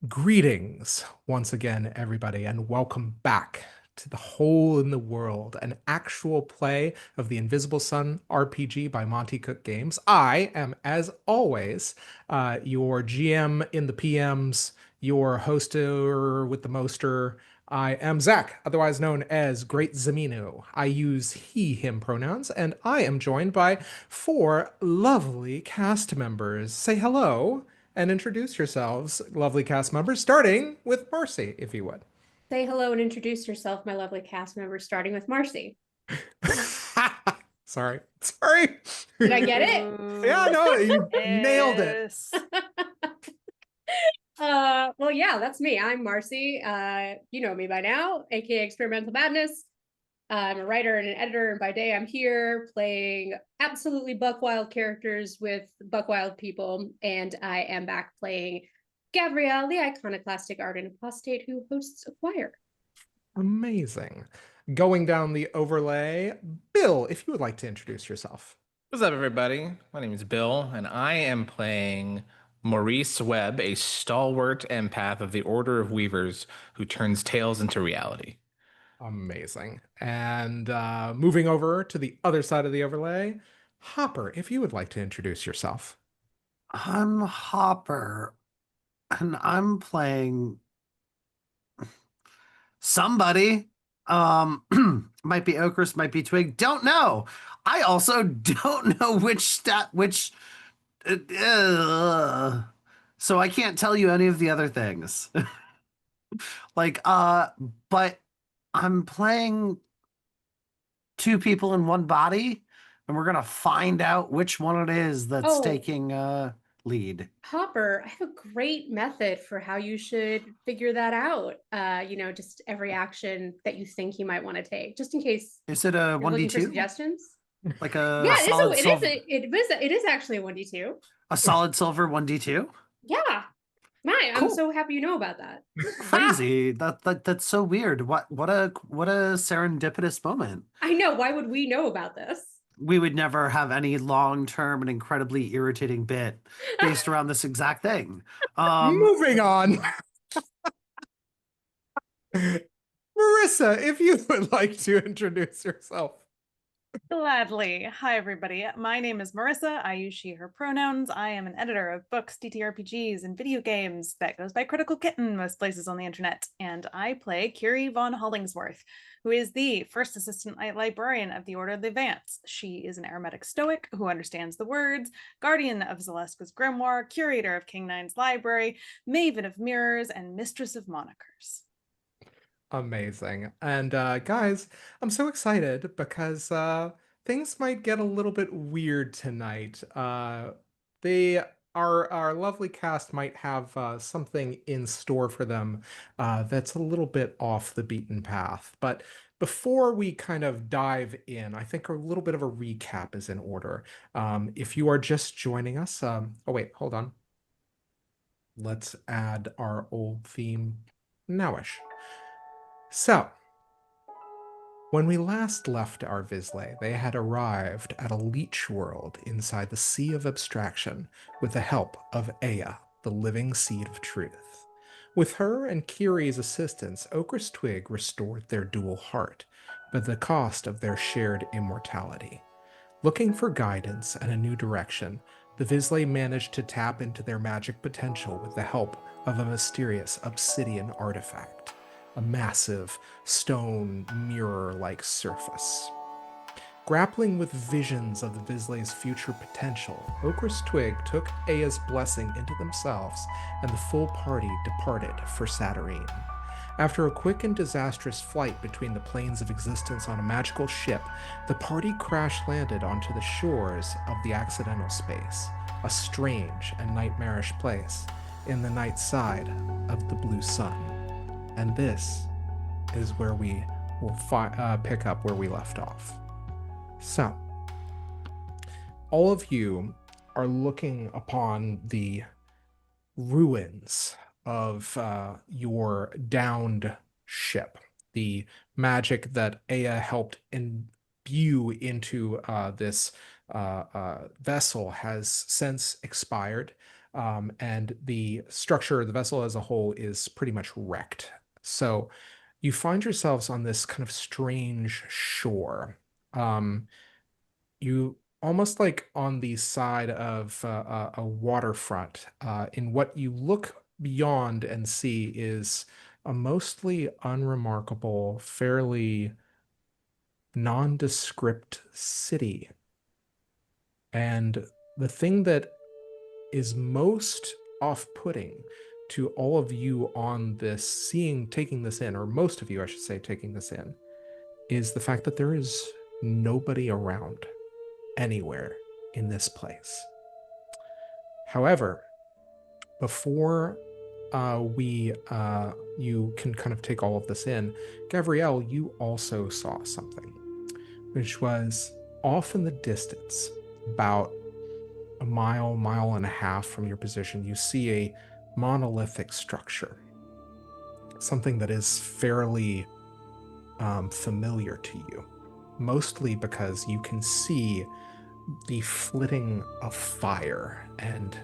Greetings once again, everybody, and welcome back to The Hole in the World, an actual play of the Invisible Sun RPG by Monte Cook Games. I am, as always, your GM in the PMs, your hoster with the moster. I am Zach, otherwise known as Great Zaminu. I use he, him pronouns, and I am joined by four lovely cast members. Say hello and introduce yourselves, lovely cast members, starting with Marcy, if you would. Say hello and introduce yourself, my lovely cast members, starting with Marcy. Sorry. Sorry. Did I get it? Yeah, no, you nailed it. Yes. Well, yeah, that's me. I'm Marcy. You know me by now, aka Experimental Madness. I'm a writer and an editor, and by day I'm here playing absolutely buck wild characters with buck wild people, and I am back playing Gabrielle, the iconoclastic ardent apostate who hosts a choir. Amazing. Going down the overlay, Bill, if you would like to introduce yourself. What's up, everybody? My name is Bill, and I am playing Maurice Webb, a stalwart empath of the Order of Weavers who turns tales into reality. Amazing. And moving over to the other side of the overlay, Hopper, if you would like to introduce yourself. I'm Hopper, and I'm playing somebody. Might be Oakrus, might be Twig. Don't know. I also don't know which. So I can't tell you any of the other things. But I'm playing two people in one body, and we're gonna find out which one it is that's taking lead. Hopper, I have a great method for how you should figure that out. Just every action that you think you might want to take, just in case. Is it a 1d2? Suggestions? Like a Yeah, solid silver, it is actually a 1d2. a solid silver 1d2? Yeah. I'm Cool. so happy you know about that. Crazy. That's so weird. What a serendipitous moment. I know. Why would we know about this? We would never have any long-term and incredibly irritating bit based around this exact thing. Moving on. Marissa, if you would like to introduce yourself. Gladly. Hi, everybody. My name is Marissa. I use she, her pronouns. I am an editor of books, TTRPGs, and video games that goes by Critical Kitten most places on the internet. And I play Kiri von Hollingsworth, who is the first assistant librarian of the Order of the Advance. She is an aromatic stoic who understands the words, guardian of Zaleska's grimoire, curator of King Nine's library, maven of mirrors, and mistress of monikers. Amazing. And guys, I'm so excited because things might get a little bit weird tonight. Our lovely cast might have something in store for them that's a little bit off the beaten path. But before we kind of dive in, I think a little bit of a recap is in order. If you are just joining us, oh wait, hold on. Let's add our old theme nowish. So, when we last left our Visley, they had arrived at a leech world inside the Sea of Abstraction with the help of Aya, the living seed of truth. With her and Kiri's assistance, Oakrus Twig restored their dual heart, but at the cost of their shared immortality. Looking for guidance and a new direction, the Visley managed to tap into their magic potential with the help of a mysterious obsidian artifact. A massive stone mirror-like surface. Grappling with visions of the Visley's future potential, Oakrus Twig took Aya's blessing into themselves, and the full party departed for Satyrine. After a quick and disastrous flight between the planes of existence on a magical ship, the party crash-landed onto the shores of the Accidental Space, a strange and nightmarish place in the night side of the Blue Sun. And this is where we will pick up where we left off. So, all of you are looking upon the ruins of your downed ship. The magic that Aya helped imbue into this vessel has since expired. and the structure, the vessel as a whole, is pretty much wrecked. So you find yourselves on this kind of strange shore. You almost like on the side of a waterfront. In what you look beyond and see is a mostly unremarkable, fairly nondescript city. And the thing that is most off-putting to all of you on this, taking this in, or most of you, I should say, taking this in, is the fact that there is nobody around anywhere in this place. However, before you can kind of take all of this in, Gabrielle, you also saw something, which was off in the distance, about a mile and a half from your position. You see a monolithic structure, something that is fairly familiar to you, mostly because you can see the flitting of fire and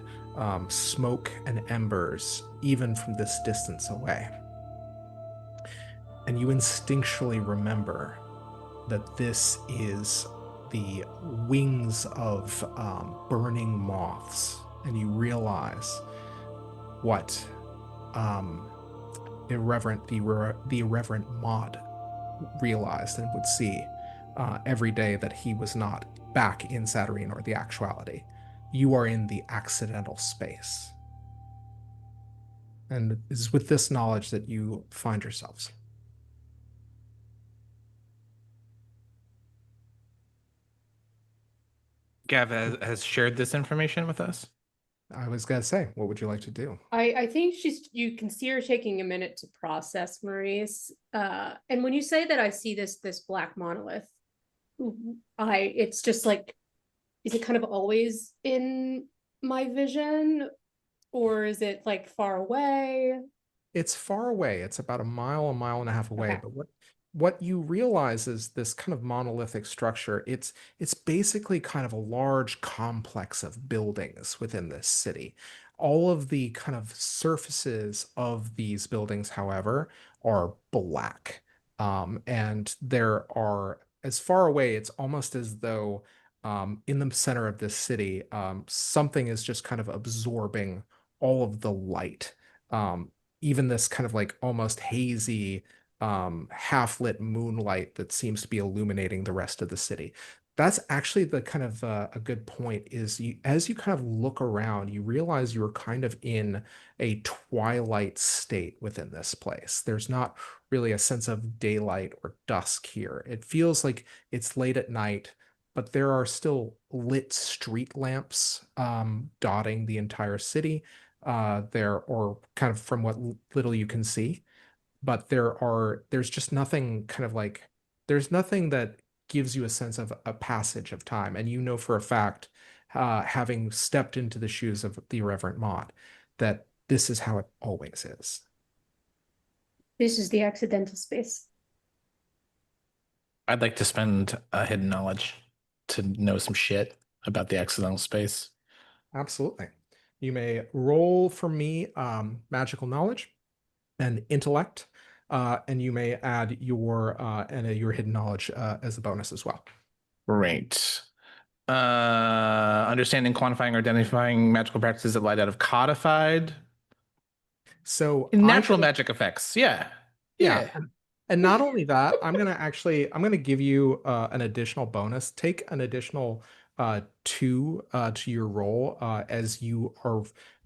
smoke and embers even from this distance away. And you instinctually remember that this is the wings of burning moths, and you realize what the irreverent Maud realized and would see every day that he was not back in Saturnine or the actuality. You are in the accidental space. And it's with this knowledge that you find yourselves. Gav has shared this information with us. I was going to say, what would you like to do? I think you can see her taking a minute to process, Maurice. And when you say that I see this black monolith, it's just like, is it kind of always in my vision, or is it like far away? It's far away. It's about a mile and a half away. Okay. But what you realize is this kind of monolithic structure. It's basically kind of a large complex of buildings within this city. All of the kind of surfaces of these buildings, however, are black. And there are, as far away, it's almost as though in the center of this city, something is just kind of absorbing all of the light. Even this kind of like almost hazy half-lit moonlight that seems to be illuminating the rest of the city. That's actually the kind of a good point is as you kind of look around, you realize you're kind of in a twilight state within this place. There's not really a sense of daylight or dusk here. It feels like it's late at night, but there are still lit street lamps dotting the entire city or kind of from what little you can see. But there's just nothing kind of like, there's nothing that gives you a sense of a passage of time. And you know for a fact, having stepped into the shoes of the irreverent Maud, that this is how it always is. This is the accidental space. I'd like to spend a hidden knowledge to know some shit about the accidental space. Absolutely. You may roll for me magical knowledge and intellect, and you may add your hidden knowledge as a bonus as well. Great. Understanding, quantifying, or identifying magical practices that light out of codified. So Natural magic effects. Yeah. And not only that, I'm gonna give you an additional bonus. Take an additional 2 to your roll as you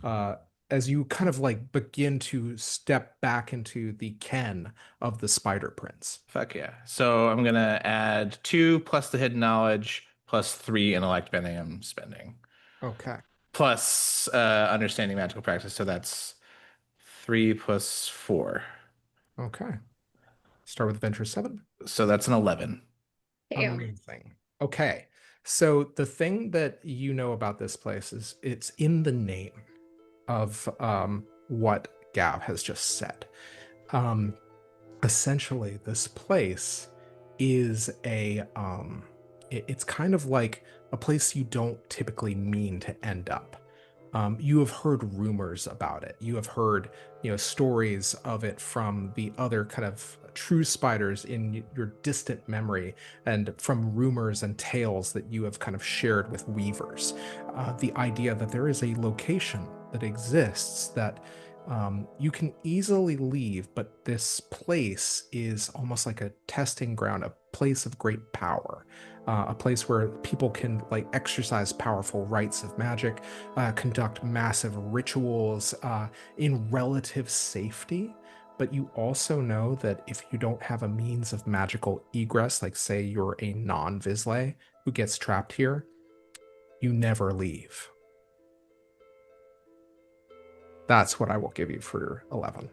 kind of like begin to step back into the ken of the spider prince. Fuck yeah. So I'm gonna add 2 plus the hidden knowledge plus 3 intellect spending I'm spending. Okay. Plus understanding magical practice. So that's 3 plus 4. Okay. Start with adventure 7. So that's an 11. Damn. Amazing. Okay. So the thing that you know about this place is it's in the name of what Gav has just said. Essentially, this place is it's kind of like a place you don't typically mean to end up. You have heard rumors about it. You have heard, stories of it from the other kind of true spiders in your distant memory, and from rumors and tales that you have kind of shared with weavers. The idea that there is a location that exists that you can easily leave, but this place is almost like a testing ground, a place of great power, a place where people can like exercise powerful rites of magic, conduct massive rituals in relative safety. But you also know that if you don't have a means of magical egress, like say you're a non-Visley who gets trapped here, you never leave. That's what I will give you for 11.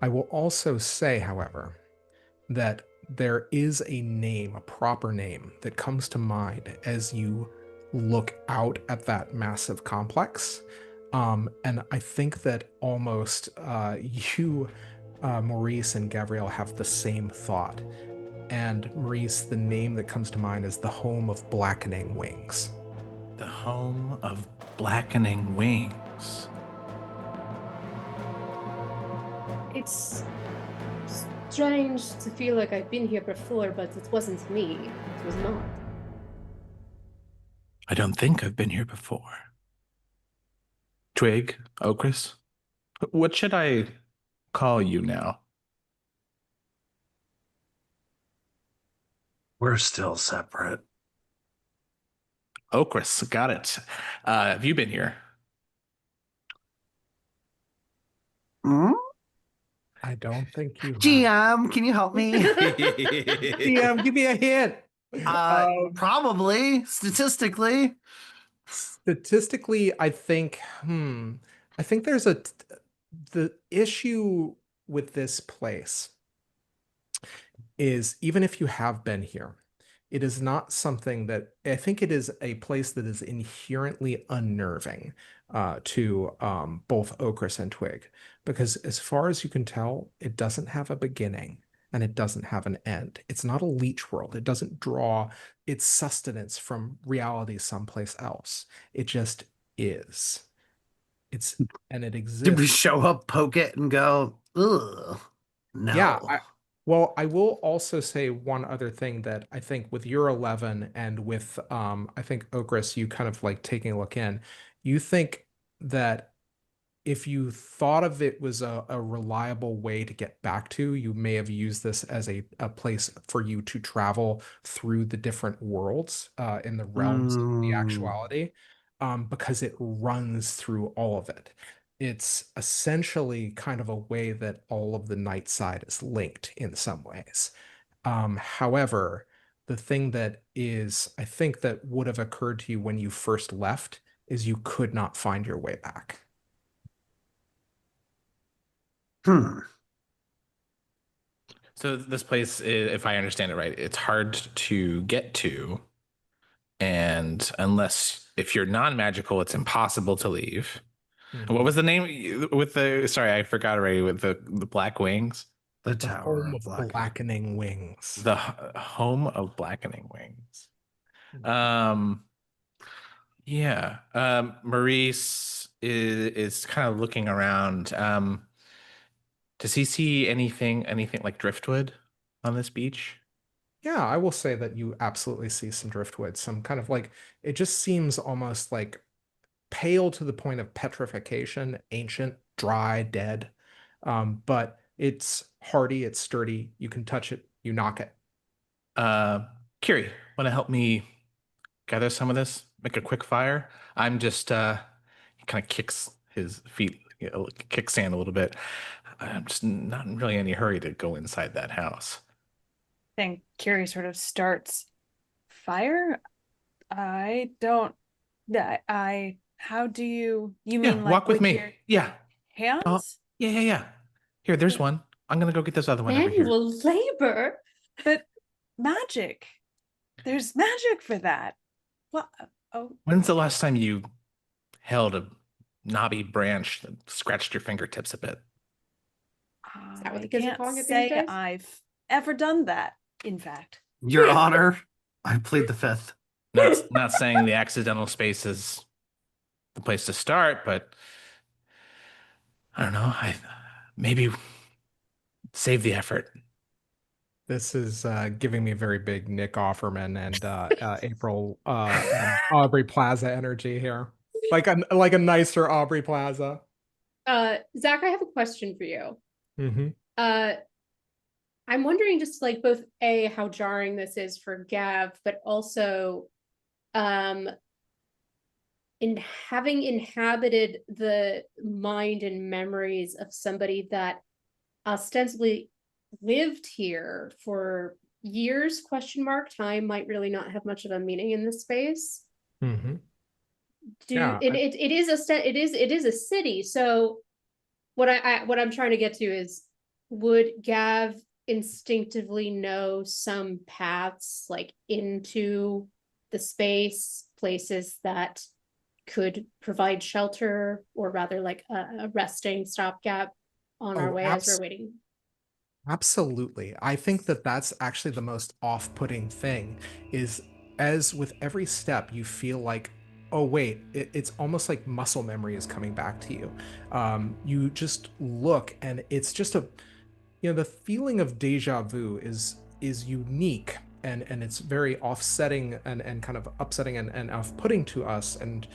I will also say, however, that there is a name, a proper name, that comes to mind as you look out at that massive complex. And I think that almost you, Maurice, and Gabrielle have the same thought. And Maurice, the name that comes to mind is the Home of Blackening Wings. The Home of Blackening Wings. It's strange to feel like I've been here before, but it wasn't me. It was not. I don't think I've been here before. Twig, Okris, what should I call you now? We're still separate. Okris, got it. Have you been here? Hmm? I don't think you have. GM, can you help me? GM, give me a hint. Probably, statistically. Statistically, I think there's the issue with this place is, even if you have been here, it is not something that I think it is a place that is inherently unnerving to both Okris and Twig, because as far as you can tell, it doesn't have a beginning and it doesn't have an end. It's not a leech world. It doesn't draw its sustenance from reality someplace else. It just is. And it exists. Did we show up, poke it, and go, ugh? No. Yeah. Well, I will also say one other thing that I think with your 11 and with I think Okris, you kind of like taking a look in, you think that if you thought of it was a reliable way to get back to, you may have used this as a place for you to travel through the different worlds in the realms of the actuality, because it runs through all of it. It's essentially kind of a way that all of the night side is linked in some ways. However, the thing that is, I think that would have occurred to you when you first left is you could not find your way back. So this place, if I understand it right, it's hard to get to. And if you're non-magical, it's impossible to leave. Mm-hmm. What was the name with sorry, I forgot already, with the black wings? The The Tower Home of of Blackening Wings. The Home of Blackening Wings. Yeah. Maurice is kind of looking around. Does he see anything like driftwood on this beach? Yeah, I will say that you absolutely see some driftwood, some kind of like, it just seems almost like pale to the point of petrification, ancient, dry, dead. But it's hardy, it's sturdy. You can touch it, you knock it. Kiri, want to help me gather some of this? Make a quick fire? I'm just, he kind of kicks his feet, kick sand a little bit. I'm just not in really any hurry to go inside that house. I think Kiri sort of starts fire. I don't. How do you mean like walk with me? your Yeah. hands? Yeah. Here, there's one. I'm gonna go get this other one over here. Manual labor? But magic. There's magic for that. What? Oh, When's the last time you held a knobby branch that scratched your fingertips a bit? Is that what I the kids are can't calling it these say days? I've ever done that, in fact. Your Honor, I plead the fifth. not saying the accidental space is the place to start, but I don't know. I maybe save the effort. This is giving me very big Nick Offerman and April and Aubrey Plaza energy here. Like a nicer Aubrey Plaza. Zach, I have a question for you. Mm-hmm. I'm wondering just like both A, how jarring this is for Gav, but also in having inhabited the mind and memories of somebody that ostensibly lived here for years, question mark, time might really not have much of a meaning in this space. Mm-hmm. It is a city. So what I'm trying to get to is, would Gav instinctively know some paths like into the space, places that could provide shelter, or rather like a resting stopgap on our way as we're waiting? Absolutely. I think that that's actually the most off-putting thing is, as with every step, you feel like, oh, wait, it's almost like muscle memory is coming back to you. You just look and it's just the feeling of deja vu is unique, and it's very offsetting and kind of upsetting and off-putting to us, and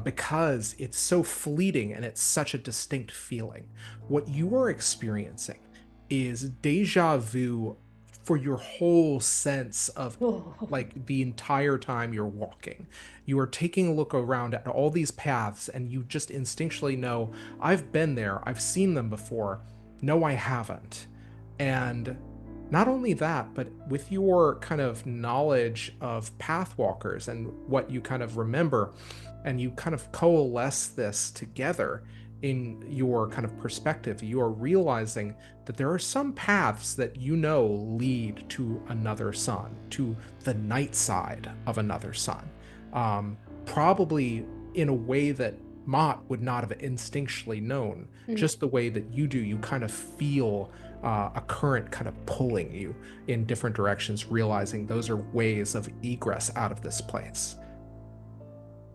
because it's so fleeting and it's such a distinct feeling. What you are experiencing is deja vu for your whole sense of like the entire time you're walking. You are taking a look around at all these paths and you just instinctually know, I've been there, I've seen them before. No, I haven't. And not only that, but with your kind of knowledge of pathwalkers and what you kind of remember, and you kind of coalesce this together in your kind of perspective, you are realizing that there are some paths that lead to another sun, to the night side of another sun. Probably in a way that Mott would not have instinctually known, just the way that you do. You kind of feel a current kind of pulling you in different directions, realizing those are ways of egress out of this place.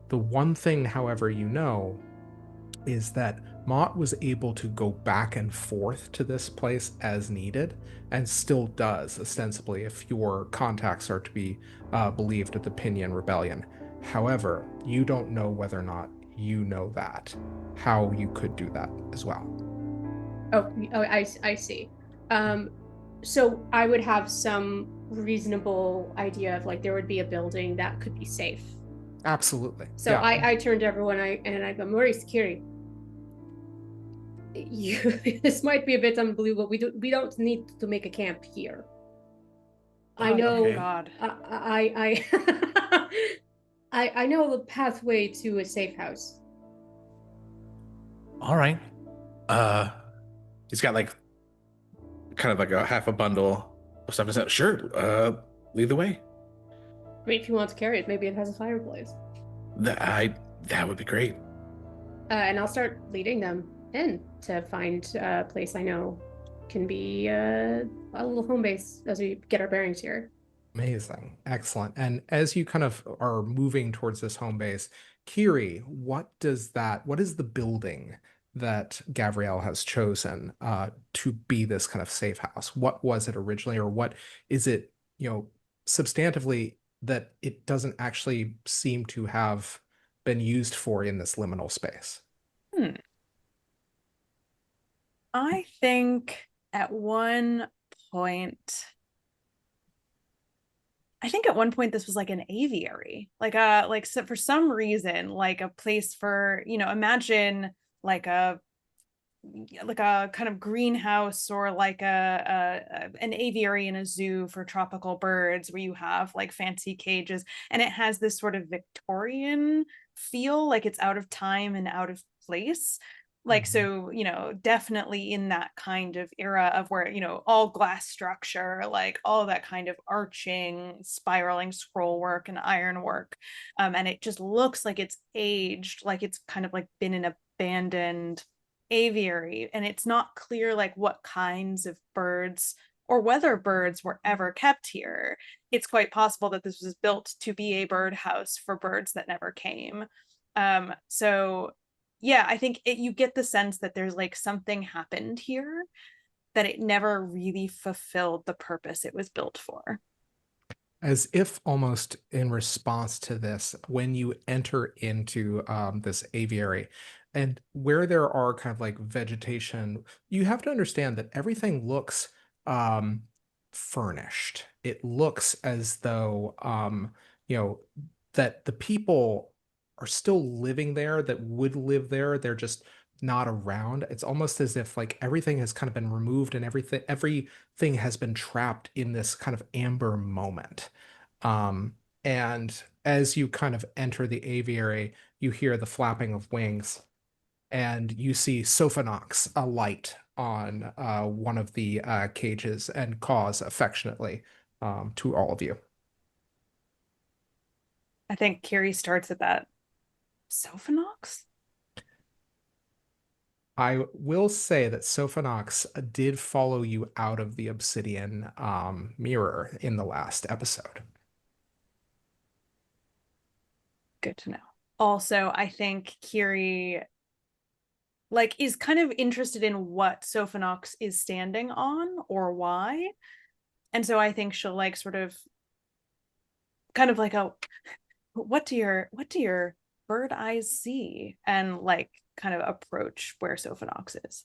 The one thing, however, is that Mott was able to go back and forth to this place as needed, and still does, ostensibly, if your contacts are to be believed at the Pinion Rebellion. However, you don't know whether or not you know that, how you could do that as well. I see. So I would have some reasonable idea of like there would be a building that could be safe. Absolutely. So yeah. I turn to everyone and I go, Maree, security. This might be a bit unbelievable. We don't need to make a camp here. I know. Oh God. I know the pathway to a safe house. All right. He's got like kind of like a half a bundle of stuff. Said, sure. Lead the way. I mean, if you want to carry it, maybe it has a fireplace. That would be great. And I'll start leading them in to find a place I know can be a little home base as we get our bearings here. Amazing. Excellent. And as you kind of are moving towards this home base, Kiri, what is the building that Gavriel has chosen to be this kind of safe house? What was it originally, or what is it, substantively, that it doesn't actually seem to have been used for in this liminal space? I think at one point this was like an aviary, so for some reason, like a place for, imagine like a kind of greenhouse, or like an aviary in a zoo for tropical birds, where you have like fancy cages, and it has this sort of Victorian feel, like it's out of time and out of place. So, definitely in that kind of era of where, all glass structure, like all that kind of arching, spiraling scroll work and iron work. And it just looks like it's aged, like it's kind of like been an abandoned aviary. And it's not clear like what kinds of birds or whether birds were ever kept here. It's quite possible that this was built to be a birdhouse for birds that never came. So yeah, I think you get the sense that there's like something happened here, that it never really fulfilled the purpose it was built for. As if almost in response to this, when you enter into this aviary, and where there are kind of like vegetation, you have to understand that everything looks um, furnished. It looks as though you know that the people are still living there that would live there. They're just not around. It's almost as if like everything has kind of been removed and everything has been trapped in this kind of amber moment. Um, and as you kind of enter the aviary, you hear the flapping of wings, and you see Sophanox alight on one of the cages and caws affectionately to all of you. I think Kiri starts at that. Sophanox? I will say that Sophanox did follow you out of the obsidian mirror in the last episode. Good to know. Also, I think Kiri like is kind of interested in what Sophanox is standing on or why. And so I think she'll like sort of kind of like a what do your bird eyes see? And like kind of approach where Sophanox is.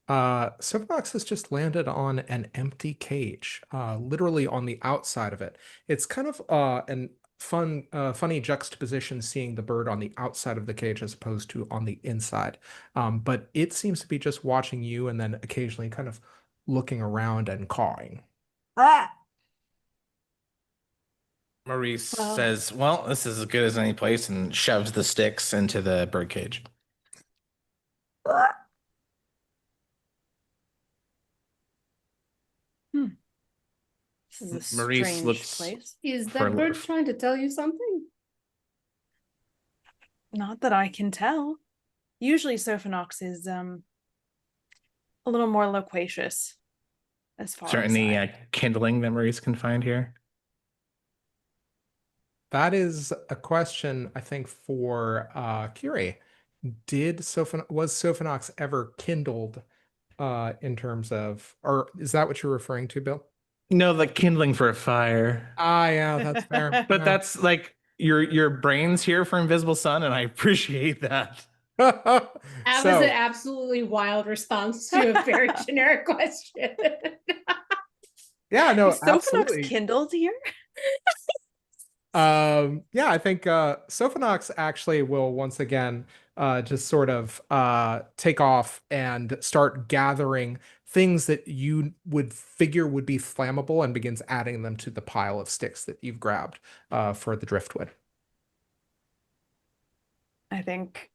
Soapbox has just landed on an empty cage, literally on the outside of it. It's kind of an funny juxtaposition seeing the bird on the outside of the cage as opposed to on the inside. But it seems to be just watching you and then occasionally kind of looking around and cawing. Maree Well- says, well, this is as good as any place, and shoves the sticks into the birdcage. This is a Maurice strange looks place. Is For that bird love. trying to tell you something? Not that I can tell. Usually Sophanox is a little more loquacious as far as certainly I... kindling that Maurice can find here. That is a question, I think, for Curie. Was Sophanox ever kindled in terms of, or is that what you're referring to, Bill? No, the kindling for a fire. Ah, yeah, that's fair. But that's like your brain's here for Invisible Sun, and I appreciate that. That was So, an absolutely wild response to a very generic question. yeah, no, Is Sophanox absolutely. kindled here? Yeah, I think Sophanox actually will once again just sort of take off and start gathering things that you would figure would be flammable and begins adding them to the pile of sticks that you've grabbed for the driftwood. I think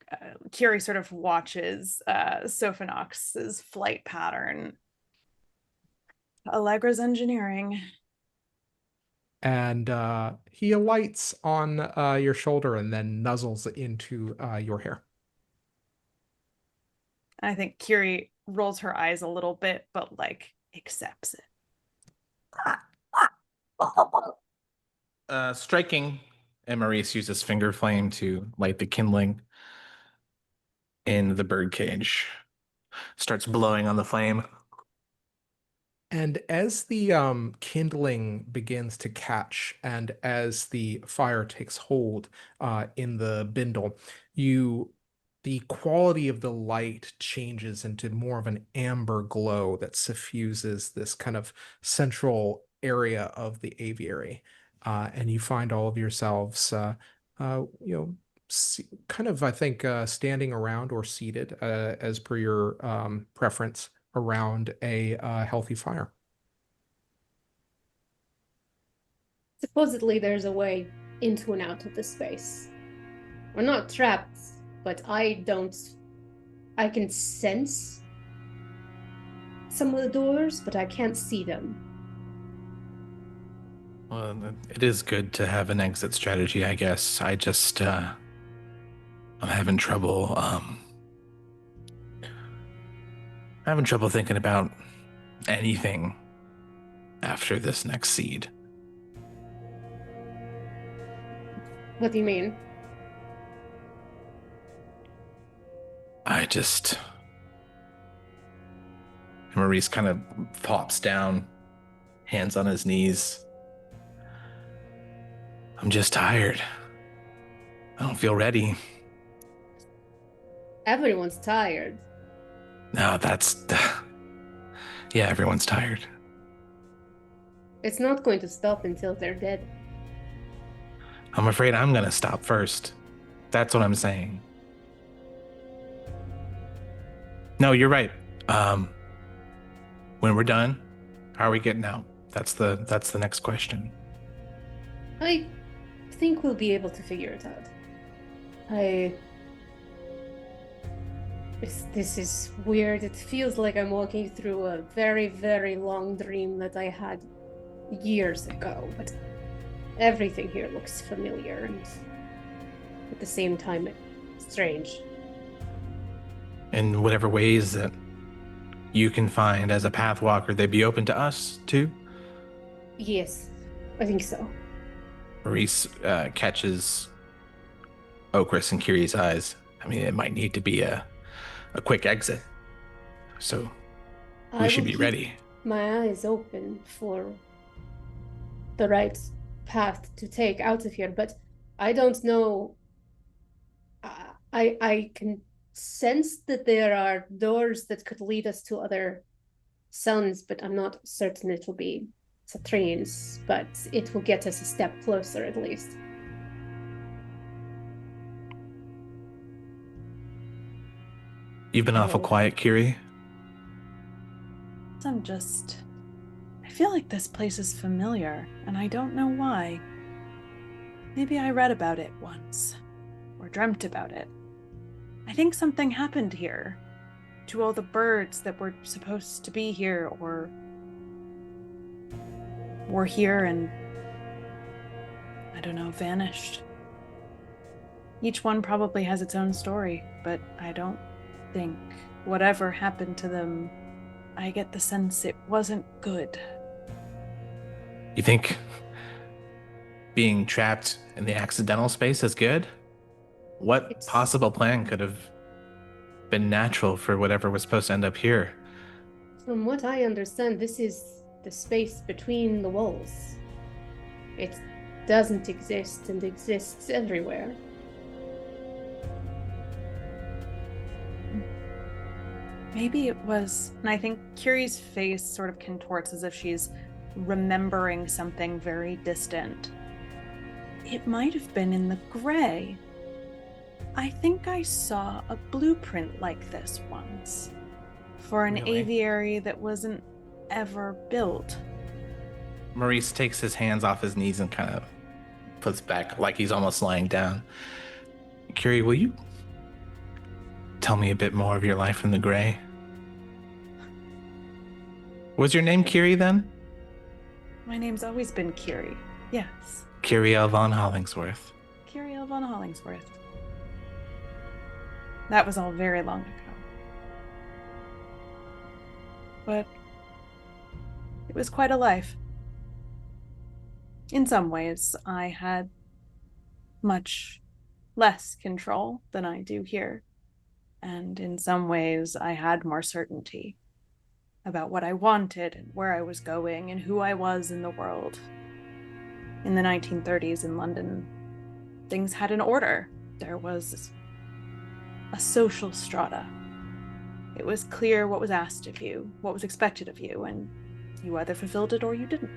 Kiri sort of watches Sophanox's flight pattern. Allegra's engineering. And he alights on your shoulder and then nuzzles into your hair. I think Kiri rolls her eyes a little bit, but like accepts it. Striking, and Maurice uses finger flame to light the kindling in the birdcage. Starts blowing on the flame. And as the kindling begins to catch and as the fire takes hold in the bindle, the quality of the light changes into more of an amber glow that suffuses this kind of central area of the aviary. And you find all of yourselves, kind of, I think, standing around or seated as per your preference around a healthy fire. Supposedly there's a way into and out of this space. We're not trapped, but I can sense some of the doors, but I can't see them. Well, it is good to have an exit strategy, I guess. I just, I'm having trouble, thinking about anything after this next seed. What do you mean? Maurice kind of flops down, hands on his knees. I'm just tired. I don't feel ready. Everyone's tired. No, yeah, everyone's tired. It's not going to stop until they're dead. I'm afraid I'm gonna stop first. That's what I'm saying. No, you're right. When we're done, how are we getting out? That's the next question. I think we'll be able to figure it out. This is weird. It feels like I'm walking through a very, very long dream that I had years ago, but everything here looks familiar and at the same time strange. In whatever ways that you can find as a pathwalker, they'd be open to us too? Yes, I think so. Maurice catches Okris and Kiri's eyes. I mean, it might need to be a quick exit, so we should be ready. My eyes open for the right path to take out of here, but I don't know. I can sense that there are doors that could lead us to other suns, but I'm not certain it will be Citrine's, but it will get us a step closer at least. You've been awful quiet, Kiri. I feel like this place is familiar, and I don't know why. Maybe I read about it once, or dreamt about it. I think something happened here, to all the birds that were supposed to be here, or were here and, I don't know, vanished. Each one probably has its own story, but I don't think whatever happened to them, I get the sense it wasn't good. You think being trapped in the accidental space is good? What possible plan could have been natural for whatever was supposed to end up here? From what I understand, this is the space between the walls. It doesn't exist and exists everywhere. Maybe it was, and I think Kiri's face sort of contorts as if she's remembering something very distant. It might have been in the gray. I think I saw a blueprint like this once for an aviary that wasn't ever built. Maurice takes his hands off his knees and kind of puts back like he's almost lying down. Kiri, will you tell me a bit more of your life in the gray? Was your name Kiri then? My name's always been Kiri, yes. Kiriel von Hollingsworth. Kiriel von Hollingsworth. That was all very long ago. But it was quite a life. In some ways, I had much less control than I do here. And in some ways, I had more certainty about what I wanted and where I was going and who I was in the world. In the 1930s in London, things had an order. There was a social strata. It was clear what was asked of you, what was expected of you, and you either fulfilled it or you didn't.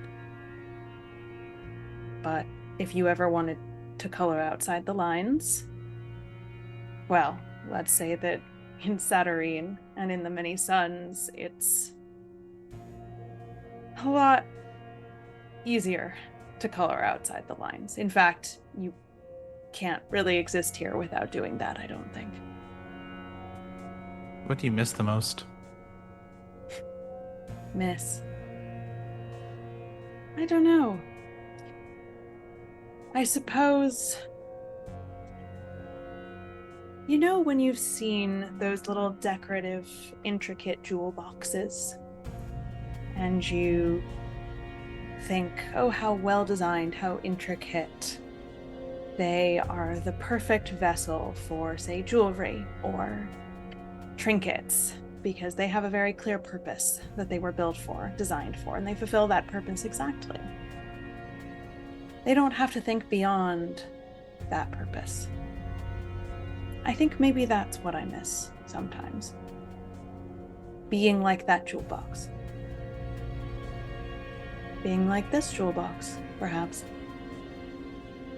But if you ever wanted to color outside the lines, well, let's say that in Saturnine and in the Many Suns, it's a lot easier to color outside the lines. In fact, you can't really exist here without doing that, I don't think. What do you miss the most? Miss? I don't know. I suppose... You know when you've seen those little decorative, intricate jewel boxes, and you think, oh, how well designed, how intricate. They are the perfect vessel for, say, jewelry or trinkets, because they have a very clear purpose that they were built for, designed for, and they fulfill that purpose exactly. They don't have to think beyond that purpose. I think maybe that's what I miss sometimes. Being like that jewel box. Being like this jewel box, perhaps.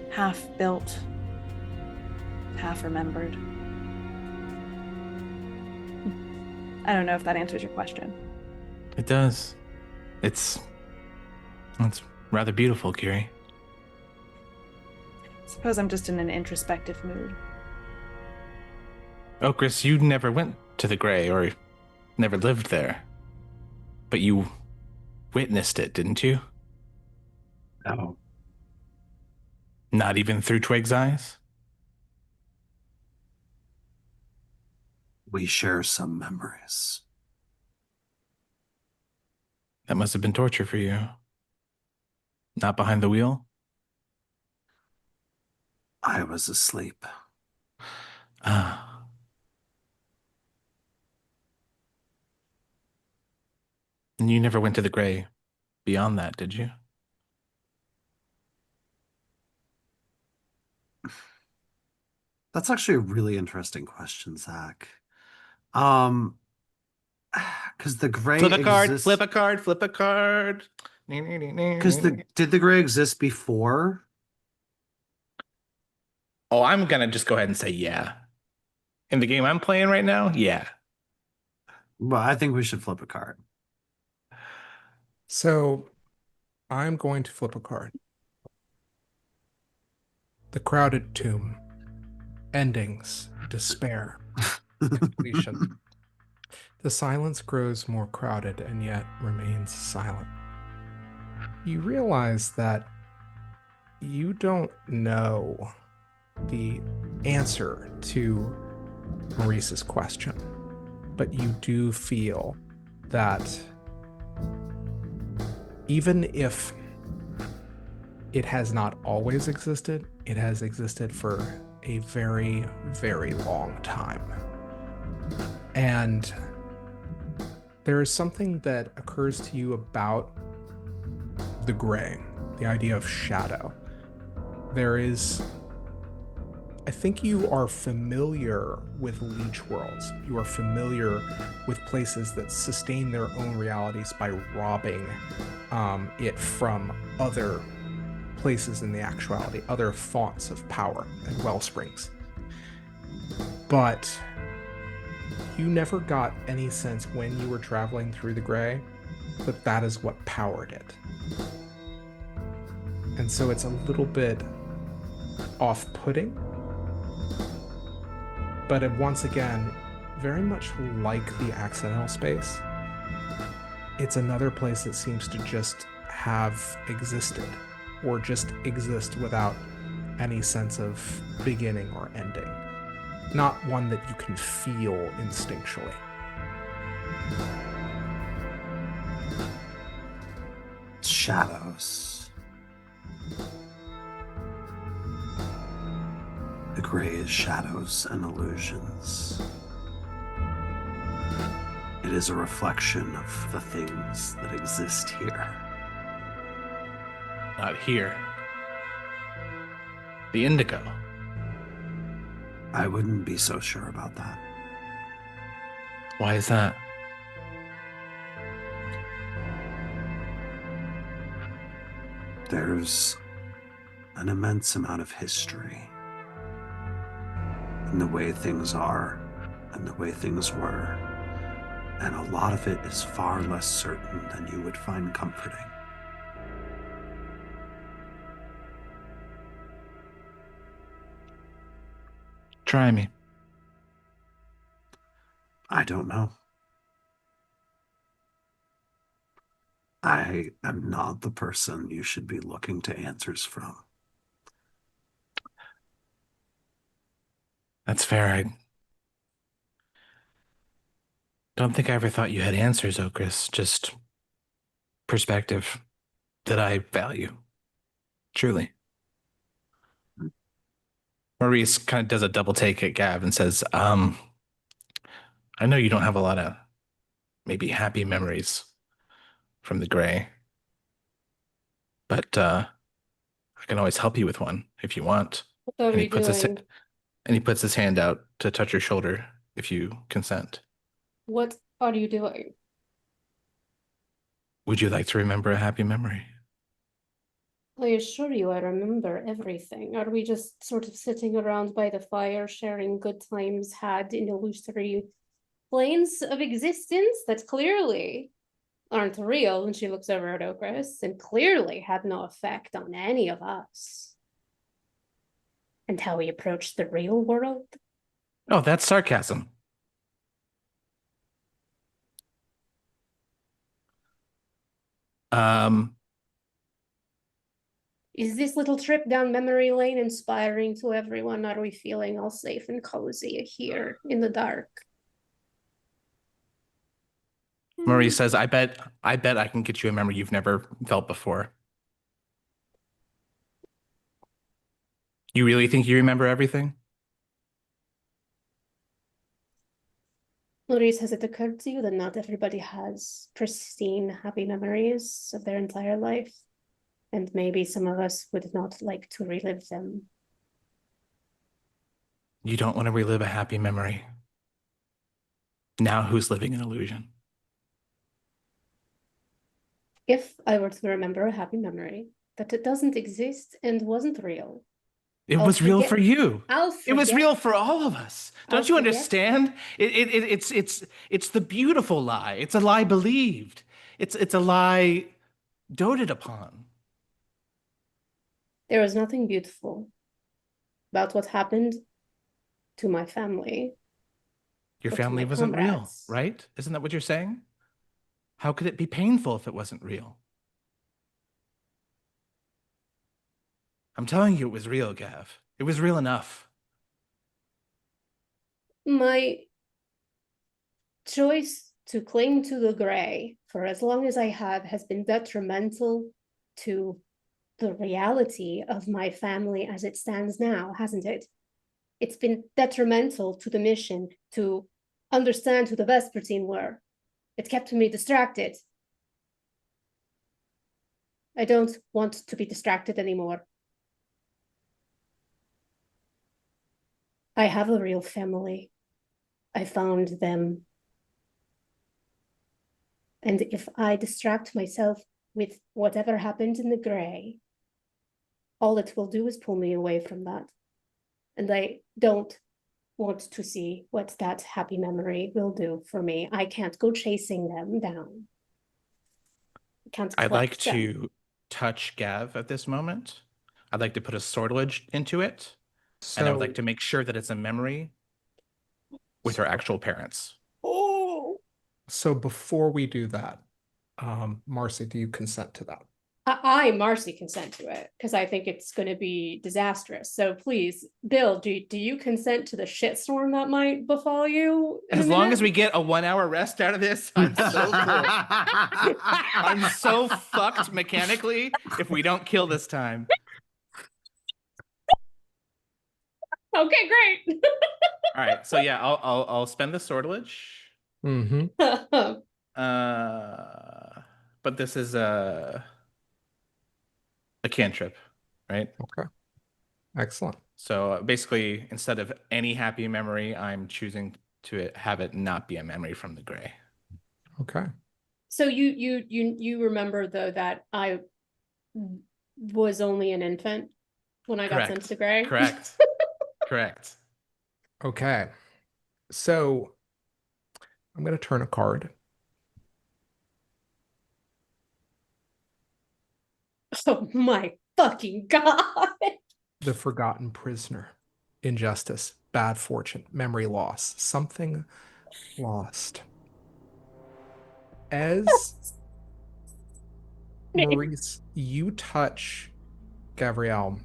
Half built, half remembered. I don't know if that answers your question. It does. It's rather beautiful, Curie. Suppose I'm just in an introspective mood. Oh, Chris, you never went to the Gray or never lived there. But you witnessed it, didn't you? No. Not even through Twig's eyes? We share some memories. That must have been torture for you. Not behind the wheel? I was asleep. Ah. And you never went to the Gray beyond that, did you? That's actually a really interesting question, Zach. Because the Gray Flip a card, exists... flip a card, flip a card. Because did the Gray exist before? Oh, I'm gonna just go ahead and say yeah. In the game I'm playing right now, yeah. Well, I think we should flip a card. So I'm going to flip a card. The crowded tomb. Endings, despair, completion. The silence grows more crowded and yet remains silent. You realize that you don't know the answer to Maurice's question, but you do feel that even if it has not always existed, it has existed for a very, very long time. And there is something that occurs to you about the Gray, the idea of shadow. There is, I think you are familiar with leech worlds. You are familiar with places that sustain their own realities by robbing it from other places in the actuality, other fonts of power and well springs. But you never got any sense when you were traveling through the Gray that that is what powered it. And so it's a little bit off-putting, but once again, very much like the accidental space, it's another place that seems to just have existed, or just exist without any sense of beginning or ending. Not one that you can feel instinctually. Shadows. The Gray is shadows and illusions. It is a reflection of the things that exist here. Not here. The indigo. I wouldn't be so sure about that. Why is that? There's an immense amount of history in the way things are and the way things were, and a lot of it is far less certain than you would find comforting. Try me. I don't know. I am not the person you should be looking to answers from. That's fair. I don't think I ever thought you had answers, Okris. Just perspective. that I value. Truly. Maurice kind of does a double take at Gav and says, I know you don't have a lot of maybe happy memories from the gray, but I can always help you with one if you want. What are And we he puts doing? he puts his hand out to touch your shoulder if you consent. What are you doing? Would you like to remember a happy memory? I assure you I remember everything. Are we just sort of sitting around by the fire, sharing good times had in illusory planes of existence that clearly aren't real? And she looks over at Okris and clearly had no effect on any of us. And how we approach the real world? Oh, that's sarcasm. Is this little trip down memory lane inspiring to everyone? Are we feeling all safe and cozy here in the dark? Marie says, I bet I can get you a memory you've never felt before. You really think you remember everything? Maurice, has it occurred to you that not everybody has pristine, happy memories of their entire life? And maybe some of us would not like to relive them. You don't want to relive a happy memory. Now who's living an illusion? If I were to remember a happy memory that it doesn't exist and wasn't real, It I'll was real forget- for you. I'll It was forget- real for all of us. Don't I'll you forget. understand? It's the beautiful lie. It's a lie believed. It's a lie doted upon. There was nothing beautiful about what happened to my family. Your Or to family my wasn't real, comrades. right? Isn't that what you're saying? How could it be painful if it wasn't real? I'm telling you it was real, Gav. It was real enough. My choice to cling to the gray for as long as I have has been detrimental to the reality of my family as it stands now, hasn't it? It's been detrimental to the mission to understand who the Vespertine were. It kept me distracted. I don't want to be distracted anymore. I have a real family. I found them. And if I distract myself with whatever happened in the gray, all it will do is pull me away from that. And I don't want to see what that happy memory will do for me. I can't go chasing them down. I can't I'd like collect them. to touch Gav at this moment. I'd like to put a sortilege into it. And I would like to make sure that it's a memory with her actual parents. Oh, So before we do that, Marcy, do you consent to that? I Marcy, consent to it because I think it's going to be disastrous. So please, Bill, do you consent to the shitstorm that might befall you? As long as we get a 1 hour rest out of this, I'm so cool. I'm so fucked mechanically if we don't kill this time. Okay, great. All right, so yeah, I'll spend the sortilege. Mm-hmm. But this is a cantrip, right? Okay. Excellent. So basically, instead of any happy memory, I'm choosing to have it not be a memory from the gray. Okay. So you remember though that I was only an infant when I got sent to the gray? Correct. Correct. Okay. So I'm going to turn a card. Oh my fucking god. The Forgotten Prisoner. Injustice. Bad fortune. Memory loss. Something lost. As Maurice, you touch Gabrielle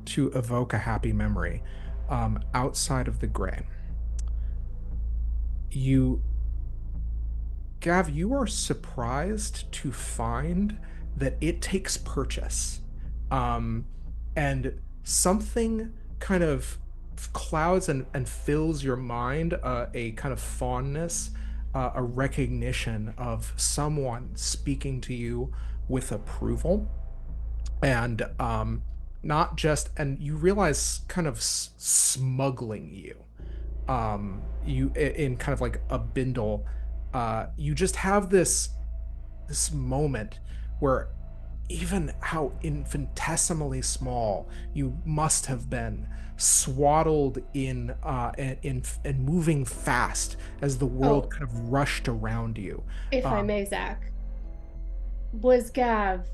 to evoke a happy memory outside of the gray. Gav, you are surprised to find that it takes purchase. And something kind of clouds and fills your mind, a kind of fondness, a recognition of someone speaking to you with approval. And not just, and you realize kind of smuggling you, in kind of like a bindle. You just have this moment where even how infinitesimally small you must have been, swaddled in and moving fast as the world kind of rushed around you. If I may, Zach, was Gav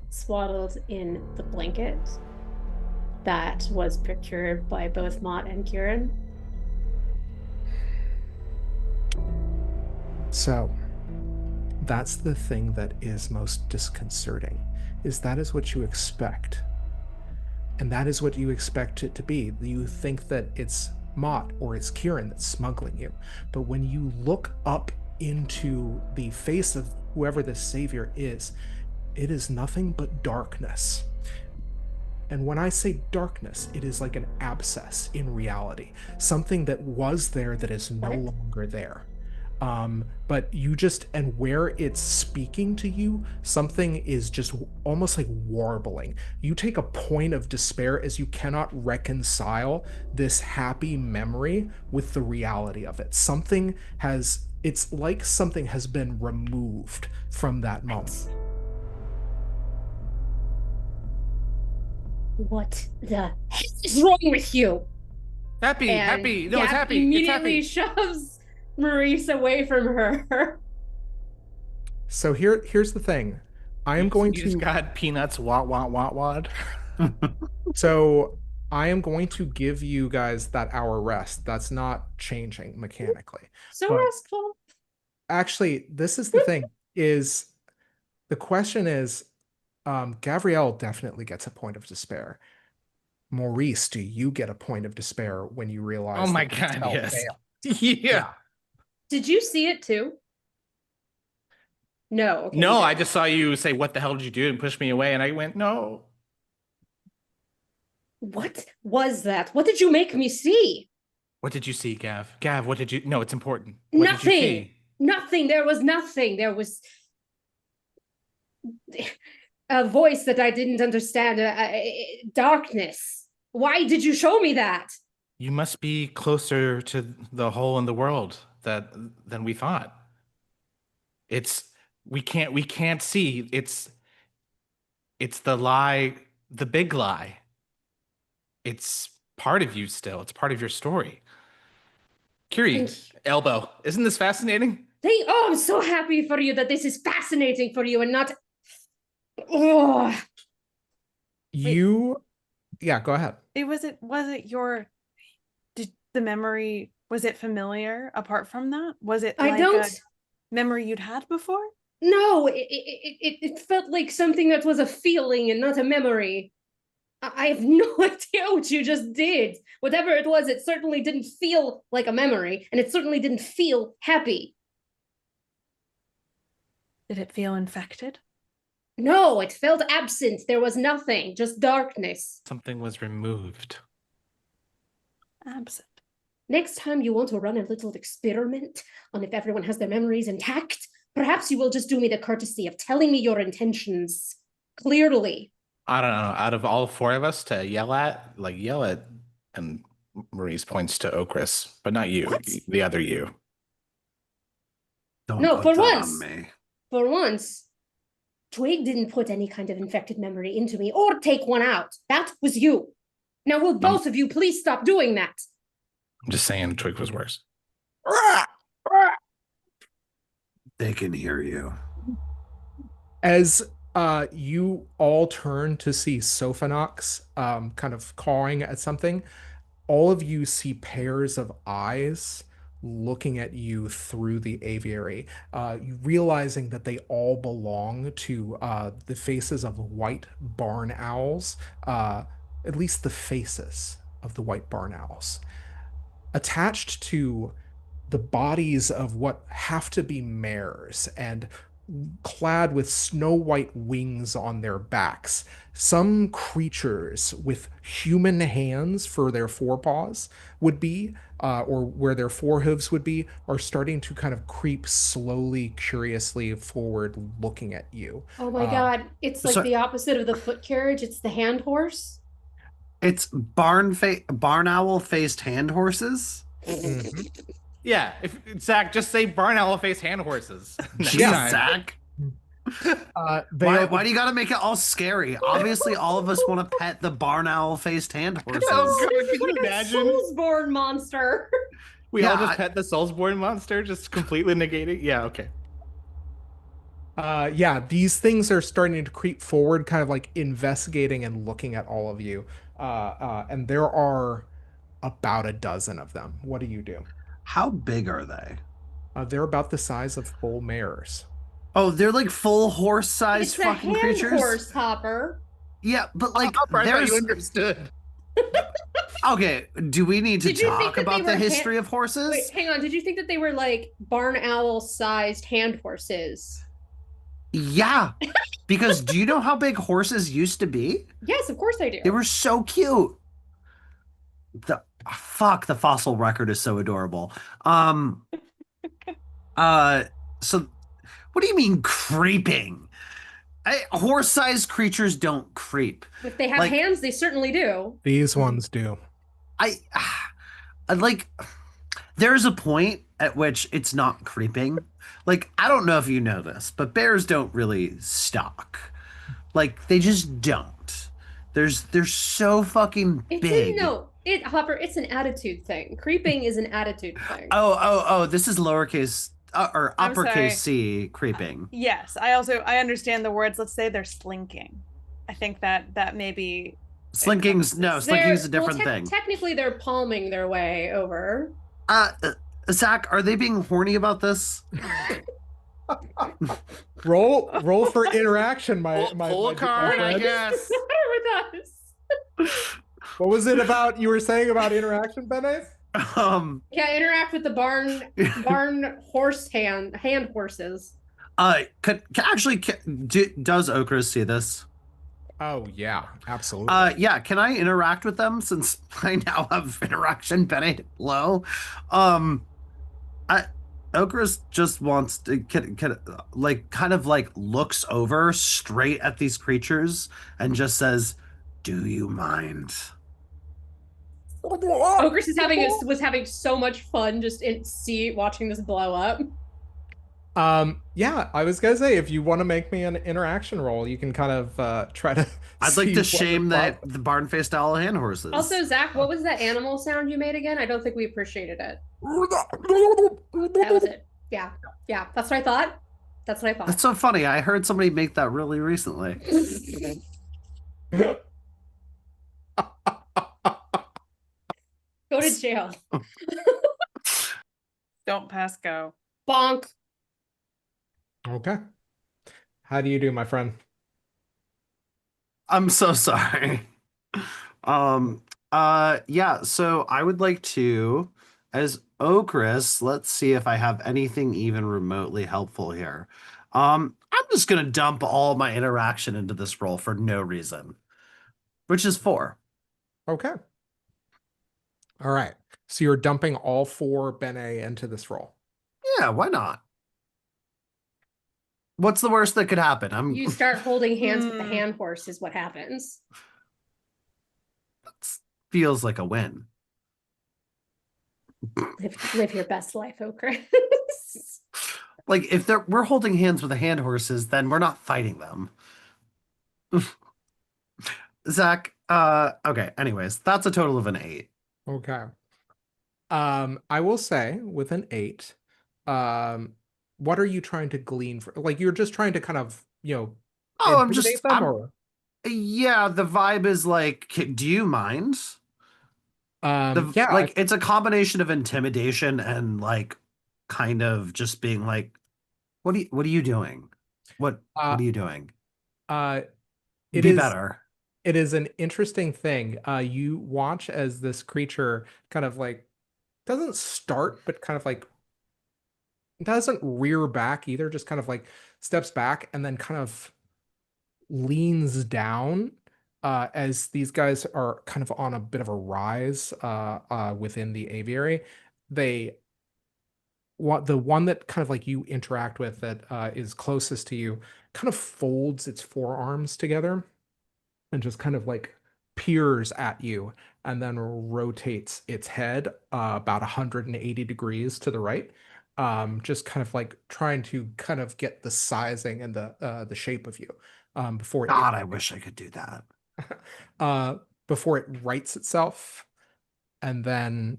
swaddled in the blanket that was procured by both Mott and Kieran? So that's the thing that is most disconcerting, is that is what you expect. And that is what you expect it to be. You think that it's Mott or it's Kieran that's smuggling you. But when you look up into the face of whoever this savior is, it is nothing but darkness. And when I say darkness, it is like an abscess in reality, something that was there that is no longer there. But you just, and where it's speaking to you, something is just almost like warbling. You take a point of despair as you cannot reconcile this happy memory with the reality of it. Something has, it's like something has been removed from that moment. What the heck is wrong with you? Happy. No, Gav it's happy. Immediately It's happy. shoves Maree away from her. So here's the thing. I am going You to just got peanuts, wad. So I am going to give you guys that hour rest. That's not changing mechanically. So But restful. actually, this is the thing, is the question is, Gavriel definitely gets a point of despair. Maurice, do you get a point of despair when you realize Oh my that the god, spell yes. failed? Yeah. Did you see it too? No. Okay, No, you I didn't. just saw you say, "What the hell did you do?" and push me away, and I went, "No." What was that? What did you make me see? What did you see, Gav? Gav, what did you? No, it's important. What did you Nothing. see? Nothing. There was nothing. There was a voice that I didn't understand. Darkness. Why did you show me that? You must be closer to the hole in the world than we thought. It's we can't see. It's the lie, the big lie. It's part of you still. It's part of your story. Kiri, elbow. Isn't this fascinating? Oh, I'm so happy for you that this is fascinating for you and not. Oh. Yeah, go ahead. Was it your, did the memory, was it familiar apart from that? Was it like a memory you'd had before? No, it felt like something that was a feeling and not a memory. I have no idea what you just did. Whatever it was, it certainly didn't feel like a memory, and it certainly didn't feel happy. Did it feel infected? No, it felt absent. There was nothing, just darkness. Something was removed. Absent. Next time you want to run a little experiment on if everyone has their memories intact, perhaps you will just do me the courtesy of telling me your intentions clearly. I don't know. Out of all four of us to yell at, and Maurice points to Okris, but not you, the other you. Don't no, put for that once. on me. For once, Twig didn't put any kind of infected memory into me or take one out. That was you. Now, will both of you please stop doing that? I'm just saying Twig was worse. They can hear you. As you all turn to see Sophanox kind of cawing at something, all of you see pairs of eyes looking at you through the aviary, realizing that they all belong to the faces of white barn owls, at least the faces of the white barn owls. Attached to the bodies of what have to be mares and clad with snow white wings on their backs. Some creatures with human hands for their forepaws would be, or where their forehooves would be, are starting to kind of creep slowly, curiously forward, looking at you. Oh my Uh, God. It's like So the opposite of the foot carriage. It's the hand horse. it's barn owl faced hand horses. mhm. Yeah, if Zach, just say barn owl face hand horses next Jeez, time. Zach. They Why, are why do you gotta make it all scary? Obviously, all of us want to pet the barn owl faced hand horses. Oh, God, can you Like a imagine? Soulsborne monster. We all Yeah, just pet the Soulsborne monster, just completely negating. Yeah, okay. yeah, these things are starting to creep forward, kind of like investigating and looking at all of you. And there are about a dozen of them. What do you do? How big are they? They're about the size of full mares. Oh, they're like full horse-sized It's a fucking hand creatures. horse, Hopper. Yeah, but like I thought there's you understood. okay. Do we need to Did you think talk that they about the were history of horses? Wait, hang on. Did you think that they were like barn owl sized hand horses? Yeah, because do you know how big horses used to be? Yes, of course I do. They were so cute. The fossil record is so adorable. So what do you mean creeping? Horse-sized creatures don't creep. If they have like- hands, they certainly do. These ones do. I like there's a point at which it's not creeping. Like, I don't know if you know this, but bears don't really stalk. Like, they just don't. They're so fucking It's big. Hopper, it's an attitude thing. Creeping is an attitude thing. Oh, this is lowercase or I'm sorry. uppercase C creeping. Yes, I understand the words. Let's say they're slinking. I think that maybe Slinking's a different thing. Technically, they're palming their way over. Zach, are they being horny about this? Roll for interaction, my Pull a card, I friend. guess. Whatever with us. What was it about you were saying about interaction, Bene? Yeah, interact with the barn horse hand horses. Does Okra see this? Oh yeah, absolutely. Yeah, can I interact with them since I now have interaction Bennett low? Okras just wants to kind of looks over straight at these creatures and just says, "Do you mind?" Ogres was having so much fun just watching this blow up. Yeah, I was gonna say, if you want to make me an interaction roll, you can kind of try to. I'd like to shame the barn-faced owl hand horses. Also, Zach, what was that animal sound you made again? I don't think we appreciated it. That was it. Yeah, that's what I thought. That's so funny. I heard somebody make that really recently. Go to jail. don't pass go. Bonk. Okay. How do you do, my friend? I'm so sorry. Yeah, so I would like to, as Okris, let's see if I have anything even remotely helpful here. I'm just gonna dump all my interaction into this roll for no reason, which is 4. Okay. All right. So you're dumping all 4 Bene into this roll. Yeah, why not? What's the worst that could happen? You start holding hands with the hand horse is what happens. Feels like a win. Live your best life, Okra. Like, if we're holding hands with the hand horses, then we're not fighting them. Zach, okay, anyways, that's a total of an 8. Okay. I will say with an 8, what are you trying to glean for? Like, you're just trying to kind of, intimidate them, or? Yeah, the vibe is like, do you mind? Yeah, it's a combination of intimidation and like kind of just being like, what are you doing? What are you doing? Be better. It is an interesting thing. You watch as this creature kind of like doesn't start, but kind of like doesn't rear back either, just kind of like steps back and then kind of leans down as these guys are kind of on a bit of a rise within the aviary. They the one that kind of like you interact with that is closest to you kind of folds its forearms together and just kind of like peers at you and then rotates its head about 180 degrees to the right, just kind of like trying to kind of get the sizing and the shape of you before it God, I wish I could do that. uh, before it rights itself and then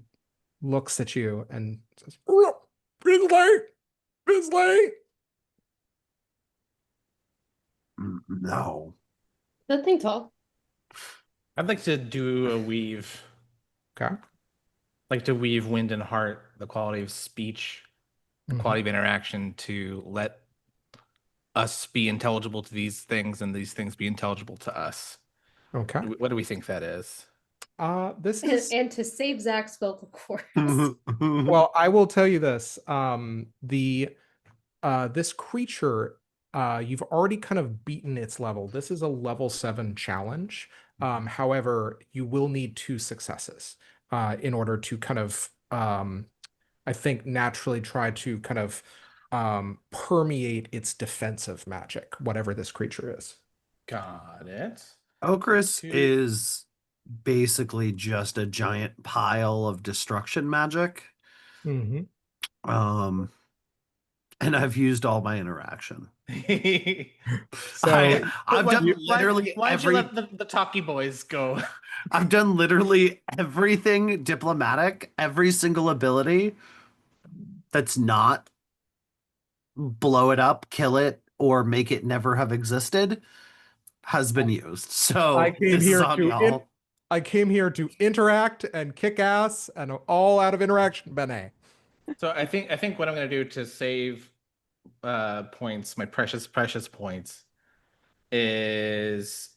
looks at you and says, Bisley, Bisley. No. That thing tall. I'd like to do a weave. Okay. Like to weave wind and heart, the quality of speech, the Mhm. quality of interaction to let us be intelligible to these things and these things be intelligible to us. Okay. What do we think that is? This And, is and to save Zach's vocal cords. well, I will tell you this. This creature, you've already kind of beaten its level. This is a level 7 challenge. However, you will need 2 successes in order to kind of I think naturally try to kind of permeate its defensive magic, whatever this creature is. Got it. Okris Two- is basically just a giant pile of destruction magic. Mm-hmm. And I've used all my interaction. So I've done literally why'd every. you let the talkie boys go? I've done literally everything diplomatic, every single ability that's not blow it up, kill it, or make it never have existed has been used. I So came this is here on to y'all. I came here to interact and kick ass and all out of interaction, Benet. So I think what I'm gonna do to save points, my precious points, is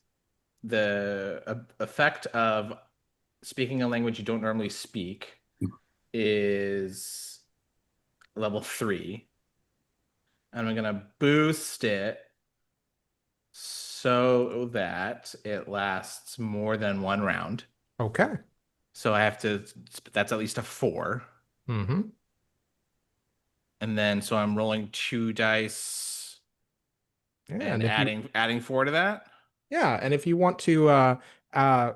the effect of speaking a language you don't normally speak is level 3. And I'm gonna boost it so that it lasts more than 1 round. Okay. So I have to, that's at least a 4. Mm-hmm. And then so I'm rolling 2 dice Yeah, and if you adding 4 to that. yeah, and if you want to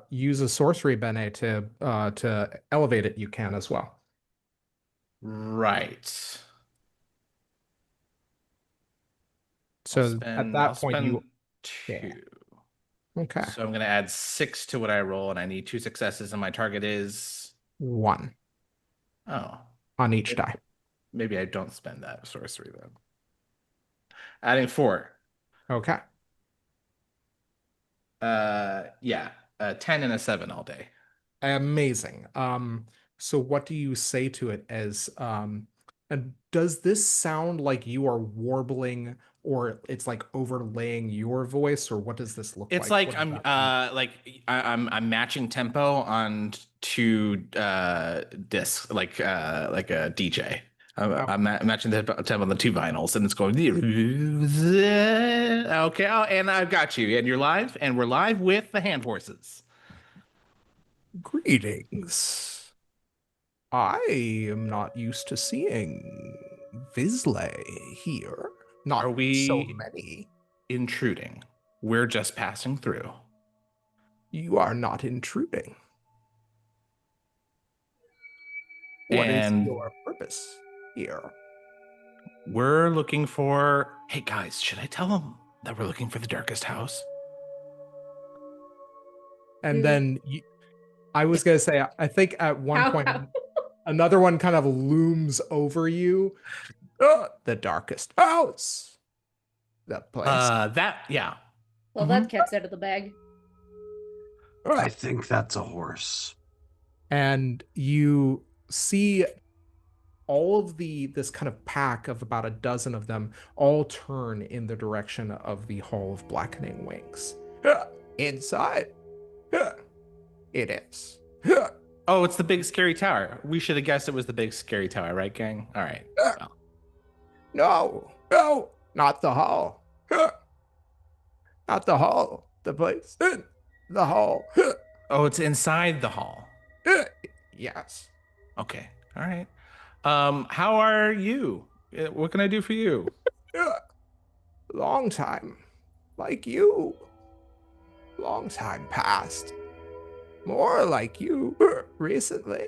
use a sorcery, Benet, to elevate it, you can as well. Right. So at that point, you 2. okay. So I'm gonna add 6 to what I roll, and I need 2 successes, and my target is 1 oh, on each die. maybe I don't spend that sorcery then. Adding 4. Okay. Yeah, 10 and a 7 all day. Amazing. So what do you say to it as and does this sound like you are warbling or it's like overlaying your voice, or what does this look It's like? like What does that I'm matching tempo on 2 discs, like a DJ. I'm matching the tempo on the 2 vinyls, and it's going. Okay, oh, and I've got you, and you're live, and we're live with the hand horses. Greetings. I am not used to seeing Visley here. Not Are we so many. intruding? We're just passing through. You are not intruding. What is And your purpose here? we're looking for. Hey guys, should I tell them that we're looking for the darkest house? And then I was going to say, I think at one How- point, how- another one kind of looms over you. The darkest house. That place. Yeah. Well, Mhm. that cat's out of the bag. I think that's a horse. And you see all of this kind of pack of about a dozen of them all turn in the direction of the Hall of Blackening Wings. Inside. It is. Oh, it's the big scary tower. We should have guessed it was the big scary tower, right, gang? All right. Well, No, no, not the hall. Not the hall. The place. The hall. Oh, it's inside the hall. Yes. Okay. All right. How are you? What can I do for you? Long time. Like you. Long time past. More like you recently.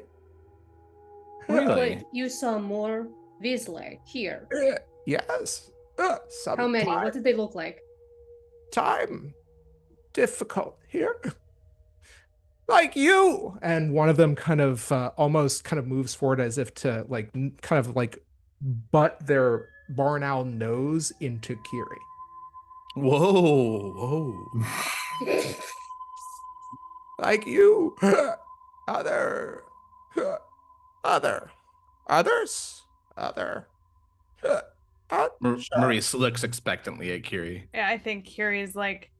Really? But you saw more Weasley here. Yes. Some How many? What did they look like? time difficult here. Like you. And one of them kind of almost kind of moves forward as if to like kind of like butt their barn owl nose into Kiri. Whoa, whoa. Like you. Other. Other. Others. Other. Maurice looks expectantly at Kiri. Yeah, I think Curie's like,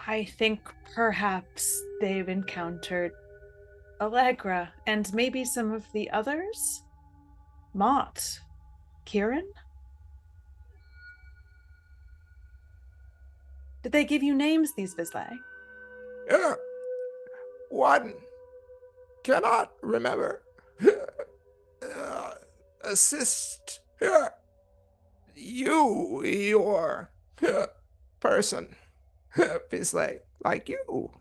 I think perhaps they've encountered Allegra and maybe some of the others? Mott? Kieran? Did they give you names, these Weasley? One cannot remember. Assist you, your person, Bisley, like you.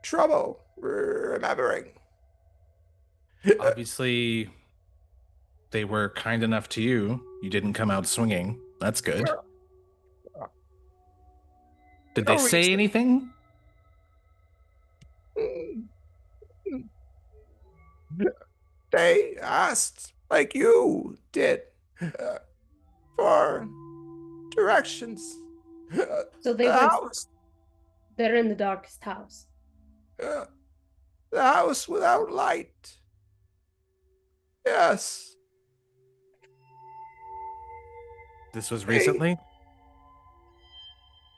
Trouble remembering. Obviously, they were kind enough to you. You didn't come out swinging. That's good. Did they say anything? They asked, like you did, for directions. So they went. They're in the darkest house. The house without light. Yes. This was recently?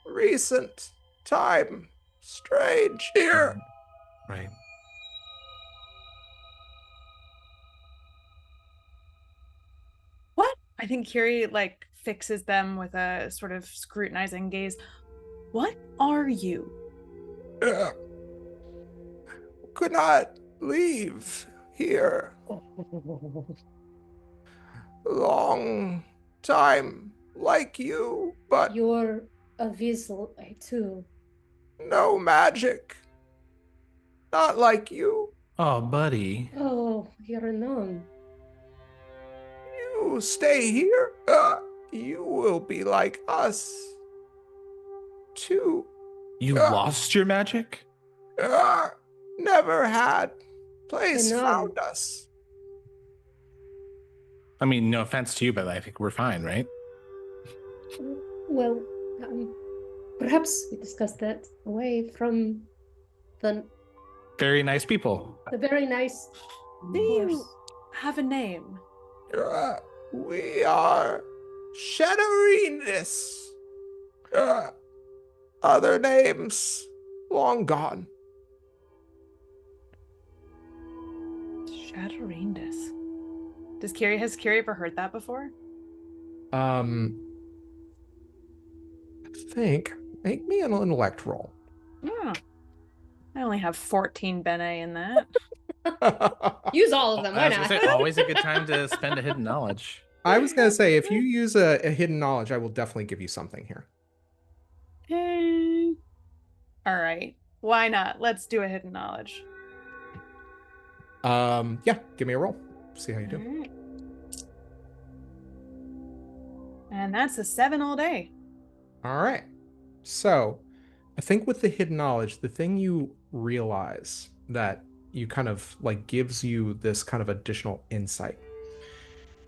Recent time. Strange here. Right. What? I think Curie like fixes them with a sort of scrutinizing gaze. What are you? Could not leave here. Long time like you, but You're a Weasley too. no magic. Not like you. Oh, buddy. Oh, you're a nun. You stay here. You will be like us. Too. You lost your magic? Never had. Place I know. found us. I mean, no offense to you, but I think we're fine, right? Well, perhaps we discussed that away from the Very nice people. very nice. Do you have a name? We are Shadowriness. Other names long gone. Shadowriness. Has Curie ever heard that before? I think. Make me an intellect roll. Hmm. I only have 14 Bene in that. Use all of them. Why I was not? gonna say, always a good time to spend a hidden knowledge. I was gonna say, if you use a hidden knowledge, I will definitely give you something here. All right. Why not? Let's do a hidden knowledge. Yeah, give me a roll. See how you do. All right. And that's a 7 all day. All right. So, I think with the hidden knowledge, the thing you realize that you kind of like gives you this kind of additional insight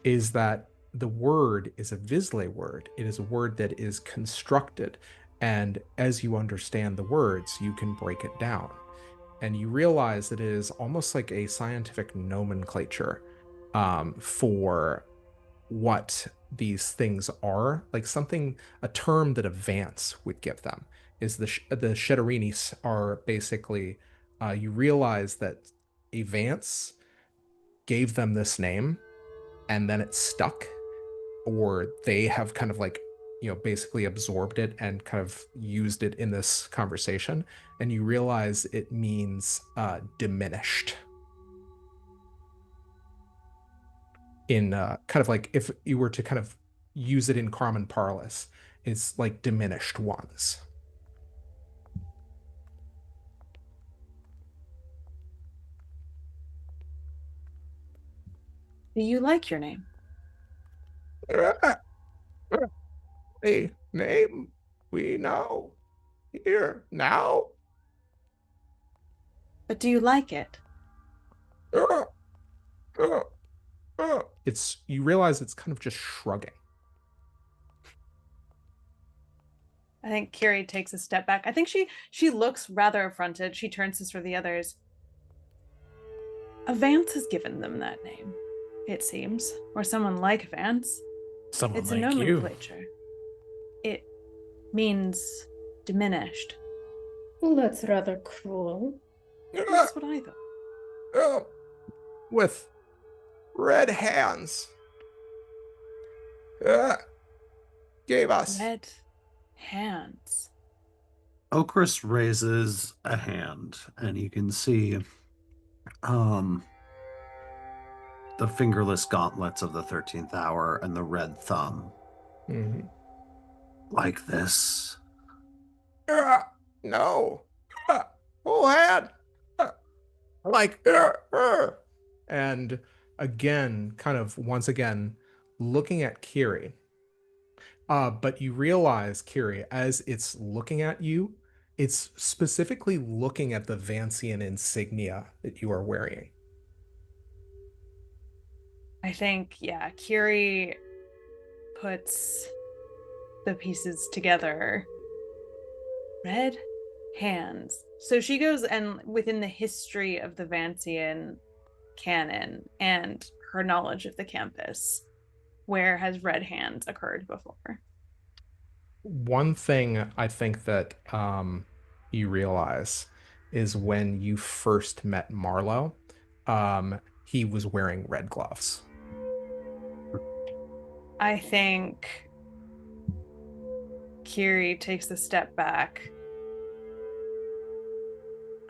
is that the word is a Weasley word. It is a word that is constructed. And as you understand the words, you can break it down. And you realize that it is almost like a scientific nomenclature for what these things are, like something, a term that Avance would give them is the Shadowrinis are basically, you realize that Avance gave them this name and then it stuck, or they have kind of like, basically absorbed it and kind of used it in this conversation, and you realize it means diminished. In kind of like if you were to kind of use it in common parlance, it's like diminished ones. Do you like your name? A name we know here now. But do you like it? It's, you realize it's kind of just shrugging. I think Kiri takes a step back. I think she looks rather affronted. She turns to sort of the others. Avance has given them that name, it seems. Or someone like Avance. Someone It's like a you. nomenclature. It means diminished. Well, that's rather cruel. That's what I thought. With red hands. Gave us. Red hands. Okris raises a hand, and you can see the fingerless gauntlets of the 13th hour and the red thumb. Mhm. Like this. No. Whole hand. Like, and again, kind of once again, looking at Kiri. But you realize, Kiri, as it's looking at you, it's specifically looking at the Vancian insignia that you are wearing. I think, yeah, Kiri puts the pieces together. Red hands. So she goes and within the history of the Vancian canon and her knowledge of the campus, where has red hands occurred before? One thing I think that you realize is when you first met Marlowe, he was wearing red gloves. I think Kiri takes a step back.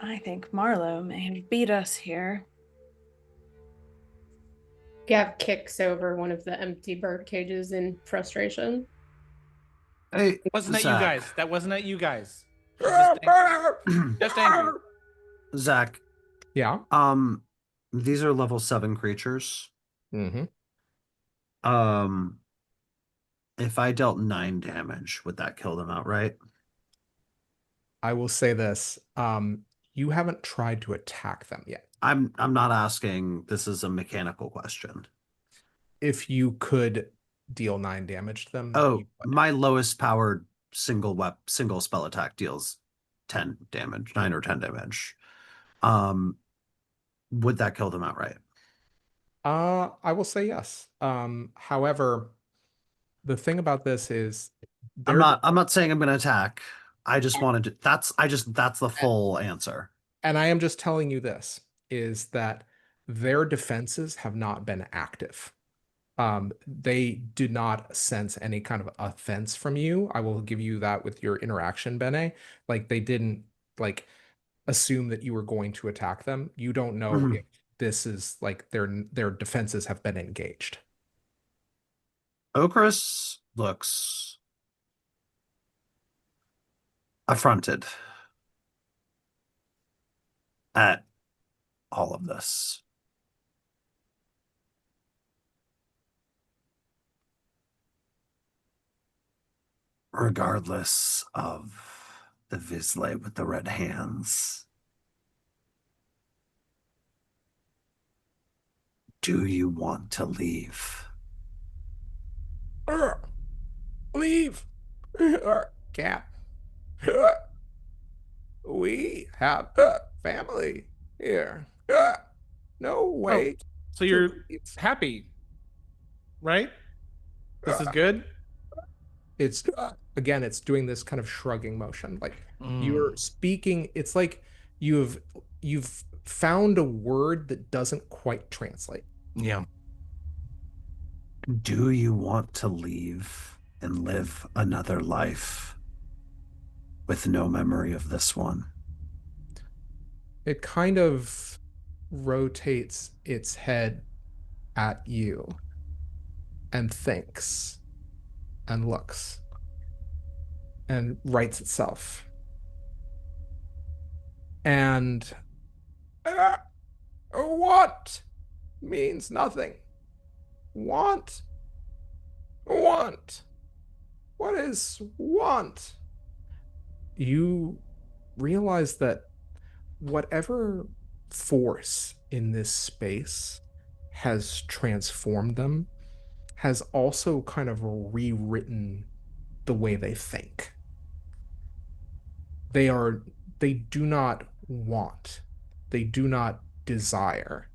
I think Marlowe may have beat us here. Gav kicks over one of the empty bird cages in frustration. Hey, Wasn't that Zach. you guys? That wasn't at you guys. She's just angry. Just angry. Zach, Yeah. these are level 7 creatures. Mm-hmm. If I dealt 9 damage, would that kill them outright? I will say this. You haven't tried to attack them yet. I'm not asking. This is a mechanical question. If you could deal 9 damage to them, Oh, you would. my lowest powered single spell attack deals 10 damage, 9 or 10 damage. Would that kill them outright? I will say yes. However, the thing about this is I'm not saying I'm gonna attack. I just wanted to, that's the full answer. and I am just telling you this, is that their defenses have not been active. They did not sense any kind of offense from you. I will give you that with your interaction, Bene. Like, they didn't like assume that you were going to attack them. You don't know Mhm. if this is like their defenses have been engaged. Okris looks affronted at all of this. Regardless of the Vizsla with the red hands, do you want to leave? Leave. Cat. We have family here. No way. So you're happy, right? This is good. It's again, it's doing this kind of shrugging motion. Like, Mm. you're speaking, it's like you've found a word that doesn't quite translate. Yeah. Do you want to leave and live another life with no memory of this one? It kind of rotates its head at you and thinks and looks and rights itself. And what means nothing. Want? Want? What is want? You realize that whatever force in this space has transformed them has also kind of rewritten the way they think. They do not want, they do not desire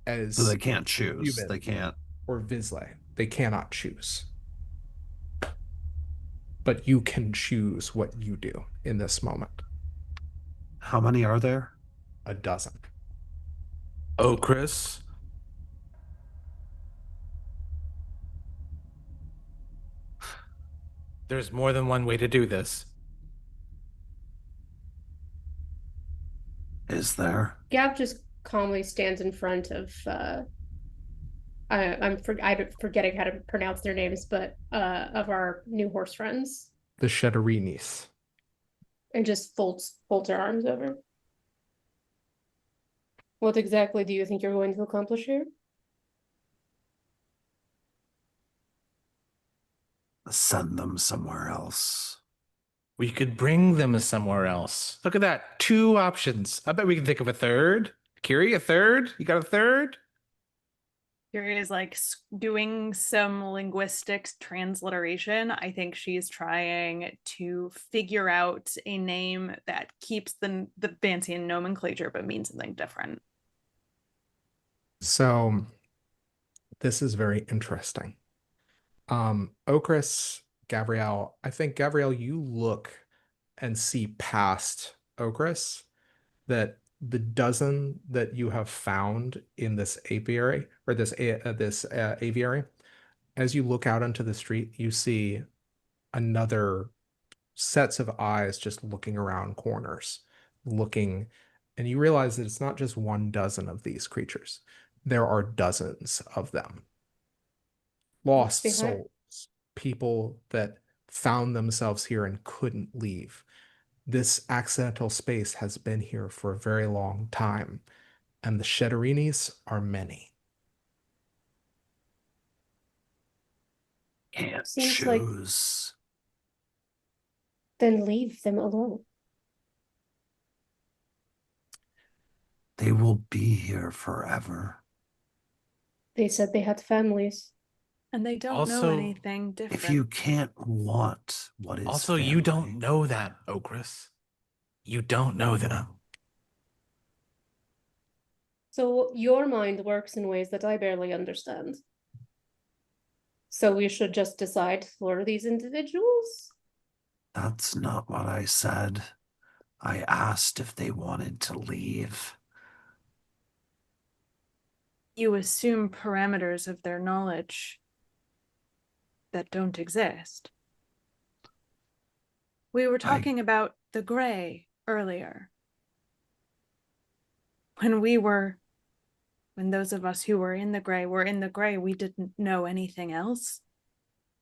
So they as can't choose. human They can't. or Visle. They cannot choose. But you can choose what you do in this moment. How many are there? A dozen. Oh, Chris. There's more than one way to do this. Is there? Gav just calmly stands in front of I'm forgetting how to pronounce their names, but of our new horse friends, The Shederinis. and just folds her arms over. What exactly do you think you're going to accomplish here? Send them somewhere else. We could bring them somewhere else. Look at that. 2 options. I bet we can think of a third. Kiri, a third? You got a third? Kiri is like doing some linguistics transliteration. I think she's trying to figure out a name that keeps the fancy nomenclature but means something different. So this is very interesting. Okris, Gabrielle, I think Gabrielle, you look and see past Okris that the dozen that you have found in this apiary or this aviary, as you look out onto the street, you see another sets of eyes just looking around corners, looking, and you realize that it's not just 1 dozen of these creatures. There are dozens of them. Lost behind- souls, people that found themselves here and couldn't leave. This accidental space has been here for a very long time, and the Shederinis are many. Can't Seems like- choose. Then leave them alone. They will be here forever. They said they had families. And they don't know Also, anything different. If you can't want what is Also, you don't family, know that, Okris. You don't know that. So your mind works in ways that I barely understand. So we should just decide for these individuals? That's not what I said. I asked if they wanted to leave. You assume parameters of their knowledge that don't exist. We were talking about the gray earlier. When those of us who were in the gray, we didn't know anything else.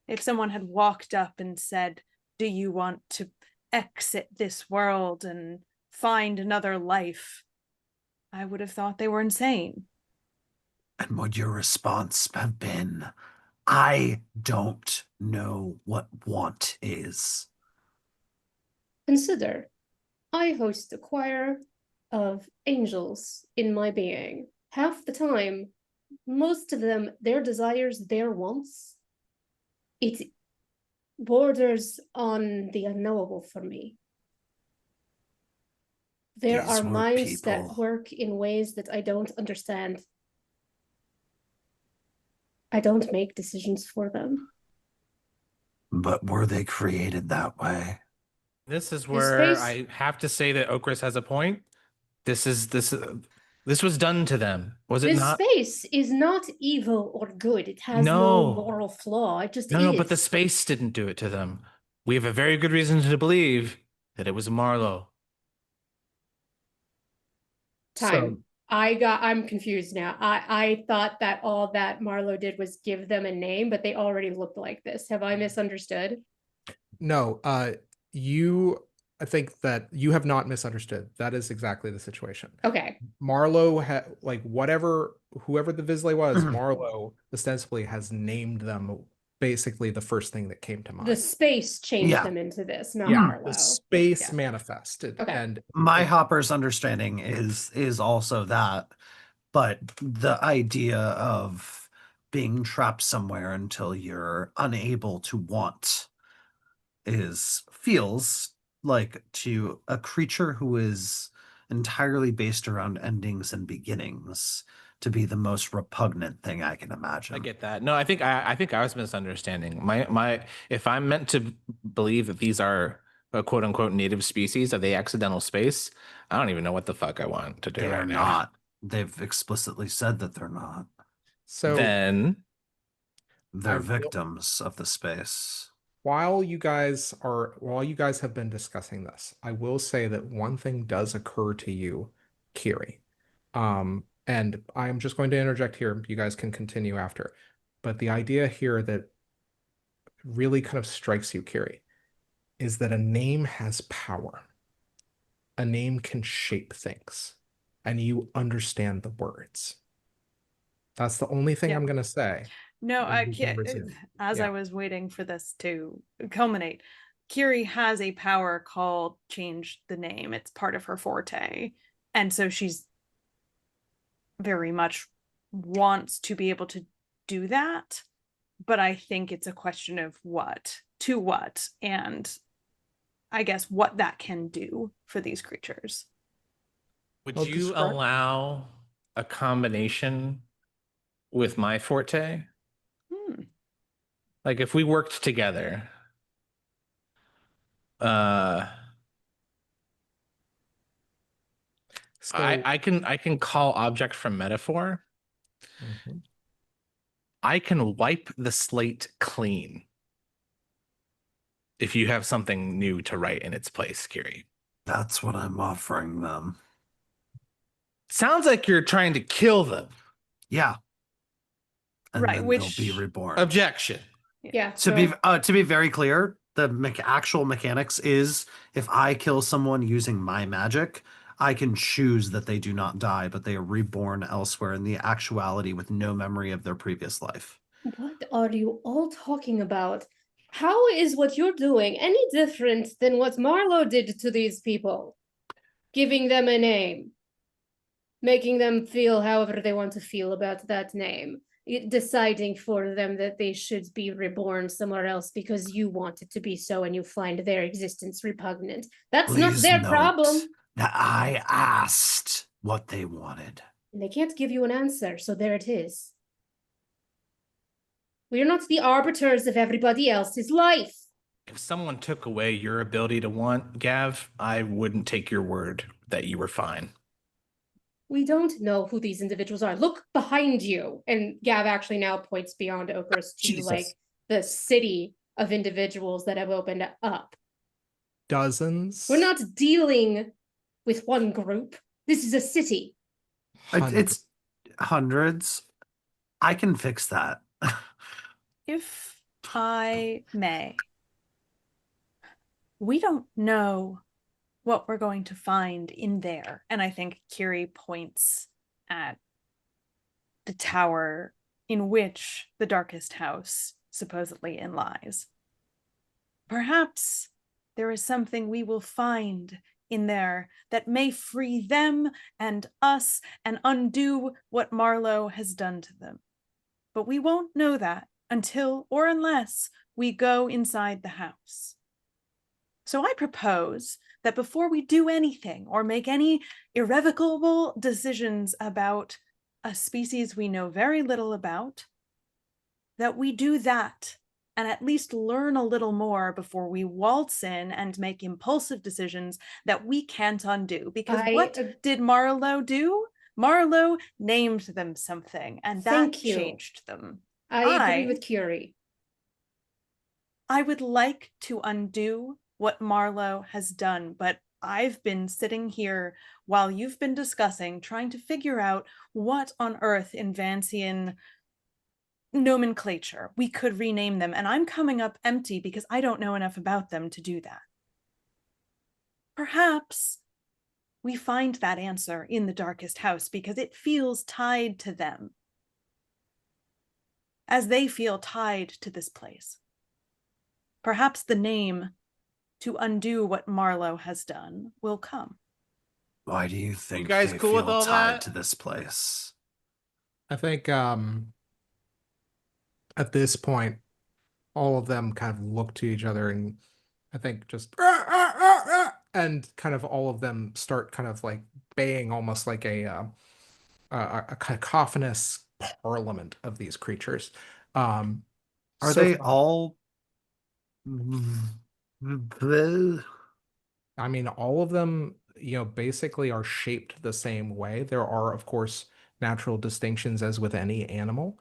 If someone had walked up and said, "Do you want to exit this world and find another life?" I would have thought they were insane. And would your response have been, I don't know what want is? Consider, I host a choir of angels in my being. Half the time, most of them, their desires, their wants, it borders on the unknowable for me. There These are were minds that people. work in ways that I don't understand. I don't make decisions for them. But were they created that way? This is where space- I have to say that Okris has a point. This is This was done to them, was it This not? space is not evil or good. It has no moral flaw. It just is. No, but the space didn't do it to them. We have a very good reason to believe that it was Marlowe. Time. I'm confused now. I thought that all that Marlowe did was give them a name, but they already looked like this. Have I misunderstood? No, I think that you have not misunderstood. That is exactly the situation. Okay. Marlowe had whoever the Vizsla was, Marlowe ostensibly has named them basically the first thing that came to mind. The space changed them into this, not yeah, Marlowe. the space manifested. Okay. And my Hopper's understanding is also that, but the idea of being trapped somewhere until you're unable to want feels like to a creature who is entirely based around endings and beginnings to be the most repugnant thing I can imagine. I get that. No, I think I was misunderstanding. My if I'm meant to believe that these are a quote unquote native species of the accidental space, I don't even know what the fuck I want to do They right are now. not. They've explicitly said that they're not. So then they're victims of the space. While you guys have been discussing this, I will say that one thing does occur to you, Kiri. And I'm just going to interject here. You guys can continue after. But the idea here that really kind of strikes you, Kiri, is that a name has power. A name can shape things, and you understand the words. That's the only thing I'm going to say. No, I can't. As I was waiting for this to culminate, Kiri has a power called change the name. It's part of her forte. And so she's very much wants to be able to do that. But I think it's a question of what, and I guess what that can do for these creatures. Would you allow a combination with my forte? Like if we worked together, I can call object from metaphor. Mm-hmm. I can wipe the slate clean if you have something new to write in its place, Kiri. That's what I'm offering them. Sounds like you're trying to kill them. Yeah. And right, then which they'll be reborn. Objection. Yeah. To be very clear, the actual mechanics is if I kill someone using my magic, I can choose that they do not die, but they are reborn elsewhere in the actuality with no memory of their previous life. What are you all talking about? How is what you're doing any different than what Marlowe did to these people? Giving them a name. Making them feel however they want to feel about that name. Deciding for them that they should be reborn somewhere else because you want it to be so and you find their existence repugnant. That's not their problem. That I asked what they wanted. And they can't give you an answer, so there it is. We're not the arbiters of everybody else's life. If someone took away your ability to want, Gav, I wouldn't take your word that you were fine. We don't know who these individuals are. Look behind you. And Gav actually now points beyond Oprah's to the city of individuals that have opened up. Dozens. We're not dealing with one group. This is a city. It's hundreds. I can fix that. If I may, we don't know what we're going to find in there. And I think Kiri points at the tower in which the darkest house supposedly lies. Perhaps there is something we will find in there that may free them and us and undo what Marlowe has done to them. But we won't know that until or unless we go inside the house. So I propose that before we do anything or make any irrevocable decisions about a species we know very little about, that we do that and at least learn a little more before we waltz in and make impulsive decisions that we can't undo. Because what did Marlowe do? Marlowe named them something, and that Thank you. changed them. I agree with Curie. I would like to undo what Marlowe has done, but I've been sitting here while you've been discussing, trying to figure out what on earth in Vancian nomenclature we could rename them, and I'm coming up empty because I don't know enough about them to do that. Perhaps we find that answer in the darkest house because it feels tied to them, as they feel tied to this place. Perhaps the name to undo what Marlowe has done will come. Why do you think guys they cool with feel all tied that? to this place? I think at this point, all of them kind of look to each other and I think just and kind of all of them start kind of like baying almost like a cacophonous parliament of these creatures. Are So they far, all? I mean, all of them, basically are shaped the same way. There are, of course, natural distinctions as with any animal.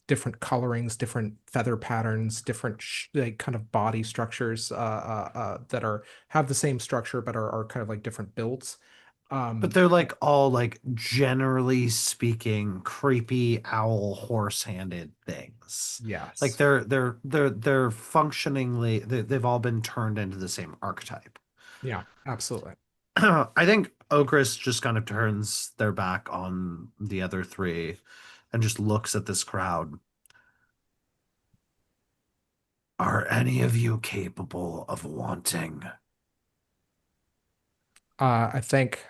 Different colorings, different feather patterns, different like kind of body structures that have the same structure but are kind of like different builds. But they're like all like generally speaking creepy owl horse-handed things. Like Yes. they're functioningly they've all been turned into the same archetype. Yeah, absolutely. I think Ogress just kind of turns their back on the other three and just looks at this crowd. Are any of you capable of wanting? I think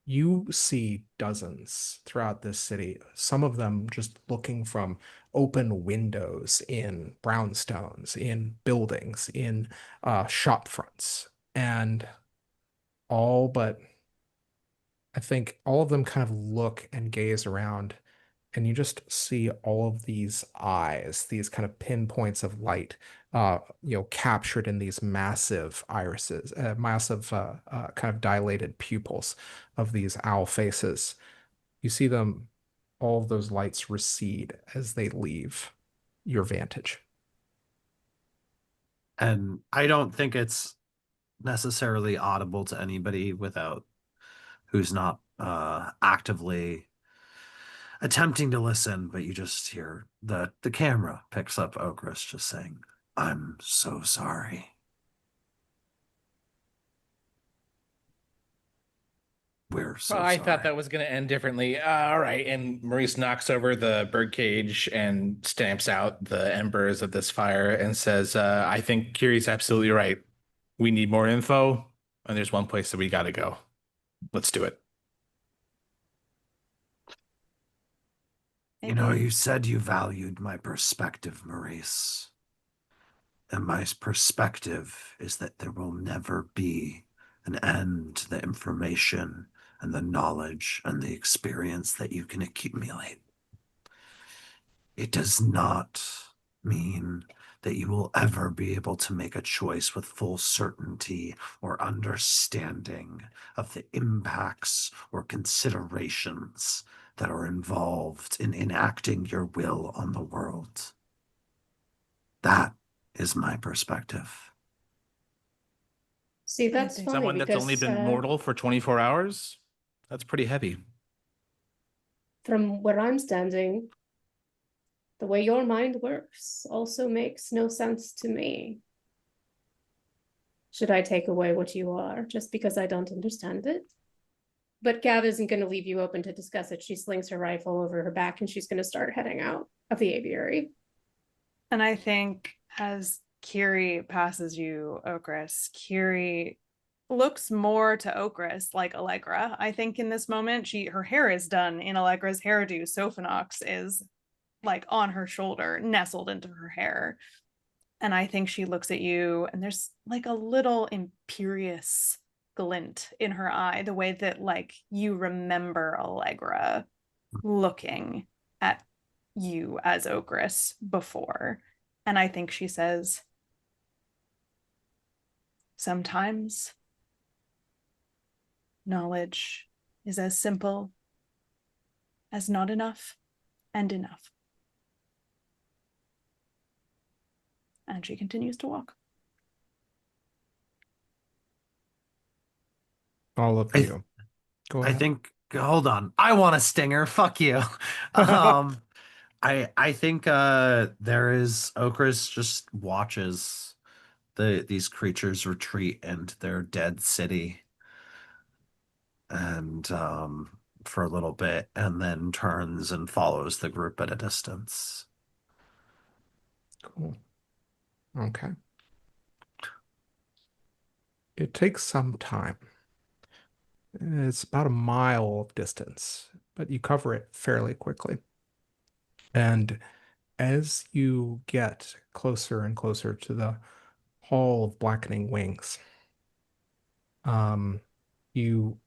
you see dozens throughout this city, some of them just looking from open windows in brownstones, in buildings, in shop fronts, and all but I think all of them kind of look and gaze around, and you just see all of these eyes, these kind of pinpoints of light, captured in these massive irises, massive kind of dilated pupils of these owl faces. You see them, all of those lights recede as they leave your vantage. And I don't think it's necessarily audible to anybody without who's not actively attempting to listen, but you just hear the camera picks up Ogress just saying, "I'm so sorry. We're so Well, I sorry." thought that was going to end differently. All right. And Maurice knocks over the birdcage and stamps out the embers of this fire and says, I think Curie's absolutely right. We need more info, and there's one place that we got to go. Let's do it. You know, you said you valued my perspective, Maurice. And my perspective is that there will never be an end to the information and the knowledge and the experience that you can accumulate. It does not mean that you will ever be able to make a choice with full certainty or understanding of the impacts or considerations that are involved in enacting your will on the world. That is my perspective. See, that's funny Someone that's only because been mortal for 24 hours? That's pretty heavy. from where I'm standing, the way your mind works also makes no sense to me. Should I take away what you are just because I don't understand it? But Gav isn't going to leave you open to discuss it. She slings her rifle over her back and she's going to start heading out of the aviary. And I think as Curie passes you, Ogress, Curie looks more to Ogress like Allegra. I think in this moment, her hair is done in Allegra's hairdo. Sophanox is like on her shoulder, nestled into her hair. And I think she looks at you and there's like a little imperious glint in her eye, the way that like you remember Allegra looking at you as Ogress before. And I think she says, sometimes knowledge is as simple as not enough and enough. And she continues to walk. All of you. Go I ahead. think, hold on. I want a stinger. Fuck you. I think there is Okris just watches these creatures retreat into their dead city and for a little bit, and then turns and follows the group at a distance. Cool. Okay. It takes some time. It's about a mile of distance, but you cover it fairly quickly. And as you get closer and closer to the Hall of Blackening Wings, you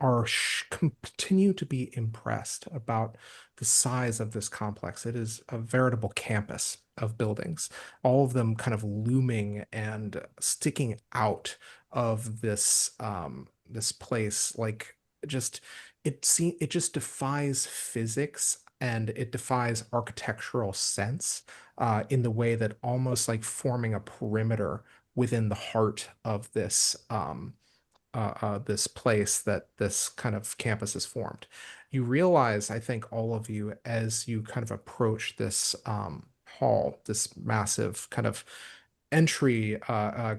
are continue to be impressed about the size of this complex. It is a veritable campus of buildings, all of them kind of looming and sticking out of this place. Like just it just defies physics and it defies architectural sense in the way that almost like forming a perimeter within the heart of this place that this kind of campus is formed. You realize, I think, all of you, as you kind of approach this hall, this massive kind of entry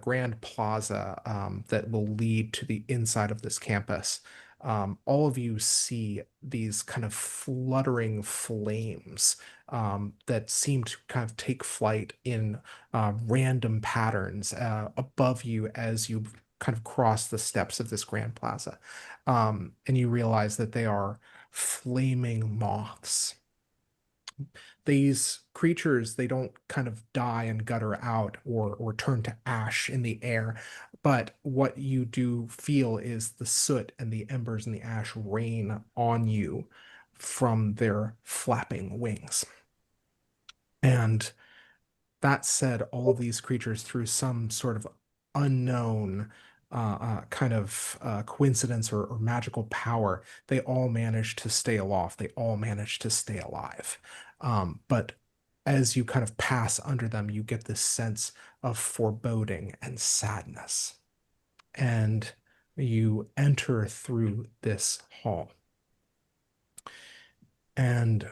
grand plaza that will lead to the inside of this campus. All of you see these kind of fluttering flames that seem to kind of take flight in random patterns above you as you kind of cross the steps of this grand plaza. And you realize that they are flaming moths. These creatures, they don't kind of die and gutter out or turn to ash in the air, but what you do feel is the soot and the embers and the ash rain on you from their flapping wings. And that said, all of these creatures, through some sort of unknown kind of coincidence or magical power, they all manage to stay aloft. They all manage to stay alive. But as you kind of pass under them, you get this sense of foreboding and sadness. And you enter through this hall. And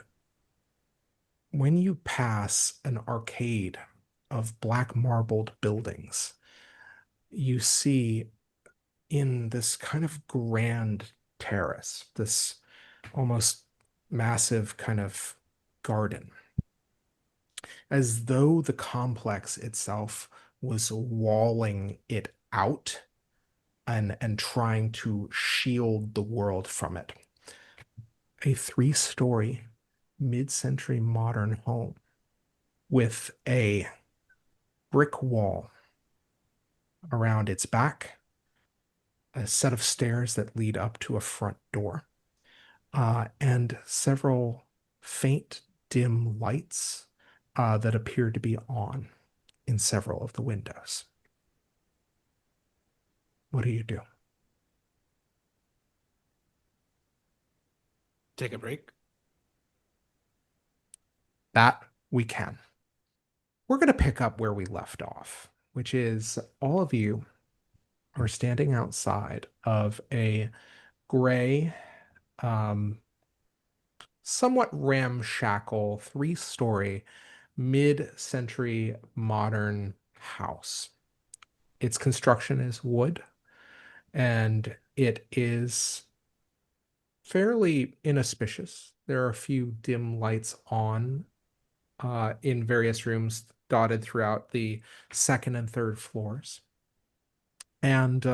when you pass an arcade of black marbled buildings, you see in this kind of grand terrace, this almost massive kind of garden, as though the complex itself was walling it out and trying to shield the world from it. A 3-story mid-century modern home with a brick wall around its back, a set of stairs that lead up to a front door, and several faint, dim lights that appear to be on in several of the windows. What do you do? Take a break. That we can. We're going to pick up where we left off, which is all of you are standing outside of a gray, somewhat ramshackle 3-story mid-century modern house. Its construction is wood, and it is fairly inauspicious. There are a few dim lights on in various rooms dotted throughout the second and third floors. And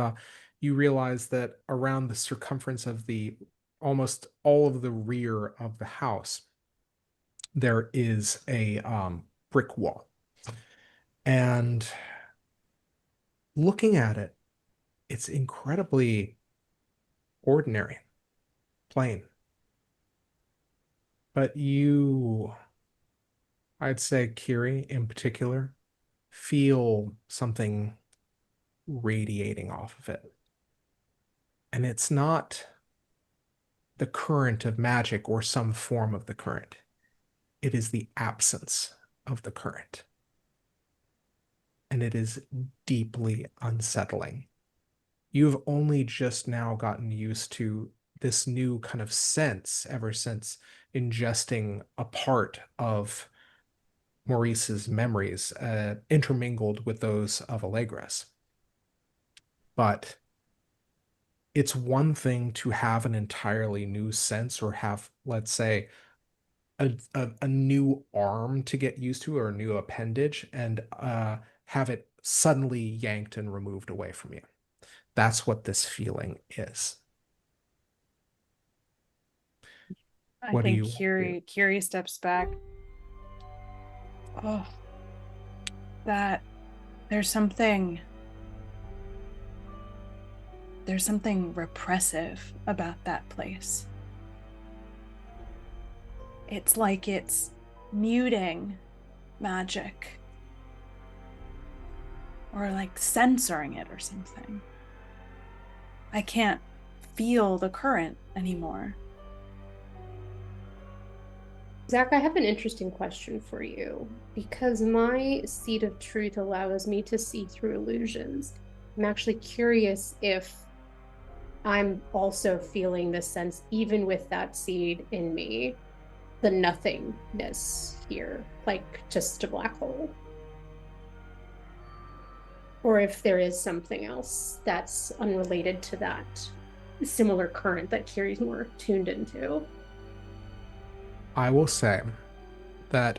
you realize that around the circumference of the almost all of the rear of the house, there is a brick wall. And looking at it, it's incredibly ordinary, plain. But you, I'd say Kiri in particular, feel something radiating off of it. And it's not the current of magic or some form of the current. It is the absence of the current. And it is deeply unsettling. You've only just now gotten used to this new kind of sense ever since ingesting a part of Maurice's memories, intermingled with those of Allegra's. But it's one thing to have an entirely new sense, or have, let's say, a new arm to get used to, or a new appendage, and have it suddenly yanked and removed away from you. That's what this feeling is. I think Curie steps back. Oh, there's something repressive about that place. It's like it's muting magic, or like censoring it or something. I can't feel the current anymore. Zach, I have an interesting question for you, because my seed of truth allows me to see through illusions. I'm actually curious if I'm also feeling this sense, even with that seed in me, the nothingness here, like just a black hole. Or if there is something else that's unrelated to that similar current that Curie's more tuned into. I will say that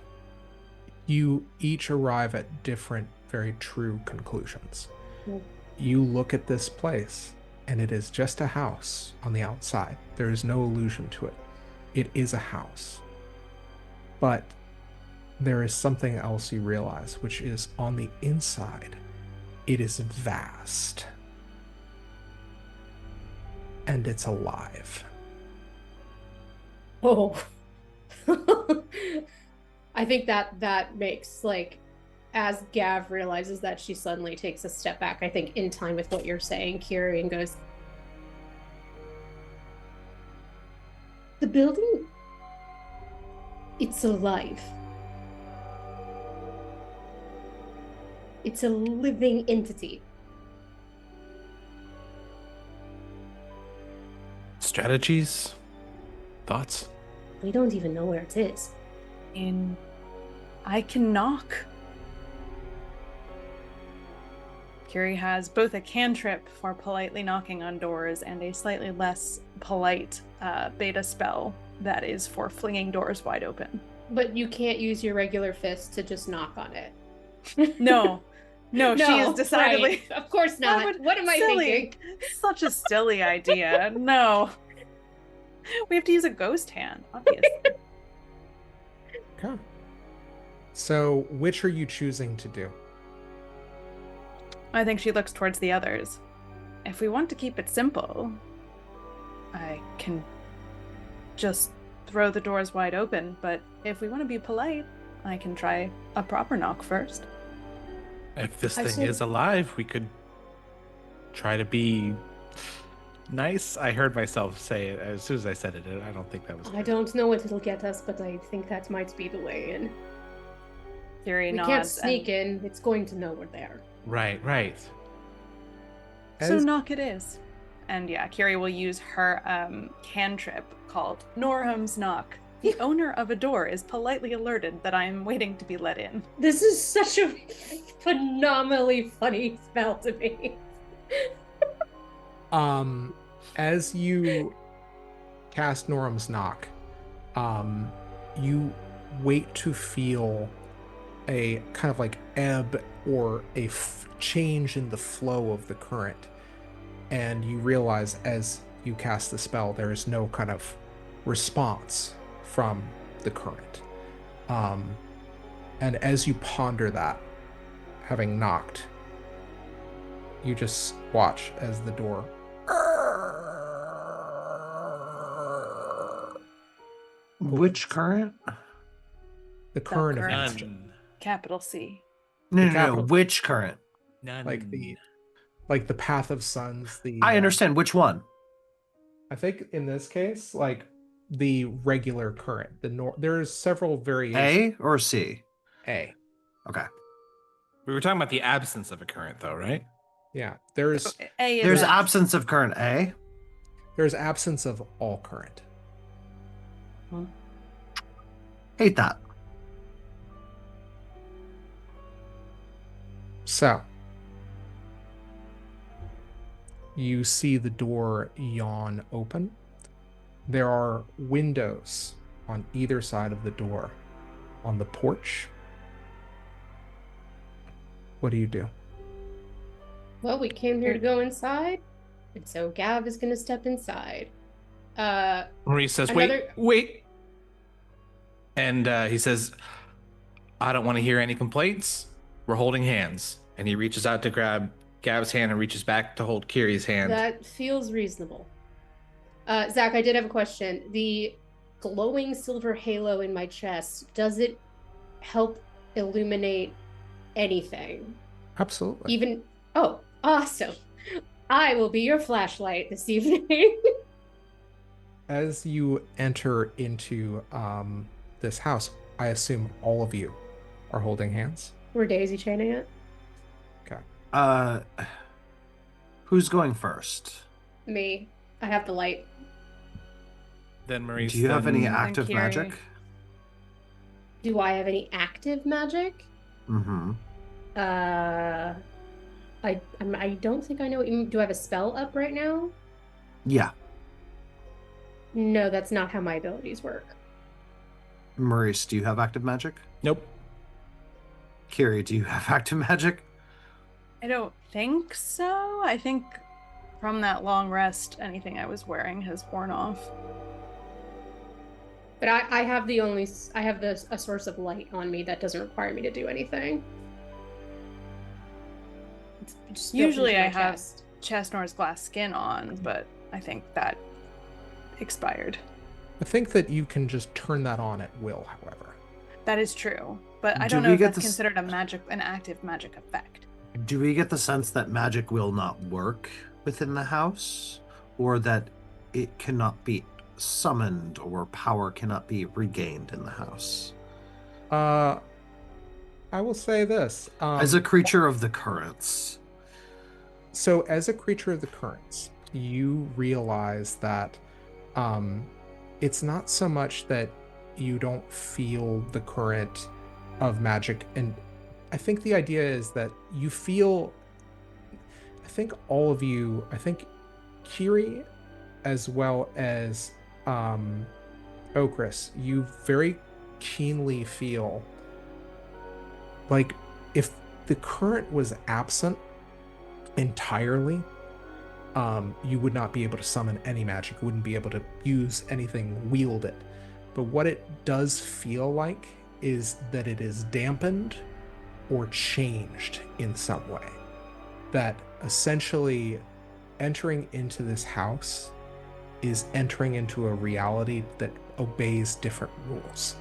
you each arrive at different, very true conclusions. You look at this place, and it is just a house on the outside. There is no illusion to it. It is a house. But there is something else you realize, which is on the inside, it is vast. And it's alive. Oh. I think that makes, like, as Gav realizes that, she suddenly takes a step back, I think in time with what you're saying, Curie, and goes, the building, it's alive. It's a living entity. Strategies? Thoughts? We don't even know where it is. I can knock. Curie has both a cantrip for politely knocking on doors and a slightly less polite beta spell that is for flinging doors wide open. But you can't use your regular fist to just knock on it. No, she is decidedly. Right. Of course not. What am I thinking? Such a silly idea. No. We have to use a ghost hand, obviously. Okay. So, which are you choosing to do? I think she looks towards the others. If we want to keep it simple, I can just throw the doors wide open, but if we want to be polite, I can try a proper knock first. If this thing is alive, we could try to be nice. I heard myself say it as soon as I said it. I don't think that was good. I don't know what it'll get us, but I think that might be the way in. Curie we nods. Can't sneak in. It's going to know we're there. Right. So knock it is. And yeah, Curie will use her cantrip called Norham's Knock. The owner of a door is politely alerted that I am waiting to be let in. This is such a phenomenally funny spell to me. As you cast Norham's Knock, you wait to feel a kind of like ebb or a change in the flow of the current, and you realize as you cast the spell there is no kind of response from the current, and as you ponder that, having knocked, you just watch as the door Which current? the current of current. magic. Capital C. No. Which current? None. Like the path of suns. I understand which one. I think in this case, like the regular current, there's several variations. A or C? A. Okay. We were talking about the absence of a current, though, right? Yeah, there's A is There's F. absence of current A. absence of all current. Hate that. So you see the door yawn open. There are windows on either side of the door. On the porch, what do you do? Well, we came here to go inside, and so Gav is gonna step inside. Maree says, Another- wait. And he says, I don't want to hear any complaints. We're holding hands. And he reaches out to grab Gav's hand and reaches back to hold Kiri's hand. That feels reasonable. Zach, I did have a question. The glowing silver halo in my chest, does it help illuminate anything? Absolutely. Even, oh, awesome. I will be your flashlight this evening. As you enter into this house, I assume all of you are holding hands. We're daisy chaining it. Okay. Who's going first? Me. I have the light. Then Maree. Do you have any then- active Kiri. magic? Do I have any active magic? Mm-hmm. I don't think I know. Do I have a spell up right now? Yeah. No, that's not how my abilities work. Maurice, do you have active magic? Nope. Kiri, do you have active magic? I don't think so. I think from that long rest, anything I was wearing has worn off. But I have a source of light on me that doesn't require me to do anything. It's just built Usually into my I have chest. Chestnor's glass skin on, but I think that expired. I think that you can just turn that on at will, however. That is true, but I Do don't know we if get that's this- considered an active magic effect. Do we get the sense that magic will not work within the house? Or that it cannot be summoned or power cannot be regained in the house? I will say this. As a creature of the currents. So as a creature of the currents, you realize that it's not so much that you don't feel the current of magic, and I think the idea is that you feel, I think all of you, I think Kiri as well as Okris, you very keenly feel like if the current was absent entirely, you would not be able to summon any magic, wouldn't be able to use anything, wield it. But what it does feel like is that it is dampened or changed in some way. That essentially entering into this house is entering into a reality that obeys different rules.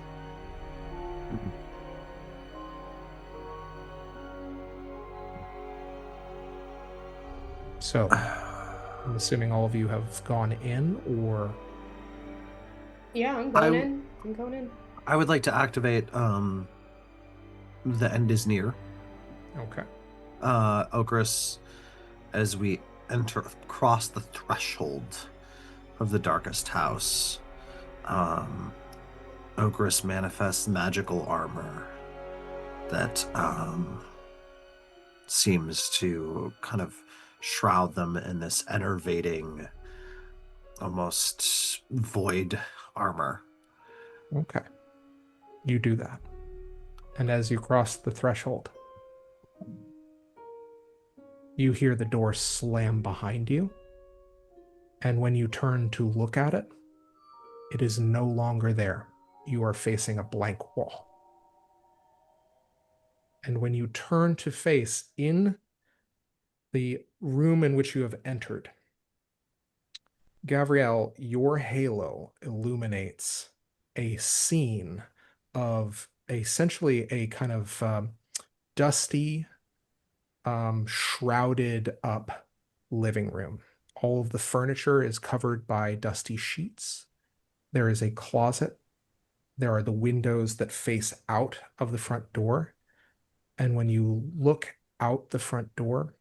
So, I'm assuming all of you have gone in, or Yeah, I'm going in. I'm going in. I would like to activate the end is near. okay. Okris, as we cross the threshold of the darkest house, Okris manifests magical armor that seems to kind of shroud them in this enervating, almost void armor. Okay. You do that. And as you cross the threshold, you hear the door slam behind you. And when you turn to look at it, it is no longer there. You are facing a blank wall. And when you turn to face in the room in which you have entered, Gabrielle, your halo illuminates a scene of essentially a kind of dusty, shrouded up living room. All of the furniture is covered by dusty sheets. There is a closet. There are the windows that face out of the front door. And when you look out the front door,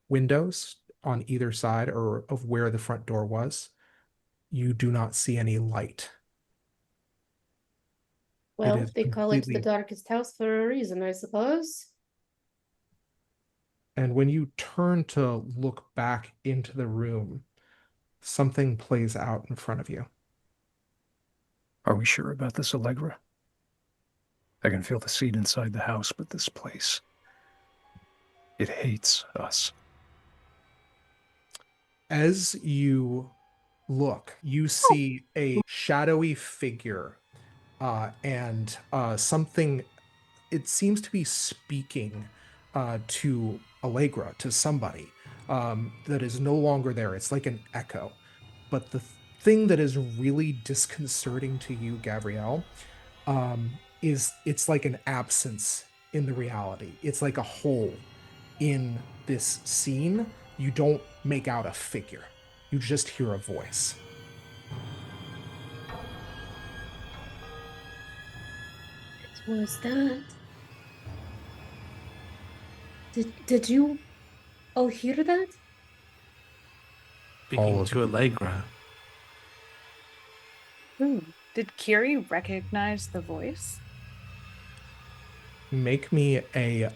windows on either side or of where the front door was, you do not see any light. Well, is they call it the completely- darkest house for a reason, I suppose. And when you turn to look back into the room, something plays out in front of you. Are we sure about this, Allegra? I can feel the seed inside the house, but this place, it hates us. As you look, you see a shadowy figure and something, it seems to be speaking to Allegra, to somebody that is no longer there. It's like an echo. But the thing that is really disconcerting to you, Gabrielle, is it's like an absence in the reality. It's like a hole in this scene. You don't make out a figure. You just hear a voice. What was that? Did you all hear that? Speaking of to Allegra. Did Kiri recognize the voice? Make me a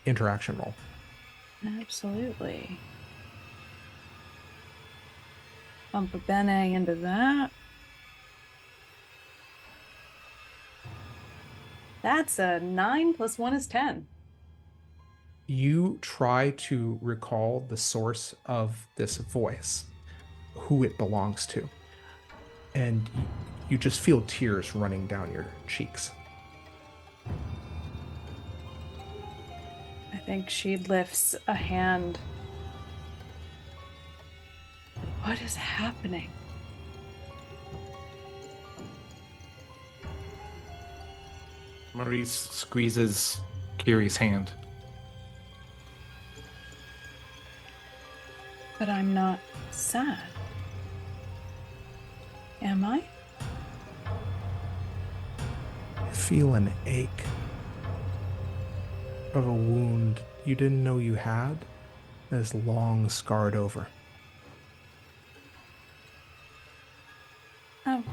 interaction roll. Absolutely. Bump a bene into that. That's a 9 + 1 is 10. You try to recall the source of this voice, who it belongs to, and you just feel tears running down your cheeks. I think she lifts a hand. What is happening? Maree squeezes Kiri's hand. But I'm not sad. Am I? Feel an ache of a wound you didn't know you had that is long scarred over. Ouch.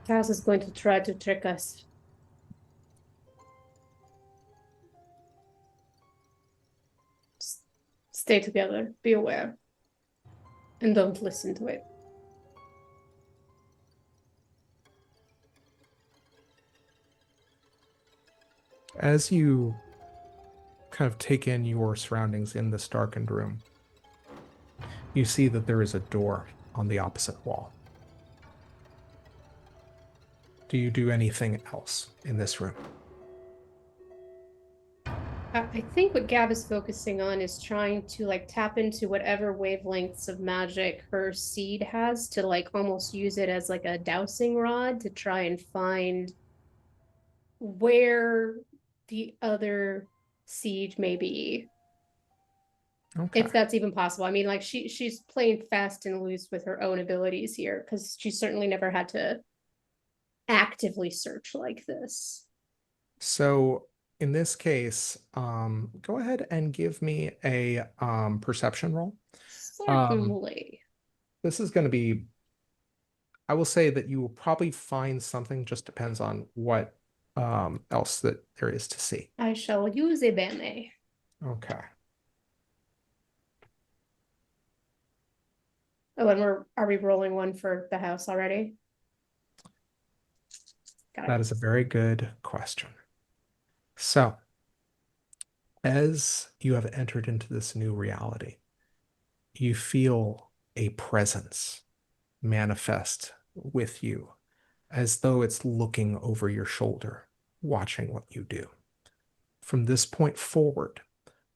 House is going to try to trick us. Just stay together, be aware, and don't listen to it. As you kind of take in your surroundings in this darkened room, you see that there is a door on the opposite wall. Do you do anything else in this room? I think what Gab is focusing on is trying to like tap into whatever wavelengths of magic her seed has to like almost use it as like a dowsing rod to try and find where the other seed may be. Okay. If that's even possible. I mean, like she's playing fast and loose with her own abilities here because she's certainly never had to actively search like this. So in this case, go ahead and give me a perception roll. Certainly. This is going to be, I will say that you will probably find something, just depends on what else that there is to see. I shall use a bene. Okay. Oh, and are we rolling one for the house already? Got it. That is a very good question. So, as you have entered into this new reality, you feel a presence manifest with you as though it's looking over your shoulder, watching what you do. From this point forward,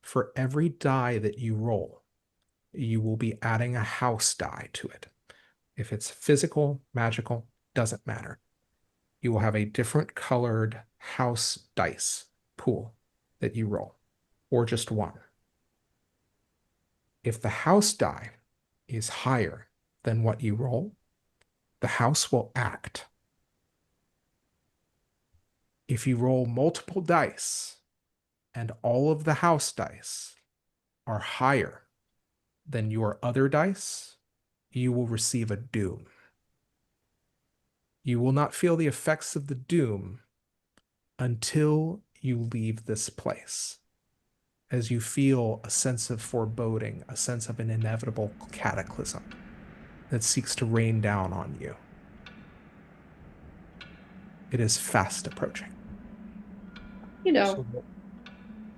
for every die that you roll, you will be adding a house die to it. If it's physical, magical, doesn't matter. you will have a different colored house dice pool that you roll, or just one. If the house die is higher than what you roll, the house will act. If you roll multiple dice and all of the house dice are higher than your other dice, you will receive a doom. You will not feel the effects of the doom until you leave this place, as you feel a sense of foreboding, a sense of an inevitable cataclysm that seeks to rain down on you. It is fast approaching. You know, So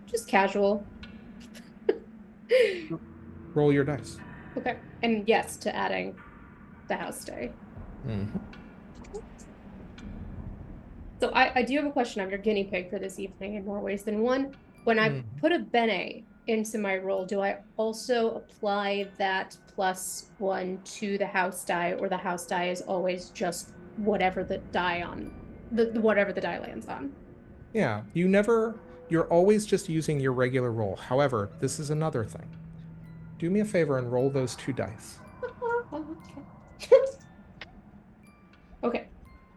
just casual. roll your dice. Okay. And yes, to adding the house day. Mm-hmm. So I do have a question. I'm your guinea pig for this evening in more ways than one. When I put a bene into my roll, do I also apply that +1 to the house die, or the house die is always just whatever the die on whatever the die lands on? Yeah, you're always just using your regular roll. However, this is another thing. Do me a favor and roll those 2 dice. Okay. Okay.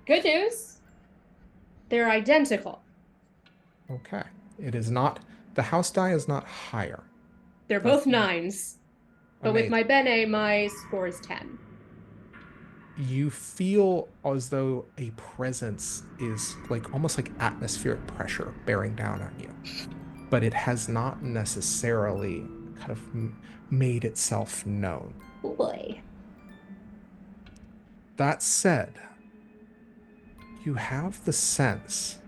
Good news. They're identical. Okay. It is not, the house die is not higher. They're That's both 9s. But with amazing. my bene, my score is 10. You feel as though a presence is like almost like atmospheric pressure bearing down on you, but it has not necessarily kind of made itself known. Oh boy. That said, you have the sense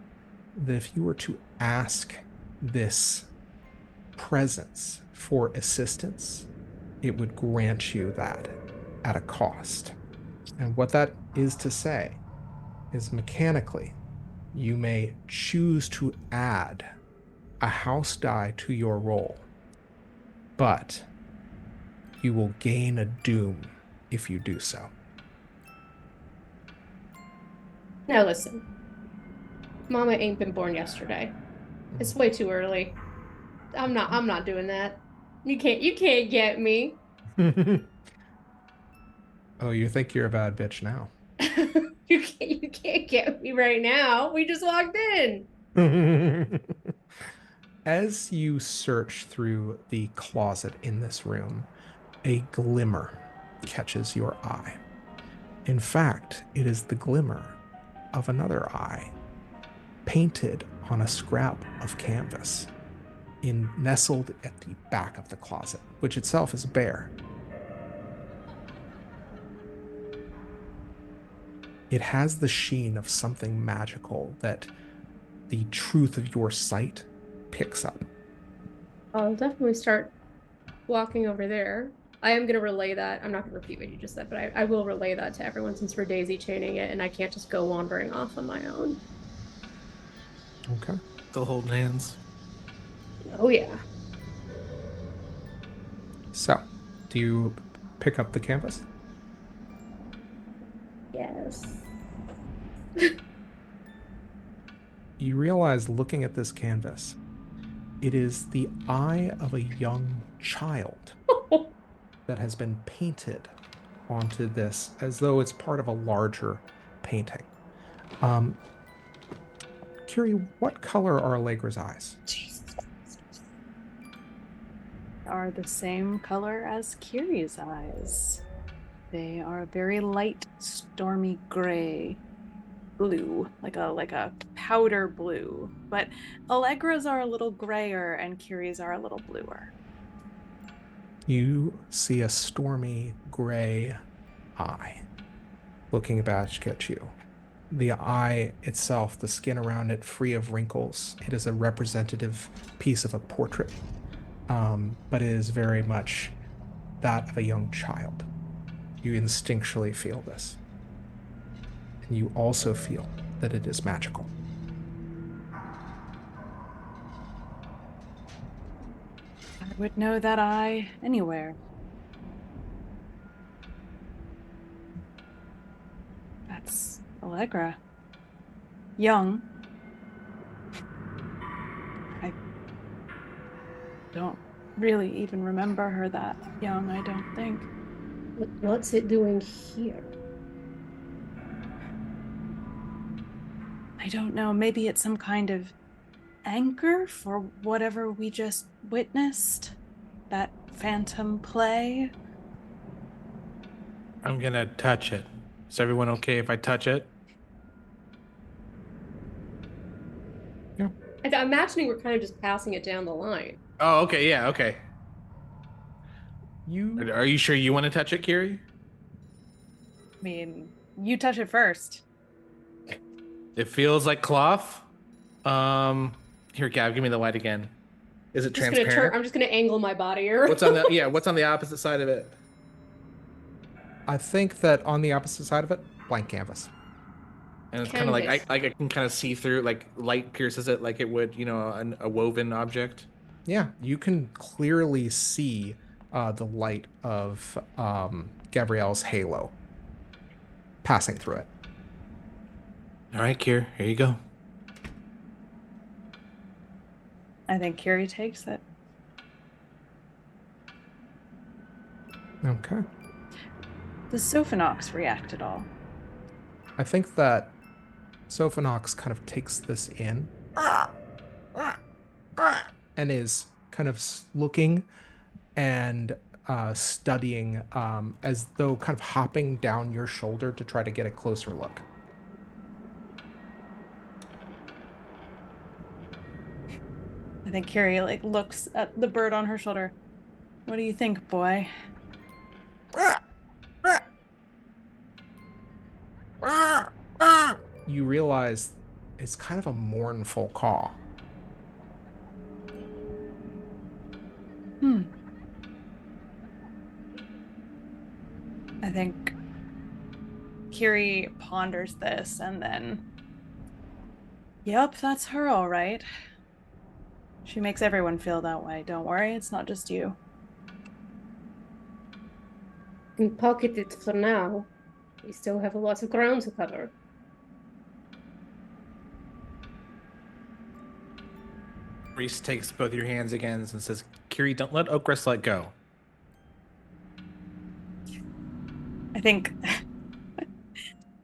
that if you were to ask this presence for assistance, it would grant you that at a cost. And what that is to say is mechanically, you may choose to add a house die to your roll, but you will gain a doom if you do so. Now listen. Mama ain't been born yesterday. It's way too early. I'm not doing that. You can't get me. Oh, you think you're a bad bitch now. You can't get me right now. We just walked in. As you search through the closet in this room, a glimmer catches your eye. In fact, it is the glimmer of another eye, painted on a scrap of canvas, nestled at the back of the closet, which itself is bare. It has the sheen of something magical that the truth of your sight picks up. I'll definitely start walking over there. I am going to relay that. I'm not going to repeat what you just said, but I will relay that to everyone since we're daisy chaining it and I can't just go wandering off on my own. Okay. Still holding hands. Oh, yeah. So, do you pick up the canvas? Yes. You realize, looking at this canvas, it is the eye of a young child that has been painted onto this as though it's part of a larger painting. Curie, what color are Allegra's eyes? Are the same color as Kirie's eyes. They are very light, stormy gray, blue, like a powder blue. But Allegra's are a little grayer and Kirie's are a little bluer. You see a stormy gray eye looking back at you. The eye itself, the skin around it, free of wrinkles. It is a representative piece of a portrait, but it is very much that of a young child. You instinctually feel this. And you also feel that it is magical. I would know that eye anywhere. That's Allegra. young. I don't really even remember her that young, I don't think. What's it doing here? I don't know. Maybe it's some kind of anchor for whatever we just witnessed. That phantom play. I'm gonna touch it. Is everyone okay if I touch it? I'm imagining we're kind of just passing it down the line. Oh, okay, yeah, okay. You Are you sure you want to touch it, Kiri? I mean, you touch it first. It feels like cloth. Here, Gav, give me the light again. Is it transparent? I'm just gonna angle my body here. What's on the what's on the opposite side of it? I think that on the opposite side of it, blank canvas. And it's kind of like Canvas. I can kind of see through, like light pierces it like it would, a woven object. Yeah, you can clearly see the light of Gabrielle's halo passing through it. All right, Kier, here you go. I think Kiri takes it. Okay. Does Sophanox react at all? I think that Sophanox kind of takes this in and is kind of looking and studying as though kind of hopping down your shoulder to try to get a closer look. I think Kiri looks at the bird on her shoulder. What do you think, boy? You realize it's kind of a mournful call. I think Kiri ponders this and then, yep, that's her all right. She makes everyone feel that way. Don't worry, it's not just you. And pocket it for now. We still have a lot of ground to cover. Reese takes both your hands again and says, Kiri, don't let Oakrest let go. I think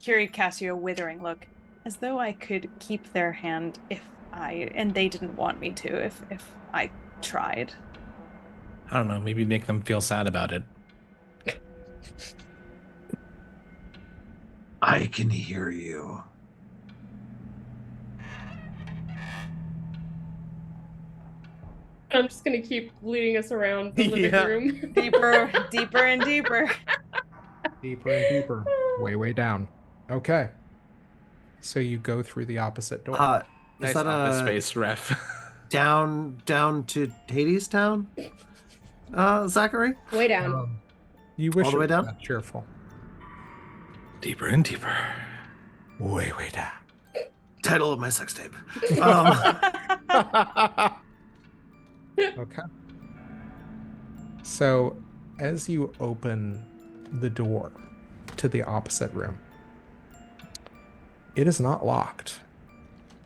Kiri casts you a withering look, as though I could keep their hand and they didn't want me to, if I tried. I don't know, maybe make them feel sad about it. I can hear you. I'm just gonna keep leading us around the living Yeah. room. Deeper, deeper and deeper. Deeper and deeper. Way, way down. Okay. So you go through the opposite door. Is Nice that office a space, ref. down to Hades Town? Zachary? Way down. You wish All the it way was down? that cheerful. Deeper and deeper. Way, way down. Title of my sex tape. Okay. So as you open the door to the opposite room, it is not locked.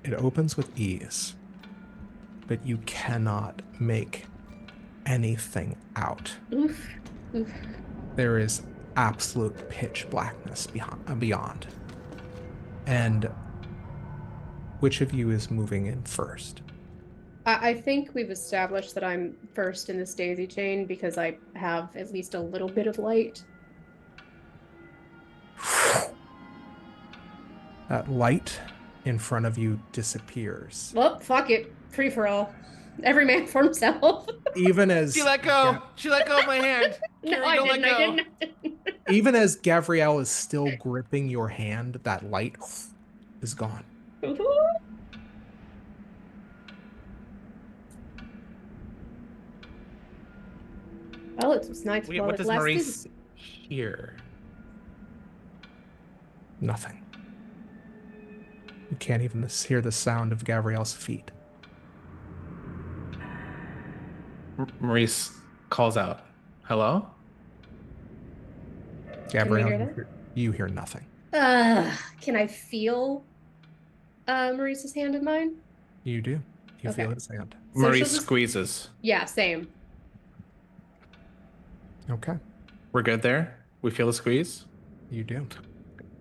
It opens with ease, but you cannot make anything out. Oof. Oof. There is absolute pitch blackness beyond. And which of you is moving in first? I think we've established that I'm first in this daisy chain because I have at least a little bit of light. That light in front of you disappears. Well, fuck it. Free for all. Every man for himself. Even as She let go. She let go of my hand. No, Kiri, I don't let didn't. go. even as Gabrielle is still gripping your hand, that light is gone. Well, it was nice while What it does lasted. Maurice hear? Nothing. You can't even hear the sound of Gabrielle's feet. Maurice calls out, hello? Gabrielle, hear that? you hear nothing. Can I feel Maurice's hand in mine? You do. You Okay. feel his hand. So Maree she'll just- squeezes. Yeah, same. Okay. We're good there? We feel the squeeze? You do.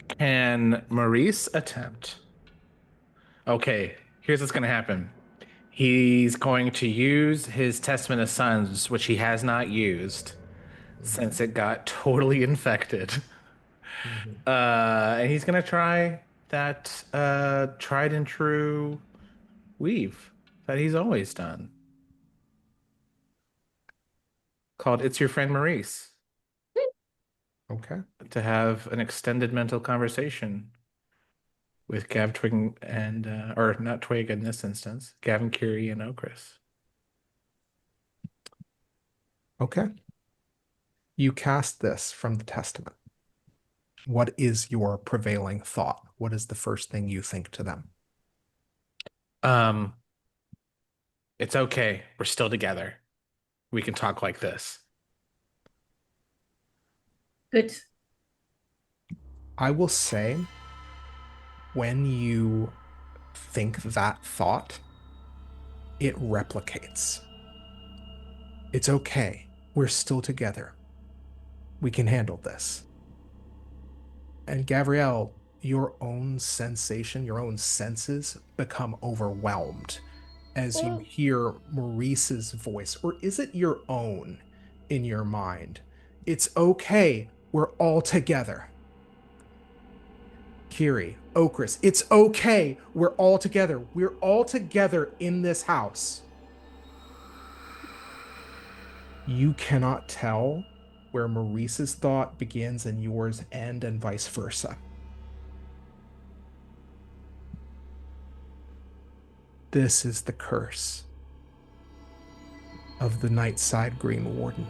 Can Maurice attempt? Okay, here's what's going to happen. He's going to use his Testament of Sons, which he has not used since it got totally infected. Mhm. And he's going to try that tried and true weave that he's always done, called It's Your Friend Maurice, Okay. to have an extended mental conversation with Gav, Twig, and, or not Twig in this instance, Gavin, Curie, and Okris. Okay. You cast this from the Testament. What is your prevailing thought? What is the first thing you think to them? Um, it's okay. We're still together. We can talk like this. Good. I will say, when you think that thought, it replicates. It's okay. We're still together. We can handle this. And Gabrielle, your own sensation, your own senses become overwhelmed as you Well- hear Maurice's voice, or is it your own in your mind? It's okay. We're all together. Kiri, Okris, it's okay. We're all together. We're all together in this house. You cannot tell where Maurice's thought begins and yours end, and vice versa. This is the curse of the Nightside Green Warden.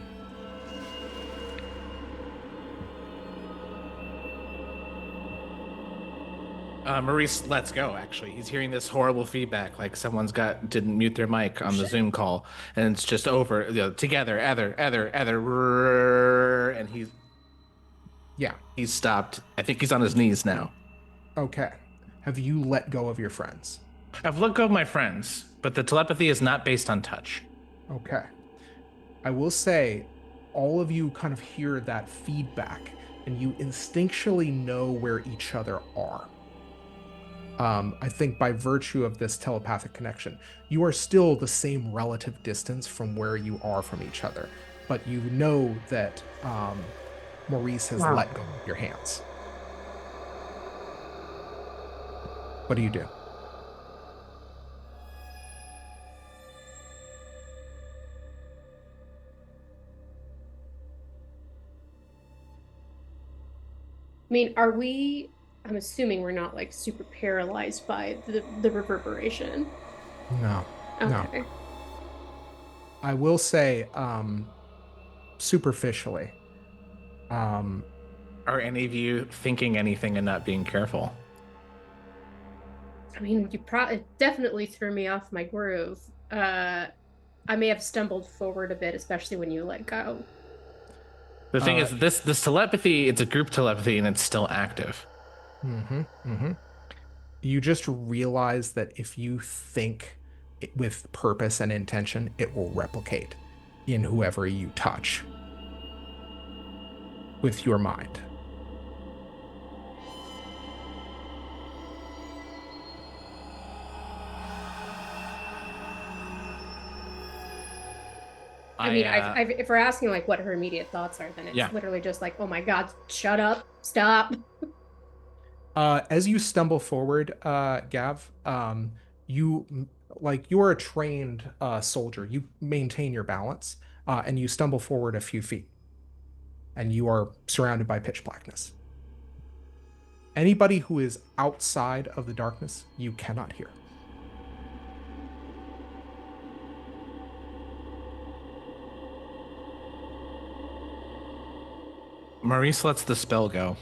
Maurice lets go, actually. He's hearing this horrible feedback, like someone's didn't mute their mic on the Zoom call, and it's just over, together, and Yeah. he's stopped. I think he's on his knees now. Okay. Have you let go of your friends? I've let go of my friends, but the telepathy is not based on touch. Okay. I will say, all of you kind of hear that feedback, and you instinctually know where each other are. I think by virtue of this telepathic connection, you are still the same relative distance from where you are from each other, but you know that Maurice has let go of your hands. What do you do? I mean, I'm assuming we're not like super paralyzed by the reverberation. No. No. Okay. I will say, superficially, Are any of you thinking anything and not being careful? I mean, it definitely threw me off my groove. I may have stumbled forward a bit, especially when you let go. The thing is, this telepathy, it's a group telepathy, and it's still active. You just realize that if you think with purpose and intention, it will replicate in whoever you touch with your mind. I mean, if we're asking like what her immediate thoughts are, then it's Yeah. literally just like, oh my God, shut up, stop. As you stumble forward, Gav, you're a trained soldier. You maintain your balance, and you stumble forward a few feet, and you are surrounded by pitch blackness. Anybody who is outside of the darkness, you cannot hear. Maurice lets the spell go.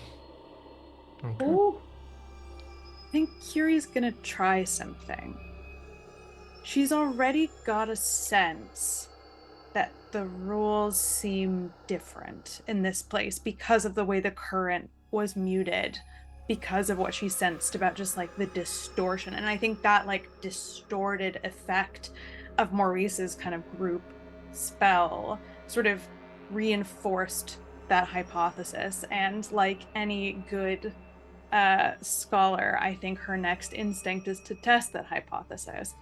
Okay. Ooh. I think Curie's gonna try something. She's already got a sense that the rules seem different in this place because of the way the current was muted because of what she sensed about just like the distortion. And I think that like distorted effect of Maurice's kind of group spell sort of reinforced that hypothesis. And like any good scholar, I think her next instinct is to test that hypothesis.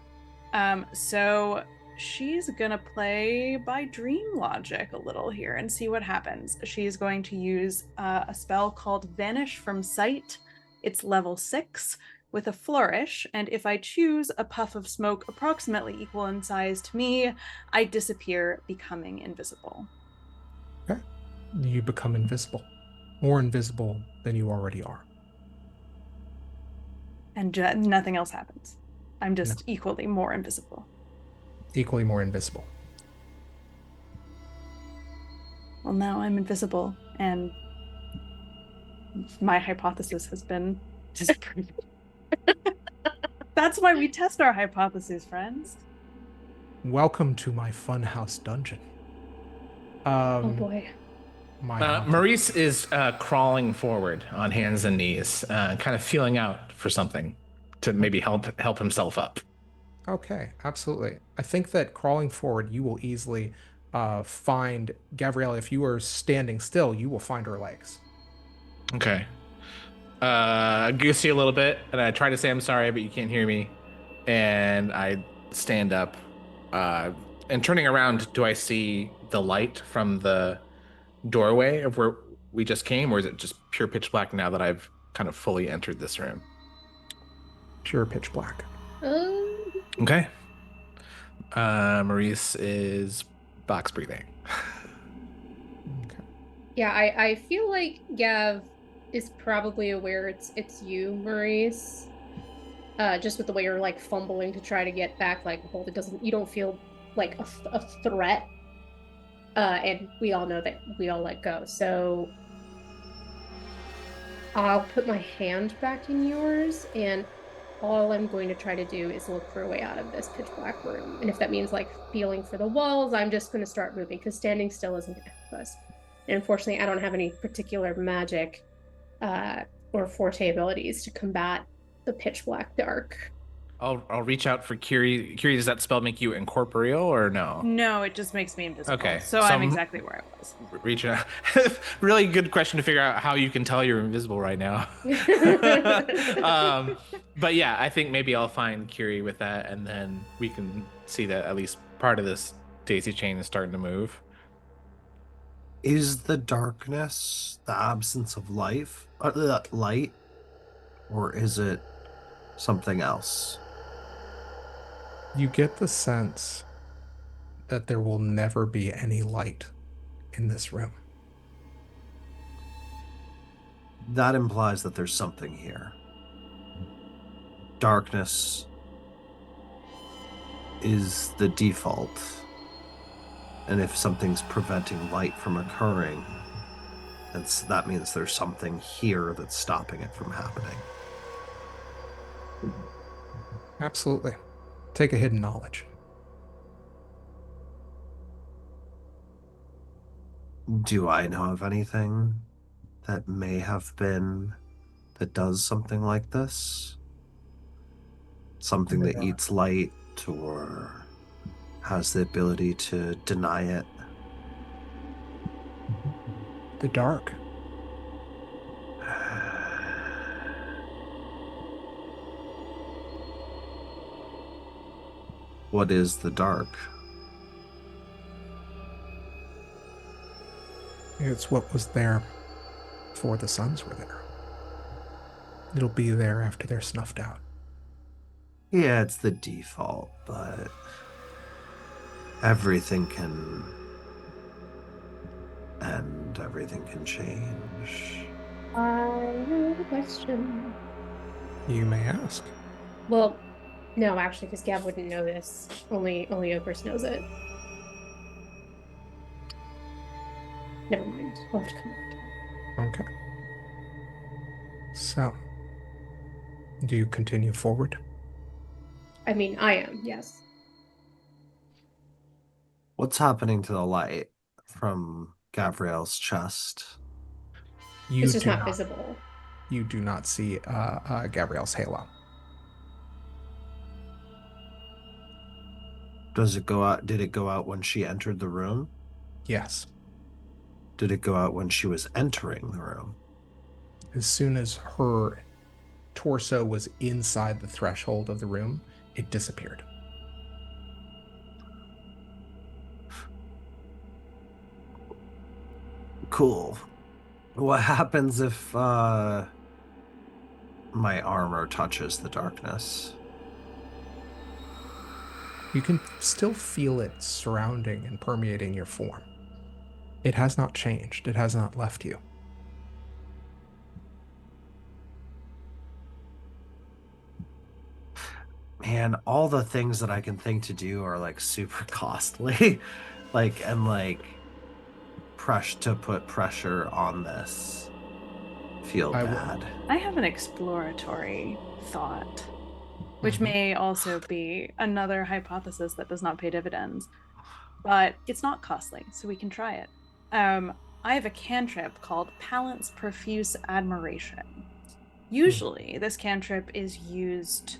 So she's gonna play by dream logic a little here and see what happens. She's going to use a spell called Vanish from Sight. It's level 6 with a flourish, and if I choose a puff of smoke approximately equal in size to me, I disappear, becoming invisible. Okay. You become invisible. More invisible than you already are. And nothing else happens. I'm just equally more invisible. Equally more invisible. Well, now I'm invisible, and my hypothesis has been disproven. That's why we test our hypotheses, friends. Welcome to my funhouse dungeon. Oh boy. Maurice is crawling forward on hands and knees, kind of feeling out for something to maybe help himself up. Okay, absolutely. I think that crawling forward, you will easily find Gabrielle. If you are standing still, you will find her legs. Okay. I goose you a little bit, and I try to say I'm sorry, but you can't hear me. And I stand up. And turning around, do I see the light from the doorway of where we just came, or is it just pure pitch black now that I've kind of fully entered this room? Pure pitch black. Okay. Maurice is box breathing. Okay. Yeah, I feel like Gav is probably aware it's you, Maurice. Just with the way you're like fumbling to try to get back, like hold it doesn't. You don't feel like a threat. And we all know that we all let go. So I'll put my hand back in yours, and all I'm going to try to do is look for a way out of this pitch black room. And if that means like feeling for the walls, I'm just going to start moving because standing still isn't going to help us. And unfortunately, I don't have any particular magic or forte abilities to combat the pitch black dark. I'll reach out for Kiri. Kiri, does that spell make you incorporeal or no? No, it just makes me invisible. Okay, So I'm exactly where I was. Reaching out. Really good question to figure out how you can tell you're invisible right now. But yeah, I think maybe I'll find Kiri with that, and then we can see that at least part of this daisy chain is starting to move. Is the darkness the absence of light, or is it something else? You get the sense that there will never be any light in this room. That implies that there's something here. Darkness is the default. And if something's preventing light from occurring, that means there's something here that's stopping it from happening. Absolutely. Take a hidden knowledge. Do I know of anything that may have been that does something like this? Something that eats light or has the ability to deny it? The dark. What is the dark? It's what was there before the suns were there. It'll be there after they're snuffed out. Yeah, it's the default, but everything can end, everything can change. I have a question. You may ask. Well, no, actually, because Gav wouldn't know this. Only Opus knows it. Never mind. We'll have to come back. Okay. So, do you continue forward? I mean, I am, yes. What's happening to the light from Gabrielle's chest? It's just not visible. you do not see Gabrielle's halo. Does it go out? Did it go out when she entered the room? Yes. Did it go out when she was entering the room? As soon as her torso was inside the threshold of the room, it disappeared. Cool. What happens if my armor touches the darkness? You can still feel it surrounding and permeating your form. It has not changed. It has not left you. Man, all the things that I can think to do are like super costly. and to put pressure on this. Feel bad. I have an exploratory thought, which may also be another hypothesis that does not pay dividends, but it's not costly, so we can try it. I have a cantrip called Palance Profuse Admiration. Usually, this cantrip is used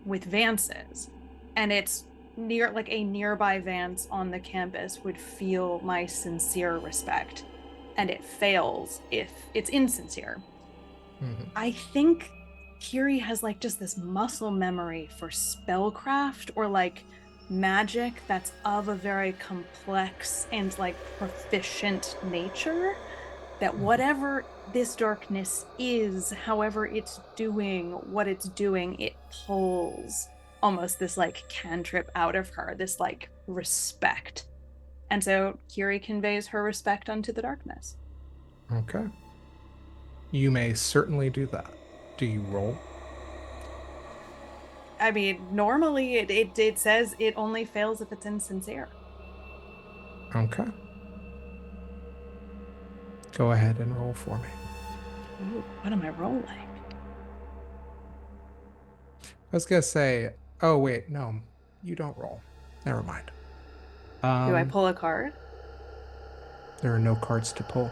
with vances, and it's near, like a nearby vance on the campus would feel my sincere respect, and it fails if it's insincere. I think Kiri has like just this muscle memory for spellcraft or like magic that's of a very complex and like proficient nature, that whatever this darkness is, however it's doing what it's doing, it pulls almost this like cantrip out of her, this like respect. And so Kiri conveys her respect unto the darkness. Okay. You may certainly do that. Do you roll? I mean, normally it says it only fails if it's insincere. Okay. Go ahead and roll for me. Ooh, what am I rolling? I was gonna say, oh wait, no, you don't roll. Never mind. Do I pull a card? There are no cards to pull.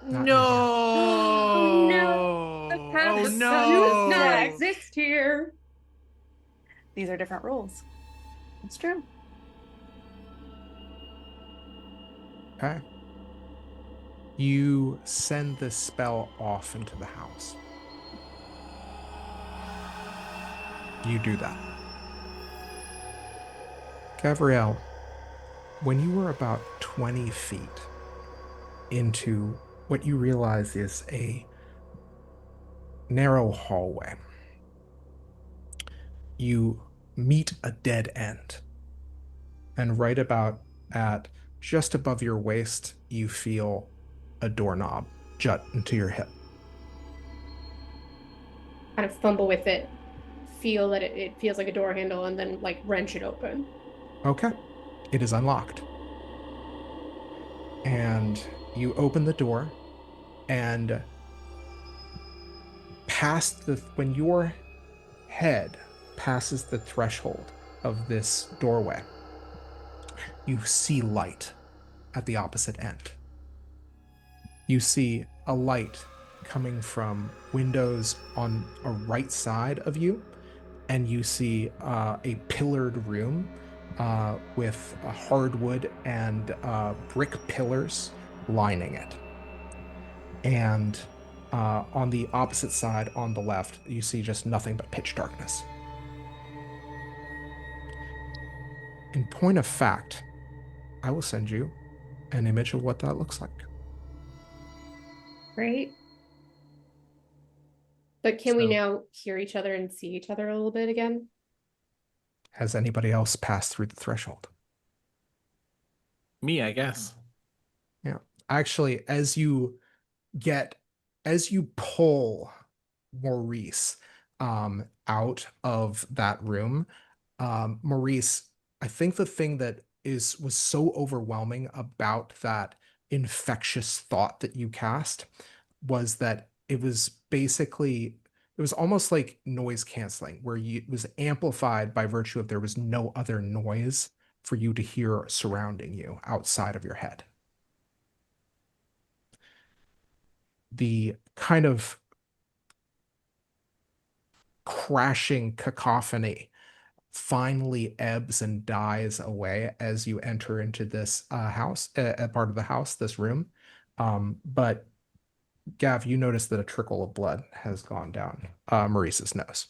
Not No. Oh no, the path Oh of no. does not exist here. These are different rules. It's true. Okay. You send this spell off into the house. You do that. Gabrielle, when you were about 20 feet into what you realize is a narrow hallway, you meet a dead end. And right about at just above your waist, you feel a doorknob jut into your hip. Kind of fumble with it, feel that it feels like a door handle, and then like wrench it open. Okay. It is unlocked. And you open the door, and when your head passes the threshold of this doorway, you see light at the opposite end. You see a light coming from windows on a right side of you, and you see a pillared room with hardwood and brick pillars lining it. And on the opposite side, on the left, you see just nothing but pitch darkness. In point of fact, I will send you an image of what that looks like. Right? But can we now hear each other and see each other a little bit again? Has anybody else passed through the threshold? Me, I guess. Yeah. Actually, as you pull Maurice out of that room, Maurice, I think the thing that was so overwhelming about that infectious thought that you cast was that it was almost like noise canceling, where it was amplified by virtue of there was no other noise for you to hear surrounding you outside of your head. The kind of crashing cacophony finally ebbs and dies away as you enter into this house, a part of the house, this room. But Gav, you notice that a trickle of blood has gone down Maurice's nose.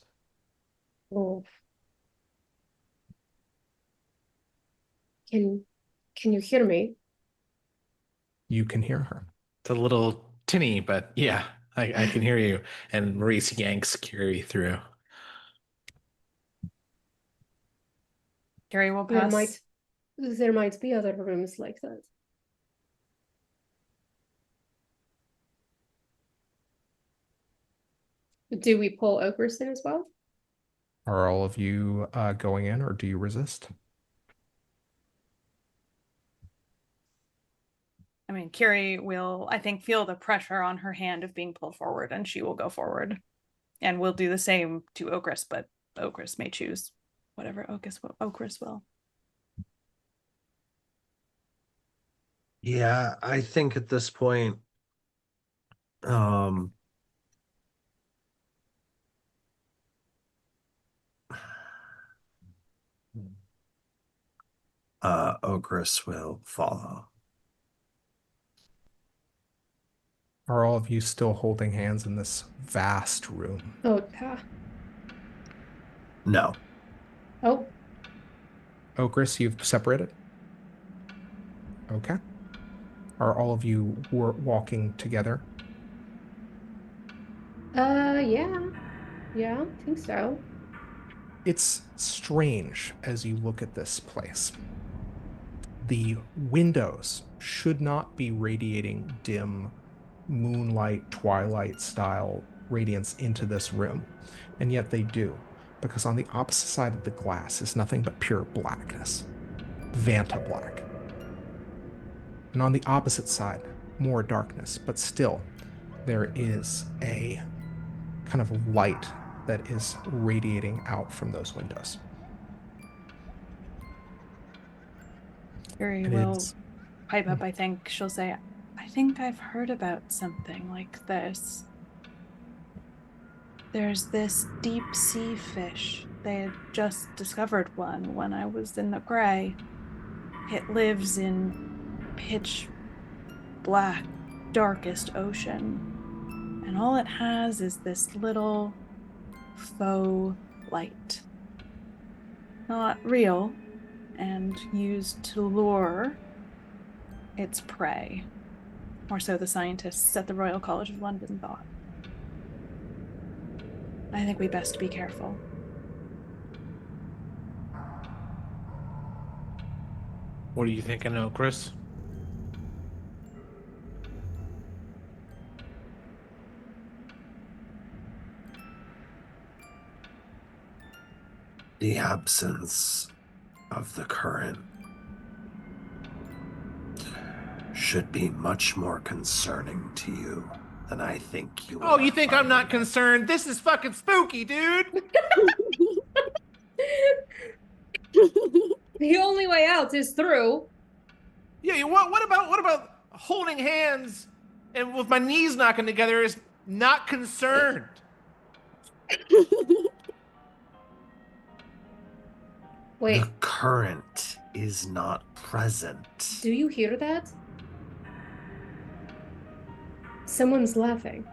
Oh. Can you hear me? You can hear her. It's a little tinny, but yeah, I can hear you. And Maurice yanks Curie through. Carrie will pass. There might be other rooms like that. Do we pull Oakress in as well? Are all of you going in, or do you resist? I mean, Carrie will, I think, feel the pressure on her hand of being pulled forward, and she will go forward. And we'll do the same to Oakress, but Oakress may choose whatever Oakress will. Yeah, I think at this point, Oakress will follow. Are all of you still holding hands in this vast room? Oh, No. oh, Oakress, you've separated? Okay. Are all of you walking together? yeah, I think so. It's strange as you look at this place. The windows should not be radiating dim moonlight, twilight style radiance into this room, and yet they do, because on the opposite side of the glass is nothing but pure blackness, Vanta black. And on the opposite side, more darkness, but still there is a kind of light that is radiating out from those windows. Carrie And will it's- pipe up, I think. She'll say, I think I've heard about something like this. There's this deep sea fish. They had just discovered one when I was in the gray. It lives in pitch black, darkest ocean. And all it has is this little faux light. Not real, and used to lure its prey. Or so the scientists at the Royal College of London thought. I think we best be careful. What do you think, Chris? The absence of the current should be much more concerning to you than I think you Oh, are you think I'm not finding it. concerned? This is fucking spooky, dude. The only way out is through. Yeah, what about holding hands and with my knees knocking together is not concerned? Wait, The current is not present. do you hear that? Someone's laughing.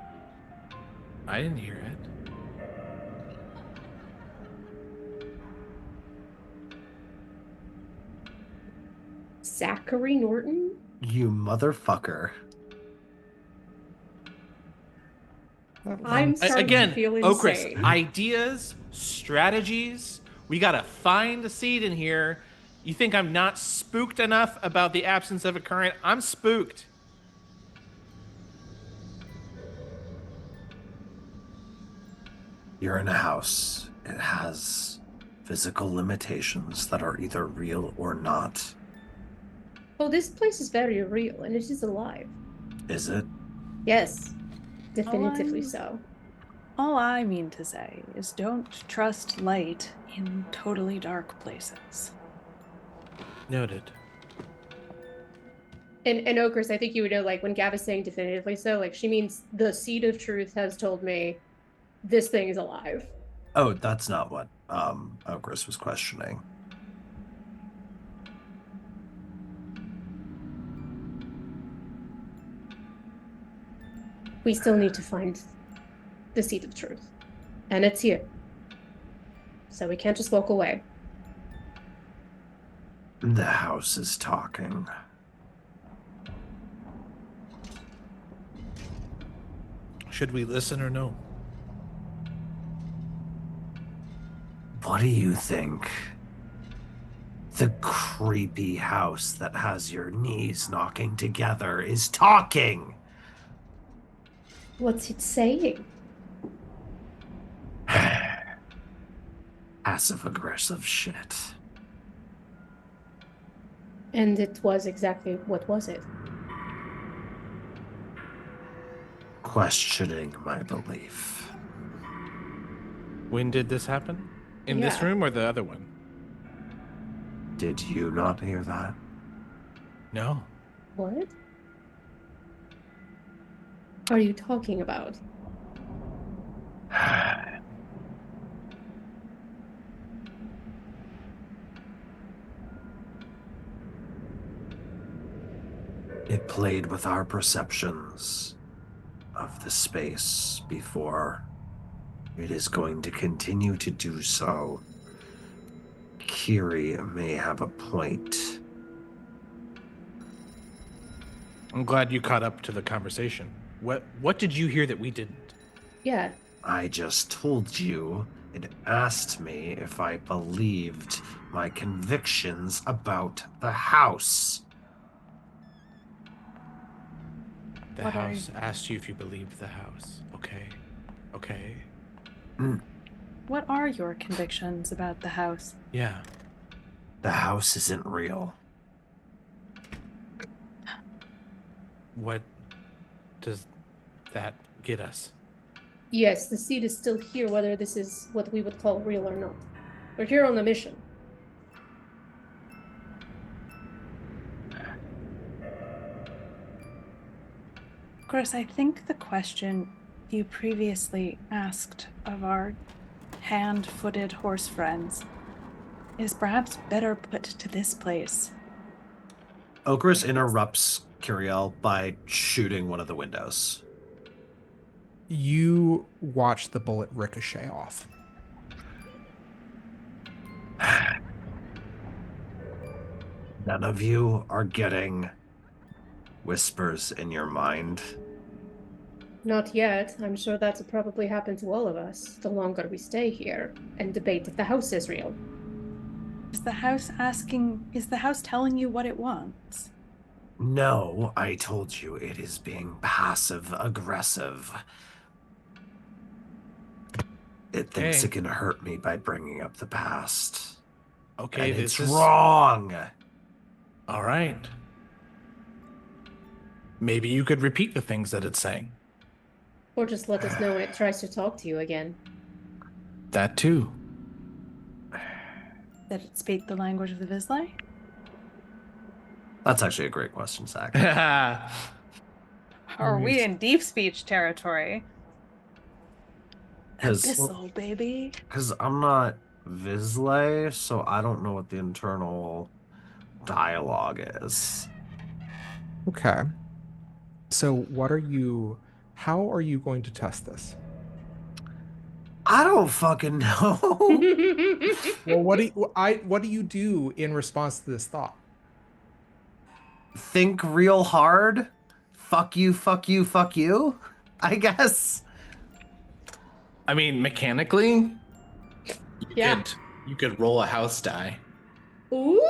I didn't hear it. Zachary Norton? You motherfucker. I'm starting to feel Oakress, insane. ideas, strategies. We gotta find a seed in here. You think I'm not spooked enough about the absence of a current? I'm spooked. You're in a house. It has physical limitations that are either real or not. Oh, this place is very real and it is alive. Is it? Yes, definitively I'm- so. All I mean to say is don't trust light in totally dark places. Noted. And Oakress, I think you would know, like, when Gav is saying definitively so, like, she means the seed of truth has told me this thing is alive. Oh, that's not what Ogris was questioning. We still need to find the seed of truth. And it's here. So we can't just walk away. The house is talking. Should we listen or no? What do you think? The creepy house that has your knees knocking together is talking. What's it saying? Passive-aggressive shit. And it was exactly, what was it? Questioning my belief. When did this happen? In this Yeah. room or the other one? Did you not hear that? No. What are you talking about? It played with our perceptions of the space before. It is going to continue to do so. Kiri may have a point. I'm glad you caught up to the conversation. What did you hear that we didn't? Yeah. I just told you it asked me if I believed my convictions about the house. The What are house asked you if you believed the house. Okay. Okay. What are your convictions about the house? Yeah. The house isn't real. What does that get us? Yes, the seed is still here, whether this is what we would call real or not. We're here on a mission. Of course, I think the question you previously asked of our hand-footed horse friends is perhaps better put to this place. Ogris interrupts Kiriel by shooting one of the windows. You watch the bullet ricochet off. None of you are getting whispers in your mind. Not yet. I'm sure that'll probably happen to all of us the longer we stay here and debate if the house is real. Is the house telling you what it wants? No, I told you it is being passive-aggressive. It thinks Okay. it can hurt me by bringing up the past. Okay, And this it's is wrong. all right. Maybe you could repeat the things that it's saying. Or just let us know when it tries to talk to you again. That too. That it speak the language of the Vizsla? That's actually a great question, Zach. Are we in deep speech territory? Because Abyssal, baby. I'm not Vizsla, so I don't know what the internal dialogue is. Okay. So how are you going to test this? I don't fucking know. Well, what do you do in response to this thought? Think real hard. Fuck you, fuck you, fuck you. I guess. I mean, mechanically, Yeah. you could roll a house die Ooh.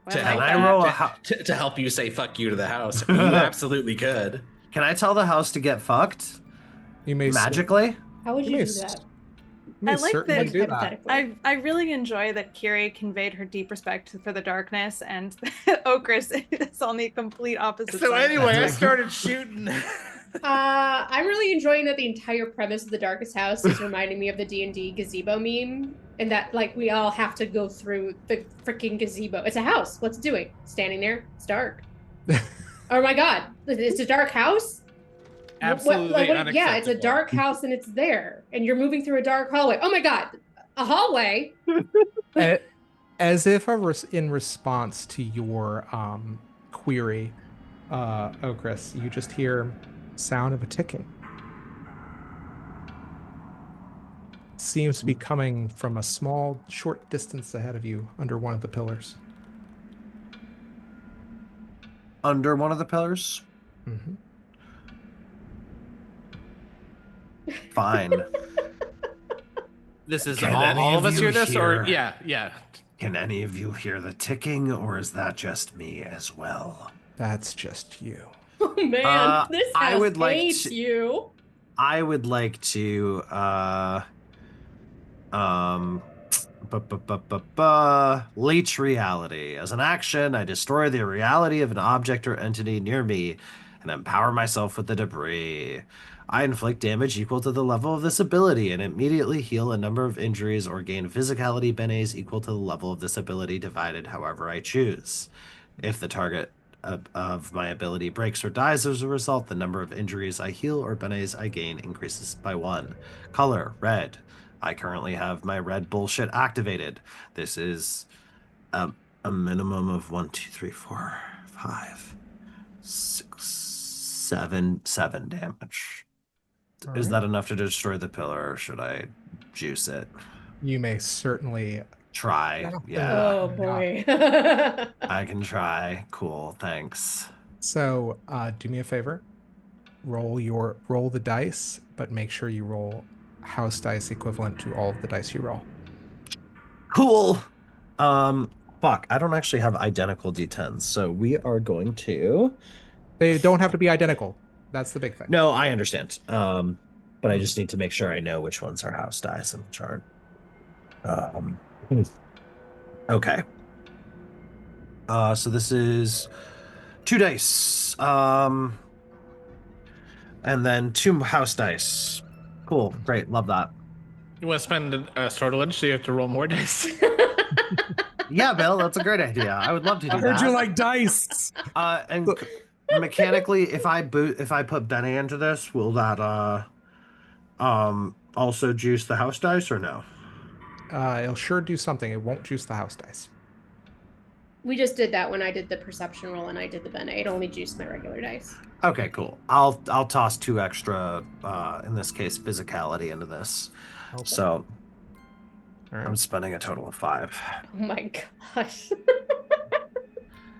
to I help like I that. roll a to help you say fuck you to the house. You absolutely could. Can I tell the house to get fucked? You may Magically? How would You you may do s- that? You may I like certainly that- do that. Hypothetically. I really enjoy that Kiri conveyed her deep respect for the darkness, and Okris is on the complete opposite So side. anyway, I started shooting. I'm really enjoying that the entire premise of the Darkest House is reminding me of the D&D gazebo meme, and that like we all have to go through the freaking gazebo. It's a house. What's it doing? Standing there. It's dark. Oh my god, it's a dark house. Absolutely Yeah, it's a unacceptable. dark house and it's there, and you're moving through a dark hallway. Oh my god, A hallway. As if in response to your query, Okris, you just hear sound of a ticking. Seems to be coming from a small, short distance ahead of you under one of the pillars. Under one of the pillars? Mm-hmm. Fine. This is Can all any of us you hear this? Or hear. yeah. Can any of you hear the ticking, or is that just me as well? That's just you. Oh man, this I house would like hates to- you. I would like to leech reality. As an action, I destroy the reality of an object or entity near me and empower myself with the debris. I inflict damage equal to the level of this ability and immediately heal a number of injuries or gain physicality benes equal to the level of this ability divided however I choose. If the target of my ability breaks or dies as a result, the number of injuries I heal or benes I gain increases by 1. Color, red. I currently have my red bullshit activated. This is a minimum of 1, 2, 3, 4, 5, 6, 7 damage. All Is right. that enough to destroy the pillar, or should I juice it? You may certainly Try. Yeah, Oh boy. I can try. Cool, thanks. So, do me a favor. Roll the dice, but make sure you roll house dice equivalent to all of the dice you roll. Cool. Fuck, I don't actually have identical D10s, so we are going to... They don't have to be identical. That's the big thing. No, I understand. But I just need to make sure I know which ones are house dice and which aren't. Okay. So this is 2 dice. And then 2 house dice. Cool. Great. Love that. You want to spend a sortilege so you have to roll more dice? Yeah, Bill, that's a great idea. I would love to do I heard that. you like dice. And mechanically, if I put Benny into this, will that also juice the house dice or no? It'll sure do something. It won't juice the house dice. We just did that when I did the perception roll and I did the Bene. It only juiced my regular dice. Okay, cool. I'll toss 2 extra, in this case, physicality into this. Okay. So All right. I'm spending a total of 5. Oh my gosh.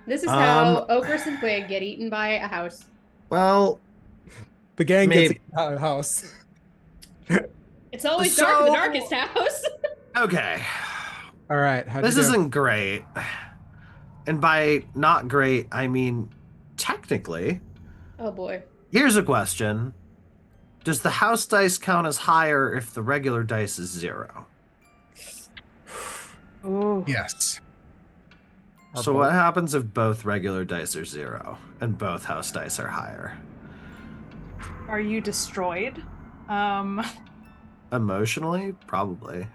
This is how Okris and Quig get eaten by a house. Well, The gang gets maybe- out of the house. It's always dark in the So- darkest house. okay. All right. How'd This you do? isn't great. And by not great, I mean technically. Oh boy. Here's a question. Does the house dice count as higher if the regular dice is 0? Ooh. Yes. So what happens if both regular dice are 0 and both house dice are higher? Are you destroyed? Emotionally? Probably.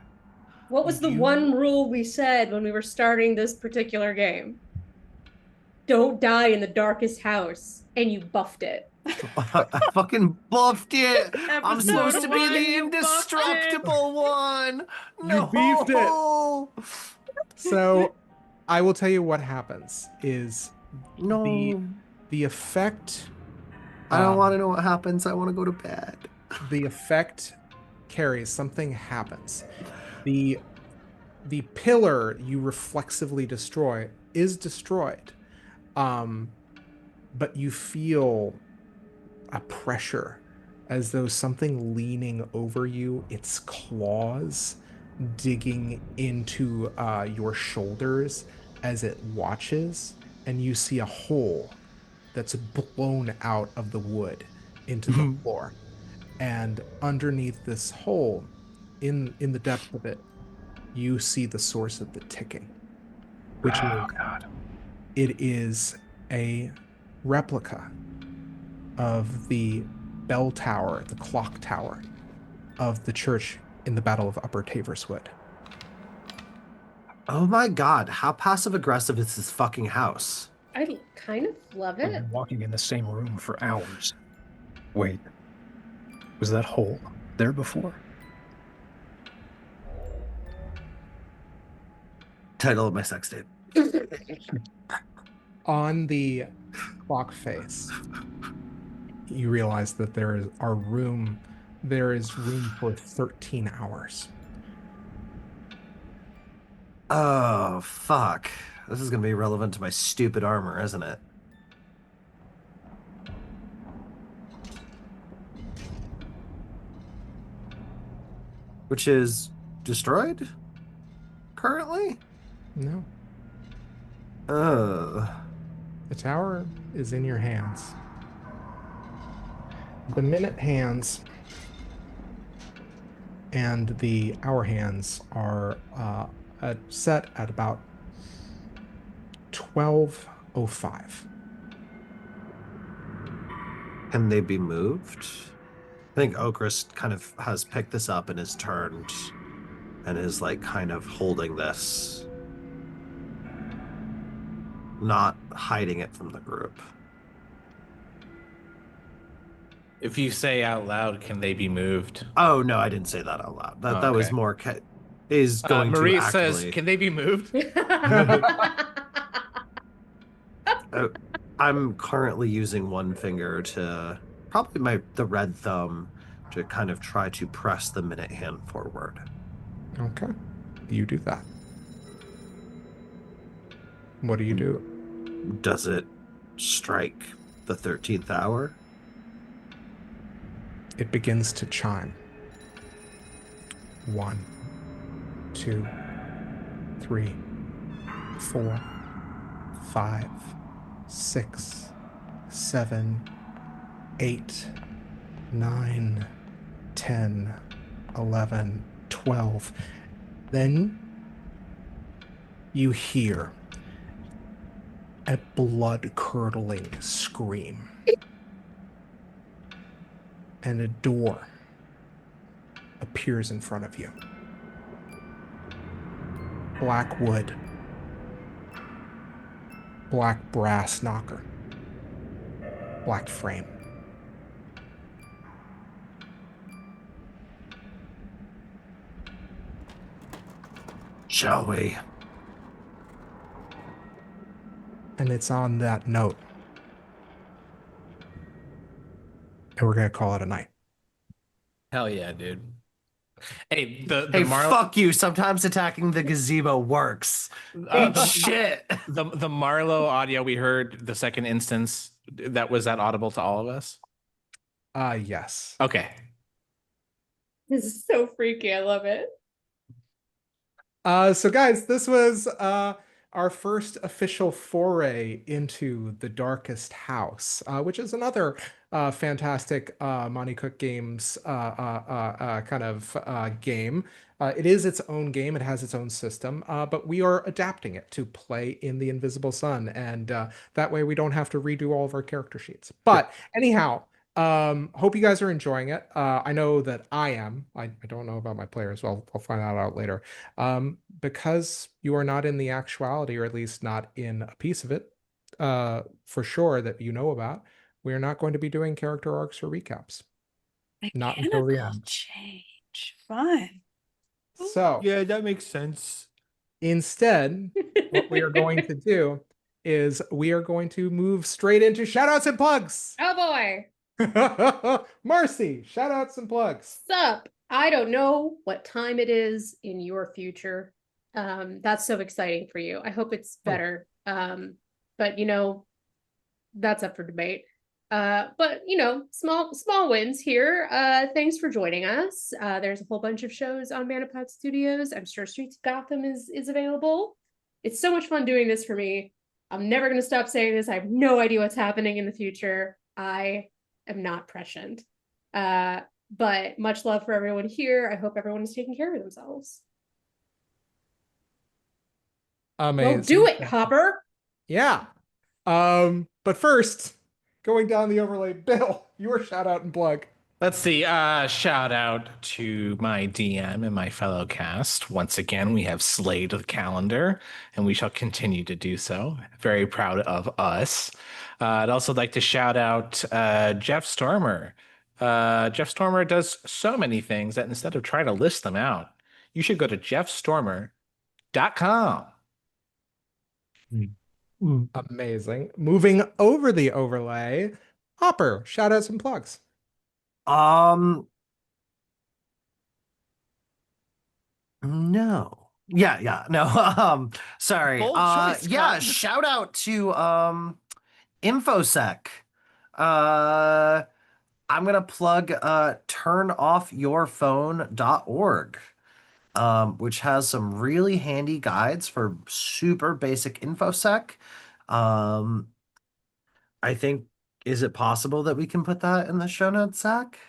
What was the one rule we said when we were starting this particular game? Don't die in the darkest house. And you buffed it. I fucking buffed it. I'm Episode supposed to be 1, the you buffed indestructible one. No. beefed it. So I will tell you what happens is No. the effect. I don't want to know what happens. I want to go to bed. The effect carries, something happens. The pillar you reflexively destroy is destroyed. But you feel a pressure as though something leaning over you, its claws digging into your shoulders as it watches, and you see a hole that's blown out of the wood into the floor. And underneath this hole, in the depth of it, you see the source of the ticking, which it is a replica of the bell tower, the clock tower of the church in the Battle of Upper Taverswood. Oh my god, how passive aggressive is this fucking house? I kind of love We've it. been walking in the same room for hours. Wait, was that hole there before? title of my sex tape. On the clock face, you realize that there is room for 13 hours. Oh, fuck. This is going to be relevant to my stupid armor, isn't it? Which is destroyed currently? No, Uh, the tower is in your hands. The minute hands and the hour hands are set at about 12:05. can they be moved? I think Okris kind of has picked this up and is turned and is like kind of holding this, not hiding it from the group. If you say out loud, can they be moved? Oh no, I didn't say that out loud. That was Okay. more is going to Maree actively. says, can they be moved? I'm currently using one finger to probably the red thumb to kind of try to press the minute hand forward. Okay, you do that. What do you do? Does it strike the 13th hour? It begins to chime. 1, 2, 3, 4, 5, 6, 7, 8, 9, 10, 11, 12. Then you hear a blood-curdling scream. And a door appears in front of you. Black wood. Black brass knocker. Black frame. Shall we? And it's on that note. And we're going to call it a night. Hell yeah, dude. Hey, the Hey, fuck you. Sometimes attacking the gazebo works. Eat shit. the Marlowe audio we heard, the second instance, was that audible to all of us? Yes. Okay. This is so freaky. I love it. So guys, this was our first official foray into the Darkest House, which is another fantastic Monte Cook Games kind of game. It is its own game. It has its own system, but we are adapting it to play in the Invisible Sun, and that way we don't have to redo all of our character sheets. But anyhow, hope you guys are enjoying it. I know that I am. I don't know about my players. Well, I'll find that out later. Because you are not in the actuality, or at least not in a piece of it, for sure, that you know about, we are not going to be doing character arcs or recaps. Not until the end. Change. Fun. So Yeah, that makes sense. instead, what we are going to do is we are going to move straight into shoutouts and plugs. Oh boy. Marcy, shoutouts and plugs. Sup? I don't know what time it is in your future. That's so exciting for you. I hope it's better. But that's up for debate. But small wins here. Thanks for joining us. There's a whole bunch of shows on Manapod Studios. I'm sure Streets of Gotham is available. It's so much fun doing this for me. I'm never gonna stop saying this. I have no idea what's happening in the future. I am not prescient. But much love for everyone here. I hope everyone is taking care of themselves. Amazing. Well, do it, Hopper. Yeah. But first, going down the overlay, Bill, your shout out and plug. Let's see. Shout out to my DM and my fellow cast. Once again, we have slayed the calendar, and we shall continue to do so. Very proud of us. I'd also like to shout out Jeff Stormer. Jeff Stormer does so many things that instead of trying to list them out, you should go to jeffstormer.com Amazing. Moving over the overlay, Hopper, shout outs and plugs. No. Yeah, no. Sorry. Bold choice, Yeah, Scott. shout out to InfoSec. Uh I'm gonna plug turnoffyourphone.org, which has some really handy guides for super basic InfoSec. Um, I think, is it possible that we can put that in the show notes, Zach?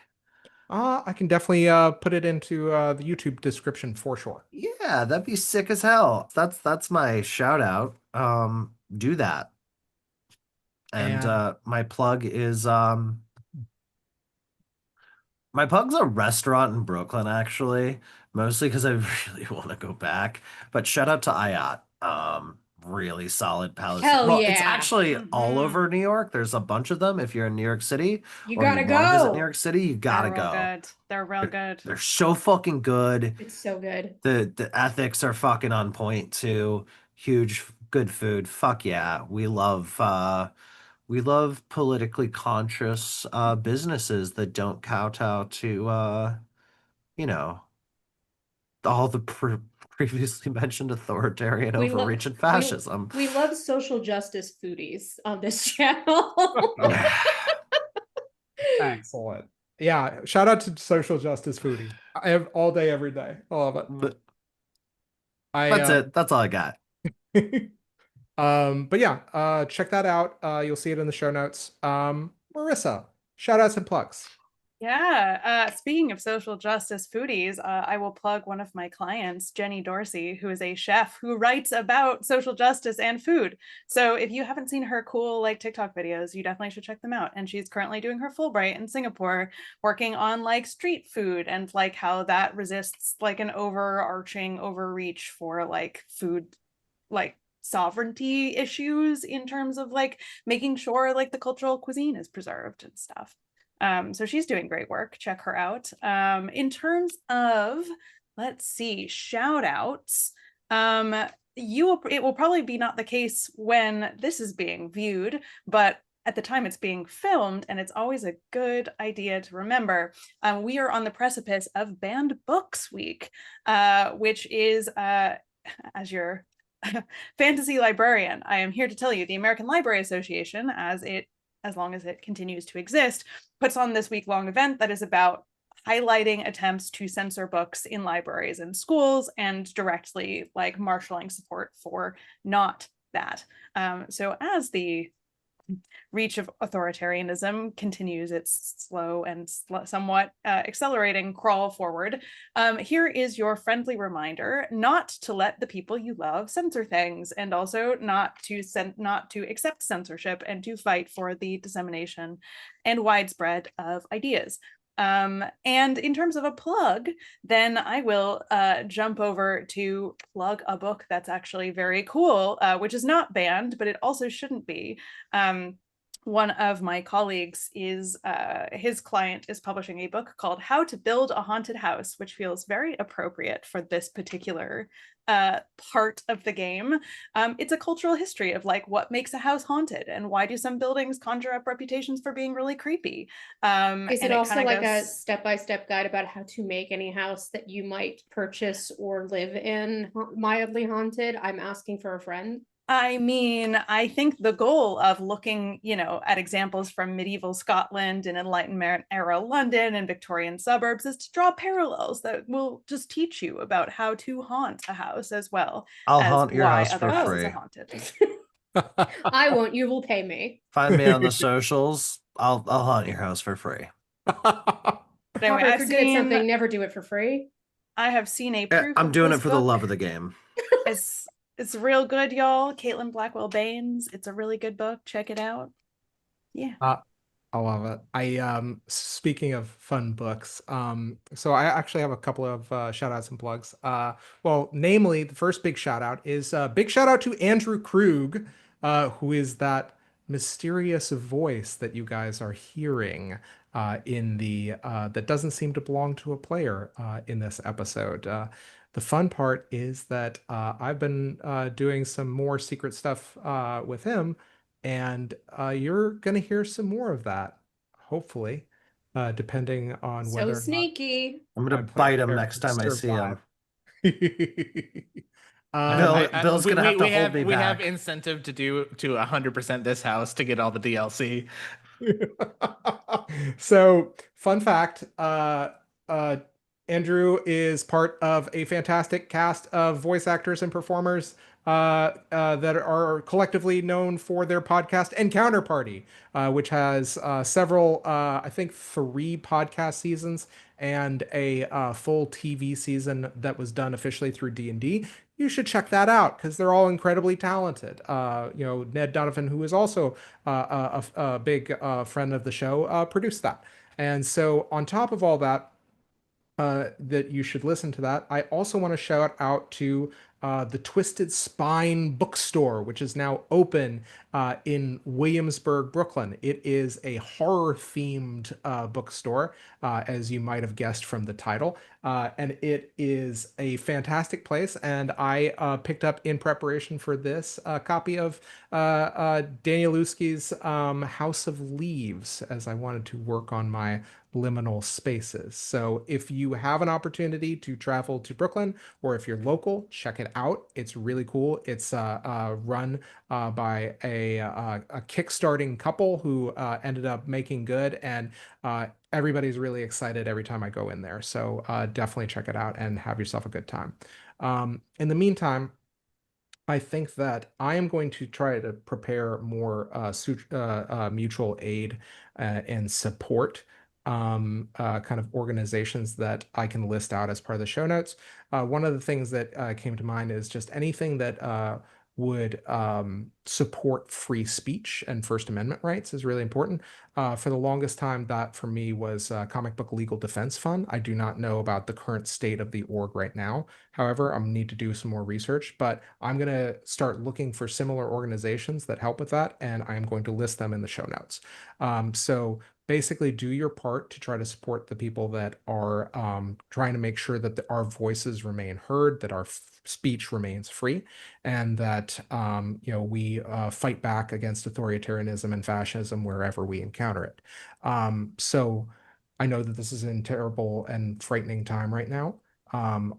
I can definitely put it into the YouTube description for sure. Yeah, that'd be sick as hell. That's my shout out. Do that. And And my plug's a restaurant in Brooklyn, actually, mostly because I really want to go back. But shout out to IOT. Really solid palace. Hell Well, it's yeah. actually all Mhm. over New York. There's a bunch of them. If you're in New York City You or gotta you want to visit New go. York City, you gotta They're real go. good. They're real good. They're so fucking good. It's so good. The ethics are fucking on point too. Huge good food. Fuck yeah. We love politically conscious businesses that don't kowtow to you know, all the previously mentioned authoritarian We overreach and we fascism. we love social justice foodies on this channel. excellent. Yeah, shout out to social justice foodie. I have all day, every day. I love it. But I it. That's all I got. but yeah, check that out. You'll see it in the show notes. Marissa, shout outs and plugs. Yeah. Speaking of social justice foodies, I will plug one of my clients, Jenny Dorsey, who is a chef who writes about social justice and food. So if you haven't seen her cool like TikTok videos, you definitely should check them out. And she's currently doing her Fulbright in Singapore, working on like street food and like how that resists like an overarching overreach for like food, like sovereignty issues in terms of like making sure like the cultural cuisine is preserved and stuff. So she's doing great work. Check her out. In terms of, let's see, shout outs. It will probably be not the case when this is being viewed, but at the time it's being filmed, and it's always a good idea to remember, we are on the precipice of Banned Books Week, which is, as your fantasy librarian, I am here to tell you the American Library Association, as long as it continues to exist, puts on this week-long event that is about highlighting attempts to censor books in libraries and schools and directly like marshaling support for not that. So as the reach of authoritarianism continues its slow and somewhat accelerating crawl forward, here is your friendly reminder not to let the people you love censor things, and also not to accept censorship and to fight for the dissemination and widespread of ideas. And in terms of a plug, then I will jump over to plug a book that's actually very cool, which is not banned, but it also shouldn't be. One of my colleagues is, his client is publishing a book called How to Build a Haunted House, which feels very appropriate for this particular part of the game. It's a cultural history of like what makes a house haunted and why do some buildings conjure up reputations for being really creepy. Is it also like a goes... step-by-step guide about how to make any house that you might purchase or live in mildly haunted? I'm asking for a friend. I mean, I think the goal of looking, at examples from medieval Scotland and Enlightenment era London and Victorian suburbs is to draw parallels that will just teach you about how to haunt a house as well. I'll as haunt your why house other for houses free. are haunted. I won't, you will pay me. Find me on the socials. I'll haunt your house for free. Anyway, If you're good at something, never do it for free. I have seen a Yeah, proof. I'm of doing this it for the book. love of the game. It's real good, y'all. Caitlin Blackwell Baines. It's a really good book. Check it out. Yeah. I love it. Speaking of fun books, so I actually have a couple of shout outs and plugs. Well, namely, the first big shout out is big shout out to Andrew Krug, who is that mysterious voice that you guys are hearing in the that doesn't seem to belong to a player in this episode. the fun part is that I've been doing some more secret stuff with him, and you're going to hear some more of that, hopefully, depending on So whether or not sneaky. I'm my gonna player bite him next characters time I see him. survive. Bill's gonna have to hold me we have back. incentive to do to 100% this house to get all the DLC. So, fun fact, uh, Andrew is part of a fantastic cast of voice actors and performers that are collectively known for their podcast Encounter Party, which has several, I think 3 podcast seasons and a full TV season that was done officially through D&D. You should check that out because they're all incredibly talented. Ned Donovan, who is also a big friend of the show, produced that. And so, on top of all that, that you should listen to that. I also want to shout out to the Twisted Spine bookstore, which is now open in Williamsburg, Brooklyn. It is a horror themed bookstore, as you might have guessed from the title. And it is a fantastic place. And I picked up in preparation for this a copy of Danielewski's House of Leaves, as I wanted to work on my liminal spaces. So if you have an opportunity to travel to Brooklyn, or if you're local, check it out. It's really cool. It's run by a kickstarting couple who ended up making good, and everybody's really excited every time I go in there. So definitely check it out and have yourself a good time. In the meantime, I think that I am going to try to prepare more mutual aid and support kind of organizations that I can list out as part of the show notes. One of the things that came to mind is just anything that would support free speech and First Amendment rights is really important. For the longest time, that for me was Comic Book Legal Defense Fund. I do not know about the current state of the org right now. However, I'm need to do some more research, but I'm going to start looking for similar organizations that help with that, and I'm going to list them in the show notes. So basically do your part to try to support the people that are trying to make sure that our voices remain heard, that our speech remains free, and that we fight back against authoritarianism and fascism wherever we encounter it. So I know that this is a terrible and frightening time right now.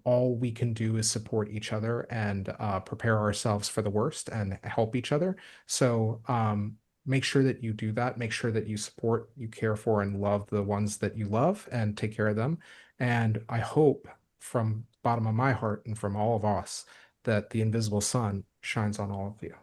All we can do is support each other and prepare ourselves for the worst and help each other. So make sure that you do that. Make sure that you support, you care for, and love the ones that you love and take care of them. And I hope from bottom of my heart and from all of us that the invisible sun shines on all of you.